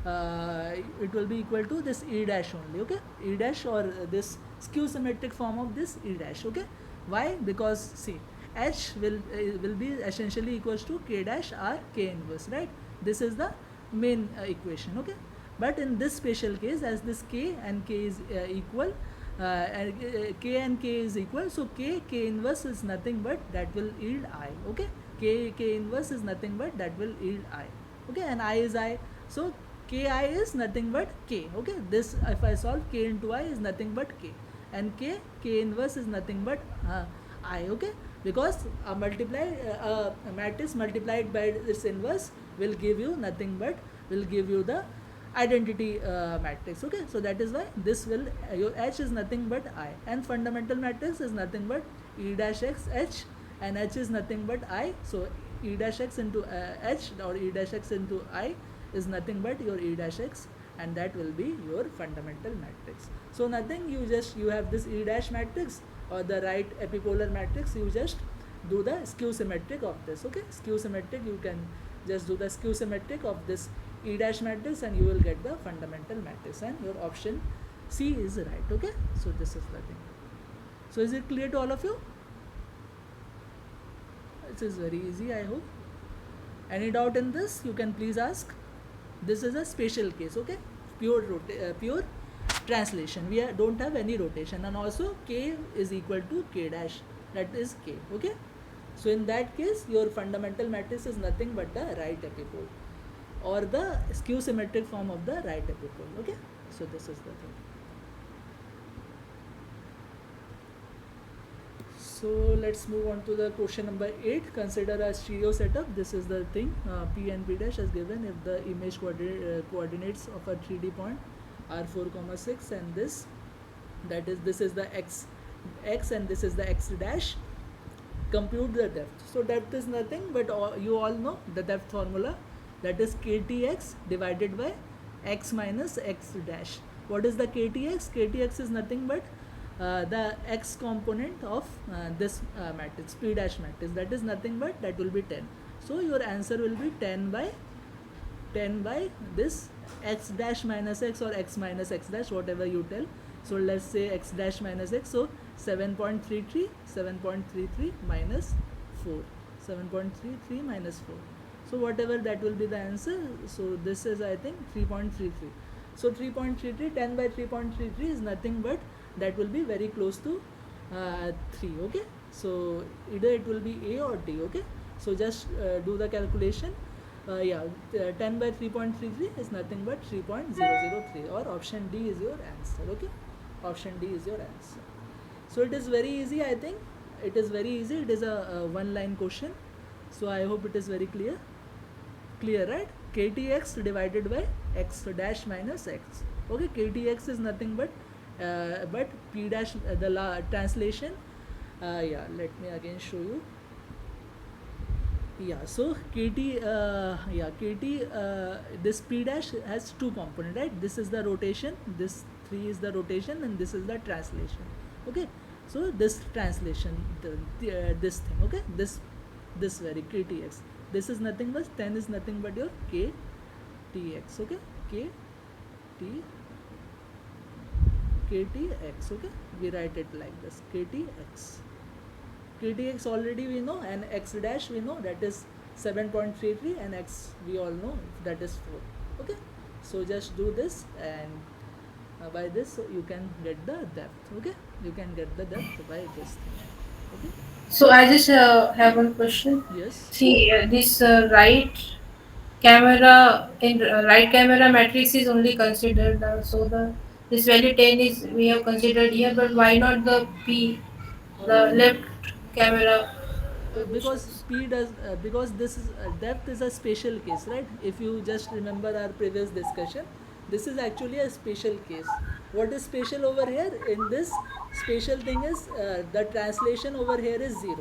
it will be equal to this E dash only, okay? E dash or this skew symmetric form of this E dash, okay? Why? Because see H will be essentially equals to K dash R K inverse, right? This is the main equation, okay? But in this special case, as this K and K is equal, K and K is equal, so K inverse is nothing but that will yield I, okay? K inverse is nothing but that will yield I, okay? And I is I, so Ki is nothing but K, okay? This if I solve K into I is nothing but K, and K inverse is nothing but I, okay? Because a matrix multiplied by its inverse will give you nothing but will give you the identity matrix, okay? So that is why this will your H is nothing but I, and fundamental matrix is nothing but E dash x H, and H is nothing but I, so E dash x into H or E dash x into I is nothing but your E dash x, and that will be your fundamental matrix. So nothing, you have this E dash matrix or the right epipolar matrix, you just do the skew symmetric of this, okay? Skew symmetric, you can just do the skew symmetric of this E dash matrix and you will get the fundamental matrix, and your option C is right, okay? So this is the thing. So is it clear to all of you? It is very easy, I hope. Any doubt in this, you can please ask. This is a special case, okay? Pure translation. We don't have any rotation, and also K is equal to K dash, that is K, okay? So in that case, your fundamental matrix is nothing but the right epipole or the skew symmetric form of the right epipole, okay? So this is the thing. So let's move on to the question number 8. Consider a stereo setup. This is the thing. P and P dash is given if the image coordinates of a 3D point are 4,6, and this is the x and this is the x dash. Compute the depth. So depth is nothing but you all know the depth formula, that is ktx divided by x minus x dash. What is the ktx? Ktx is nothing but the x component of this matrix, P dash matrix, that is nothing but that will be 10. So your answer will be 10 by this x dash minus x or x minus x dash, whatever you tell. So let's say x dash minus x, so 7.33 minus 4, 7.33 minus 4. So whatever that will be the answer. So this is I think 3.33. So 3.33, 10 by 3.33 is nothing but that will be very close to 3, okay? So either it will be A or D, okay? So just do the calculation. 10 by 3.33 is nothing but 3.003, or option D is your answer, okay? Option D is your answer. So it is very easy, I think. It is very easy. It is a one-line question. So I hope it is very clear. Clear, right? Ktx divided by x dash minus x. Okay, ktx is nothing but but p dash translation, yeah, let me again show you. Yeah, so kt, this p dash has two components, right? This is the rotation, this 3 is the rotation, and this is the translation. Okay, so this translation, this thing, okay, this very ktx, this is nothing but 10 is nothing but your ktx. Okay, kt ktx. Okay, we write it like this, ktx already we know, and x dash we know, that is 7.33, and x we all know that is 4. Okay, so just do this, and by this you can get the depth. Okay, you can get the depth by this thing. Okay, So I just have one question. yes. See, this right camera matrix is only considered. So the this value 10 is we have considered here, but why not the p, the left camera Because positions? p does, because this is depth is a special case, right? If you just remember our previous discussion, this is actually a special case. What is special over here in this special thing is, the translation over here is 0,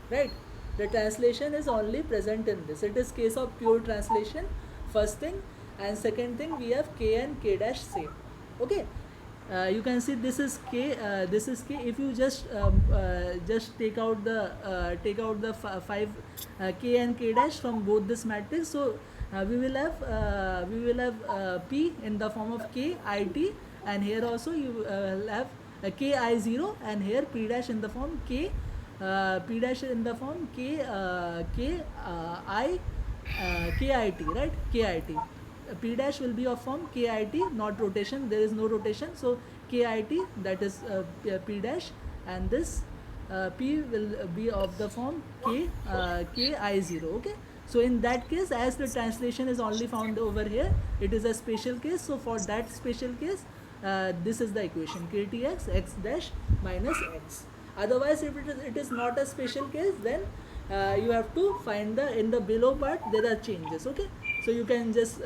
right? The translation is only present in this, it is case of pure translation, first thing. And second thing, we have k and k dash same. Okay, you can see this is k, this is k. If you just take out the 5 k and k dash from both this matrix, so we will have p in the form of k I t, and here also you will have k I 0, and here p dash in the form k, p dash in the form k, k I KIT, right? KIT. P dash will be of form KIT, not rotation. There is no rotation, so KIT, that is P dash, and this P will be of the form KI0. Okay. So in that case, as the translation is only found over here, it is a special case. So for that special case, this is the equation ktx x dash minus x. Otherwise, if it is not a special case, then you have to find the, in the below part there are changes. Okay, so you can just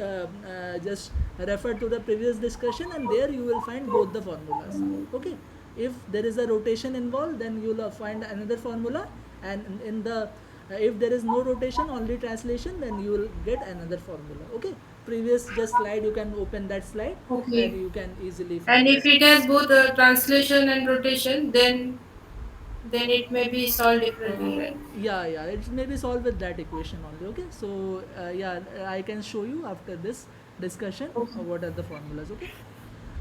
refer to the previous discussion, and there you will find both the formulas. Okay, if there is a rotation involved, then you will find another formula, and in the if there is no rotation, only translation, then you will get another formula. Okay, previous just slide, you can open that slide, and Okay. you can easily And find if that. it has both translation and rotation, then it may be solved differently, right? Yeah, it may be solved with that equation only. Okay, so yeah, I can show you after this discussion Okay. what are the formulas. Okay,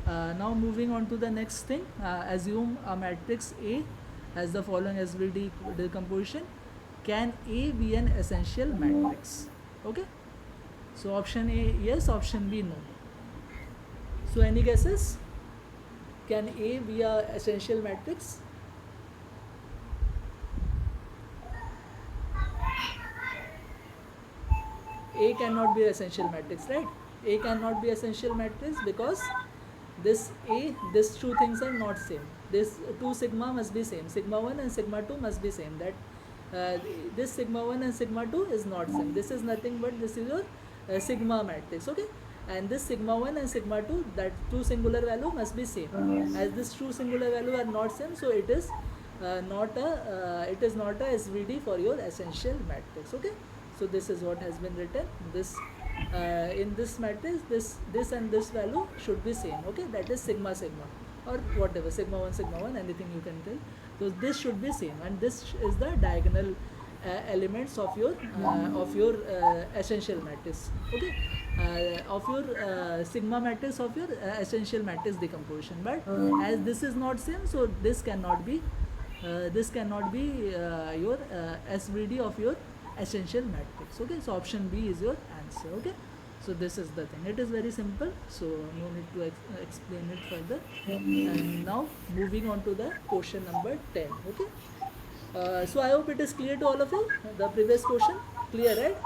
now moving on to the next thing, assume a matrix A has the following SVD decomposition. Can A be an essential matrix? Okay, so option A yes, option B no. So any guesses? Can A be a essential matrix? A cannot be essential matrix, right? A cannot be essential matrix because this A, these two things are not same. This 2 sigma must be same. Sigma 1 and sigma 2 must be same. That uh, this sigma 1 and sigma 2 is not same. This is nothing but this is your sigma matrix. Okay, and this sigma 1 and sigma 2, that two singular value must be same. As this two singular value are not same, so it is not a SVD for your essential matrix. Okay, so this is what has been written. This in this matrix, this and this value should be same. Okay, that is sigma sigma, or whatever, sigma 1 sigma 1, anything you can tell. So this should be same, and this is the diagonal elements of your essential matrix. Okay, of your sigma matrix of your essential matrix decomposition. But as this is not same, so this cannot be your SVD of your essential matrix. Okay, so option B is your answer. Okay, so this is the thing, it is very simple, so no need to explain it further. And now moving on to the question number 10. Okay, so I hope it is clear to all of you, the previous question. Clear, right?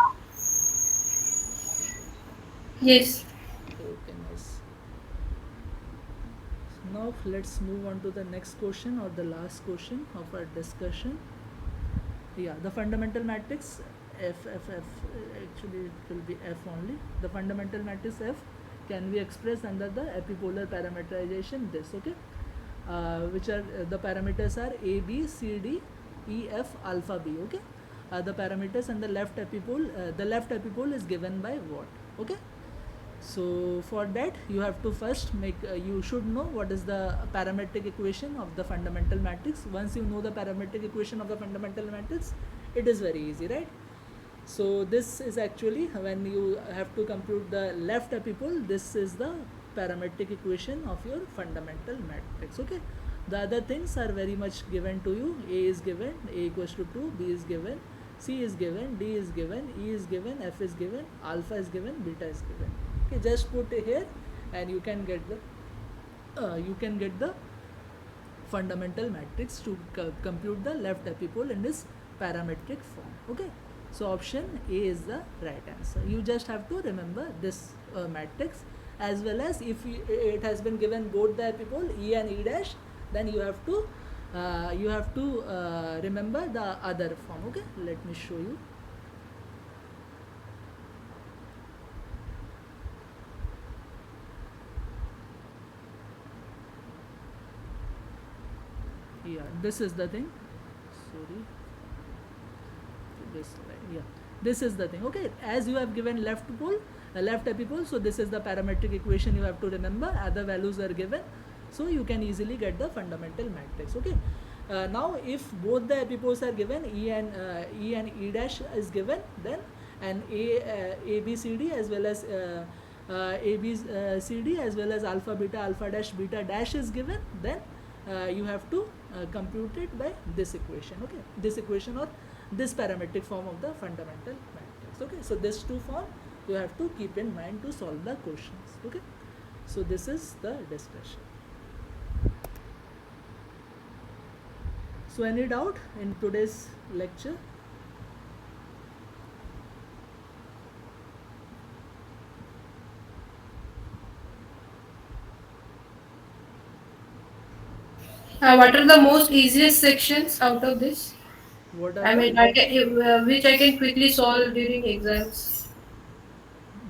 Yes. Okay, nice. Now let's move on to the next question, or the last question of our discussion. Yeah, the fundamental matrix F, actually it will be F only. The fundamental matrix F can be expressed under the epipolar parameterization this. Okay, which are the parameters are a, b, c, d, e, f, alpha, b. Okay, the parameters, and the left epipole is given by what? Okay, so for that you have to first make you should know what is the parametric equation of the fundamental matrix. Once you know the parametric equation of the fundamental matrix, it is very easy, right? So this is actually when you have to compute the left epipole, this is the parametric equation of your fundamental matrix. Okay, the other things are very much given to you. A is given, a equals to 2, b is given, c is given, d is given, e is given, f is given, alpha is given, beta is given. Okay, just put it here and you can get the fundamental matrix to compute the left epipole in this parametric form. Okay, so option A is the right answer. You just have to remember this matrix, as well as if it has been given both the epipole E and E dash, then you have to remember the other form. Okay, let me show you. Yeah, this is the thing. Sorry, this line. Yeah, this is the thing. Okay, as you have given left epipole, so this is the parametric equation you have to remember. Other values are given, so you can easily get the fundamental matrix. Okay, now if both the epipoles are given, E and E dash is given, then and A B C D as well as A B C D as well as alpha beta dash is given, then you have to compute it by this equation. Okay, this equation or this parametric form of the fundamental matrix. Okay, so these two forms you have to keep in mind to solve the questions. Okay, so this is the discussion. So any doubt in today's lecture? What are the most easiest sections out of this? What are I mean, which I can quickly solve during exams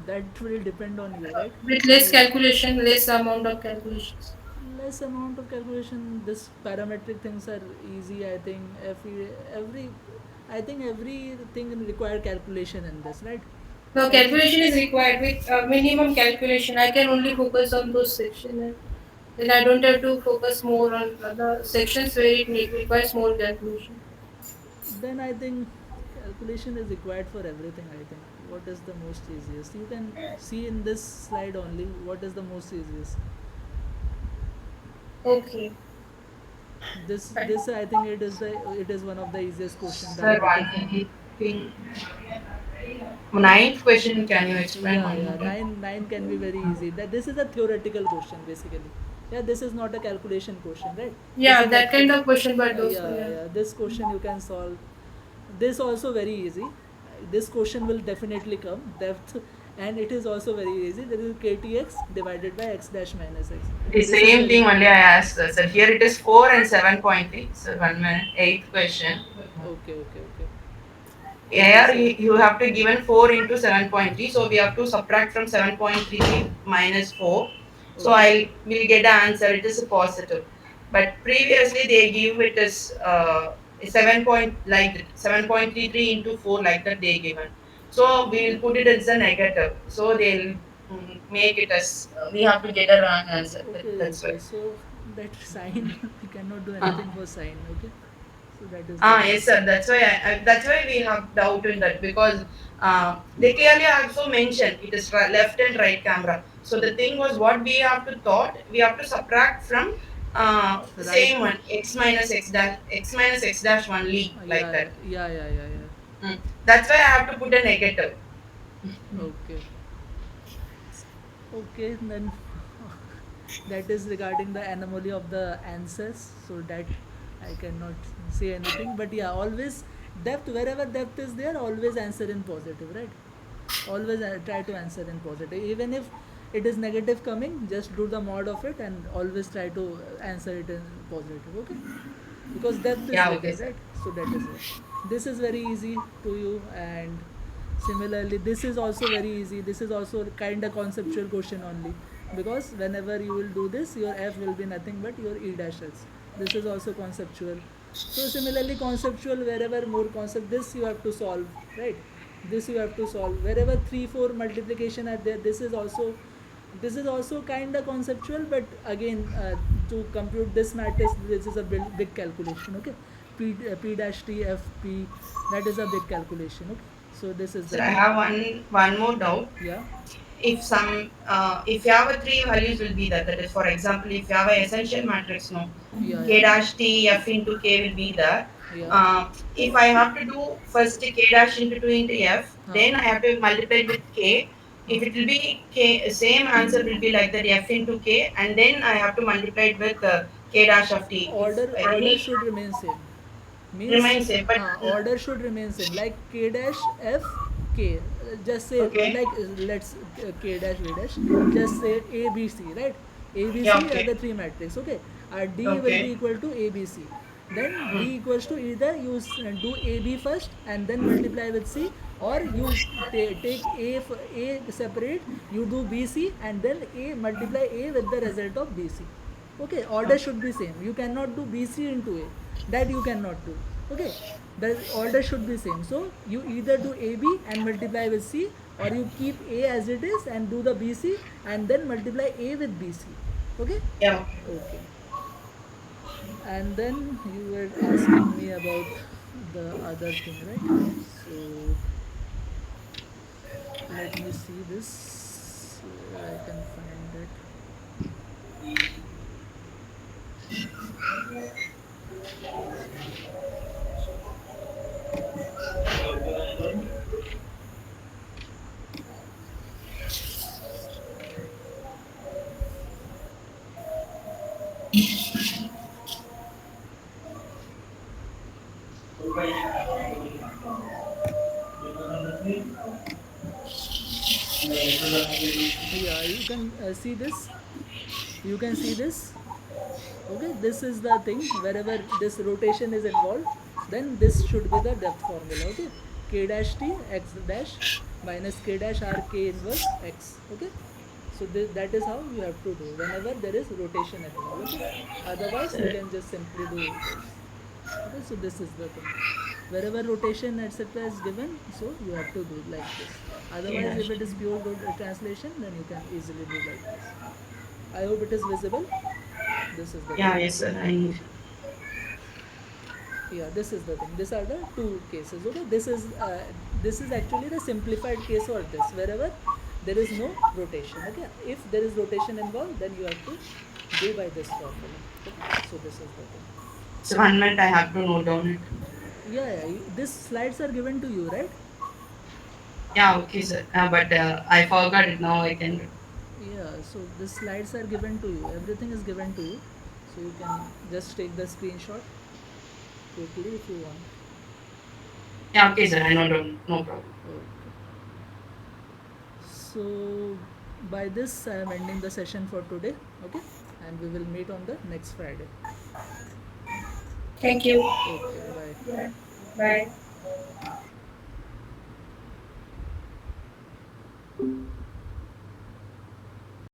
that will depend on you, right? with less So calculation, less amount of calculations. less amount of calculation. This parametric things are easy. I think everything require calculation in this, right? No, Every calculation is required with minimum calculation. I can only focus on those sections, and then I don't have to focus more on the sections where it requires more calculation. then I think calculation is required for everything. I think what is the most easiest? You can see in this slide only what is the most easiest. Okay. Fine. This I think it is one of the easiest question Sir, that we one can. thing. Ninth question, can you explain Yeah, one yeah. more time? Nine can be very easy. That this is a theoretical question basically. Yeah, this is not a calculation question, right? This Yeah, is that kind actually of question, but also, yeah, yeah. yeah. This question you can solve. This also very easy. This question will definitely come depth, and it is also very easy. There is KTX divided by x dash minus x. The This is same very thing only I asked. Sir, here it is 4 and 7.3. So 1 minute, eighth question. okay, okay, okay, okay. Here So you have to given 4 into 7.3. So we have to subtract from 7.3 minus 4. So okay, I will get the answer. It is a positive. But previously they give it as 7 point like 7.33 into 4 like that they given. So we will put it as a negative. So they'll make it as we have to get a wrong answer. okay, That's okay. why. So that sign we cannot do anything for sign. Okay, so that is the Ah, thing. yes, sir. That's why we have doubt in that because they clearly also mentioned it is left and right camera. So the thing was what we have to thought we have to subtract from Right. same one x minus x dash only like Yeah, that. yeah, yeah, yeah, yeah. That's why I have to put a negative. Okay. Okay, then that is regarding the anomaly of the answers. So that I cannot say anything. But yeah, always depth, wherever depth is there, always answer in positive, right? Always try to answer in positive. Even if it is negative coming, just do the mod of it and always try to answer it in positive. Okay, because depth is Yeah, okay, little, sir. right? So that is it. This is very easy to you, and similarly this is also very easy. This is also kind of conceptual question only. because whenever you will do this, your f will be nothing but your e dash s. This is also conceptual. So similarly conceptual, wherever more concept, this you have to solve, right? This you have to solve wherever 3 4 multiplication are there. This is also kind of conceptual, but again, to compute this matrix, this is a big calculation. Okay, p dash t f p, that is a big calculation. Okay, so this is So the I thing. have one more doubt. Yeah, If you have a three values will be that is, for example, if you have a essential matrix, no, yeah, k yeah, dash t f into k will be there. yeah. If I have to do first k dash into 2 into f, Huh, then I have to multiply with k. huh. If it will be k, same answer will be like that, f into k, and then I have to multiply it with k dash of t. If Order any should remain same, means remains same, but order should remain same, like k dash f k, just say, okay, like, let's k dash v dash, just say a b c, right? A b yeah, c are okay, the three matrix. Okay, d will be okay, equal to a b c, then d mm, equals to either you do a b first and then multiply with c, or you take a separate, you do b c and then a multiply a with the result of b c. Okay, order should be same, you cannot do bc into a, that you cannot do. Okay, the order should be same, so you either do ab and multiply with c, or you keep a as it is and do the bc and then multiply a with bc. Okay. yeah, okay. Okay, and then you were asking me about the other thing, right? So let me see this, where I can find it. Yeah, you can see this, you can see this. Okay, this is the thing, wherever this rotation is involved, then this should be the depth formula. Okay, k dash t x dash minus k dash r k inverse x. Okay, so that is how you have to do whenever there is rotation involved. Okay, otherwise you So, can just simply do this. Okay, so this is the thing, wherever rotation etc is given, so you have to do like this. k Otherwise, if dash it is pure translation, then you can easily do like this. I hope it is visible. This is the thing. yeah, yes, sir. I Yeah, this is the thing, these are the two cases. Okay, this is actually the simplified case for this, wherever there is no rotation. Okay, if there is rotation involved, then you have to do by this formula. Okay, so this is the thing. so 1 minute I have to note down it. Yeah, yeah, these slides are given to you, right? Yeah, okay, sir. But I forgot it now. I can. Yeah, so the slides are given to you, everything is given to you, so you can just take the screenshot quickly if you want. Yeah, okay, sir. I know, no problem. Okay. So by this I am ending the session for today. Okay, and we will meet on the next Friday. Thank you. Okay, bye. Bye.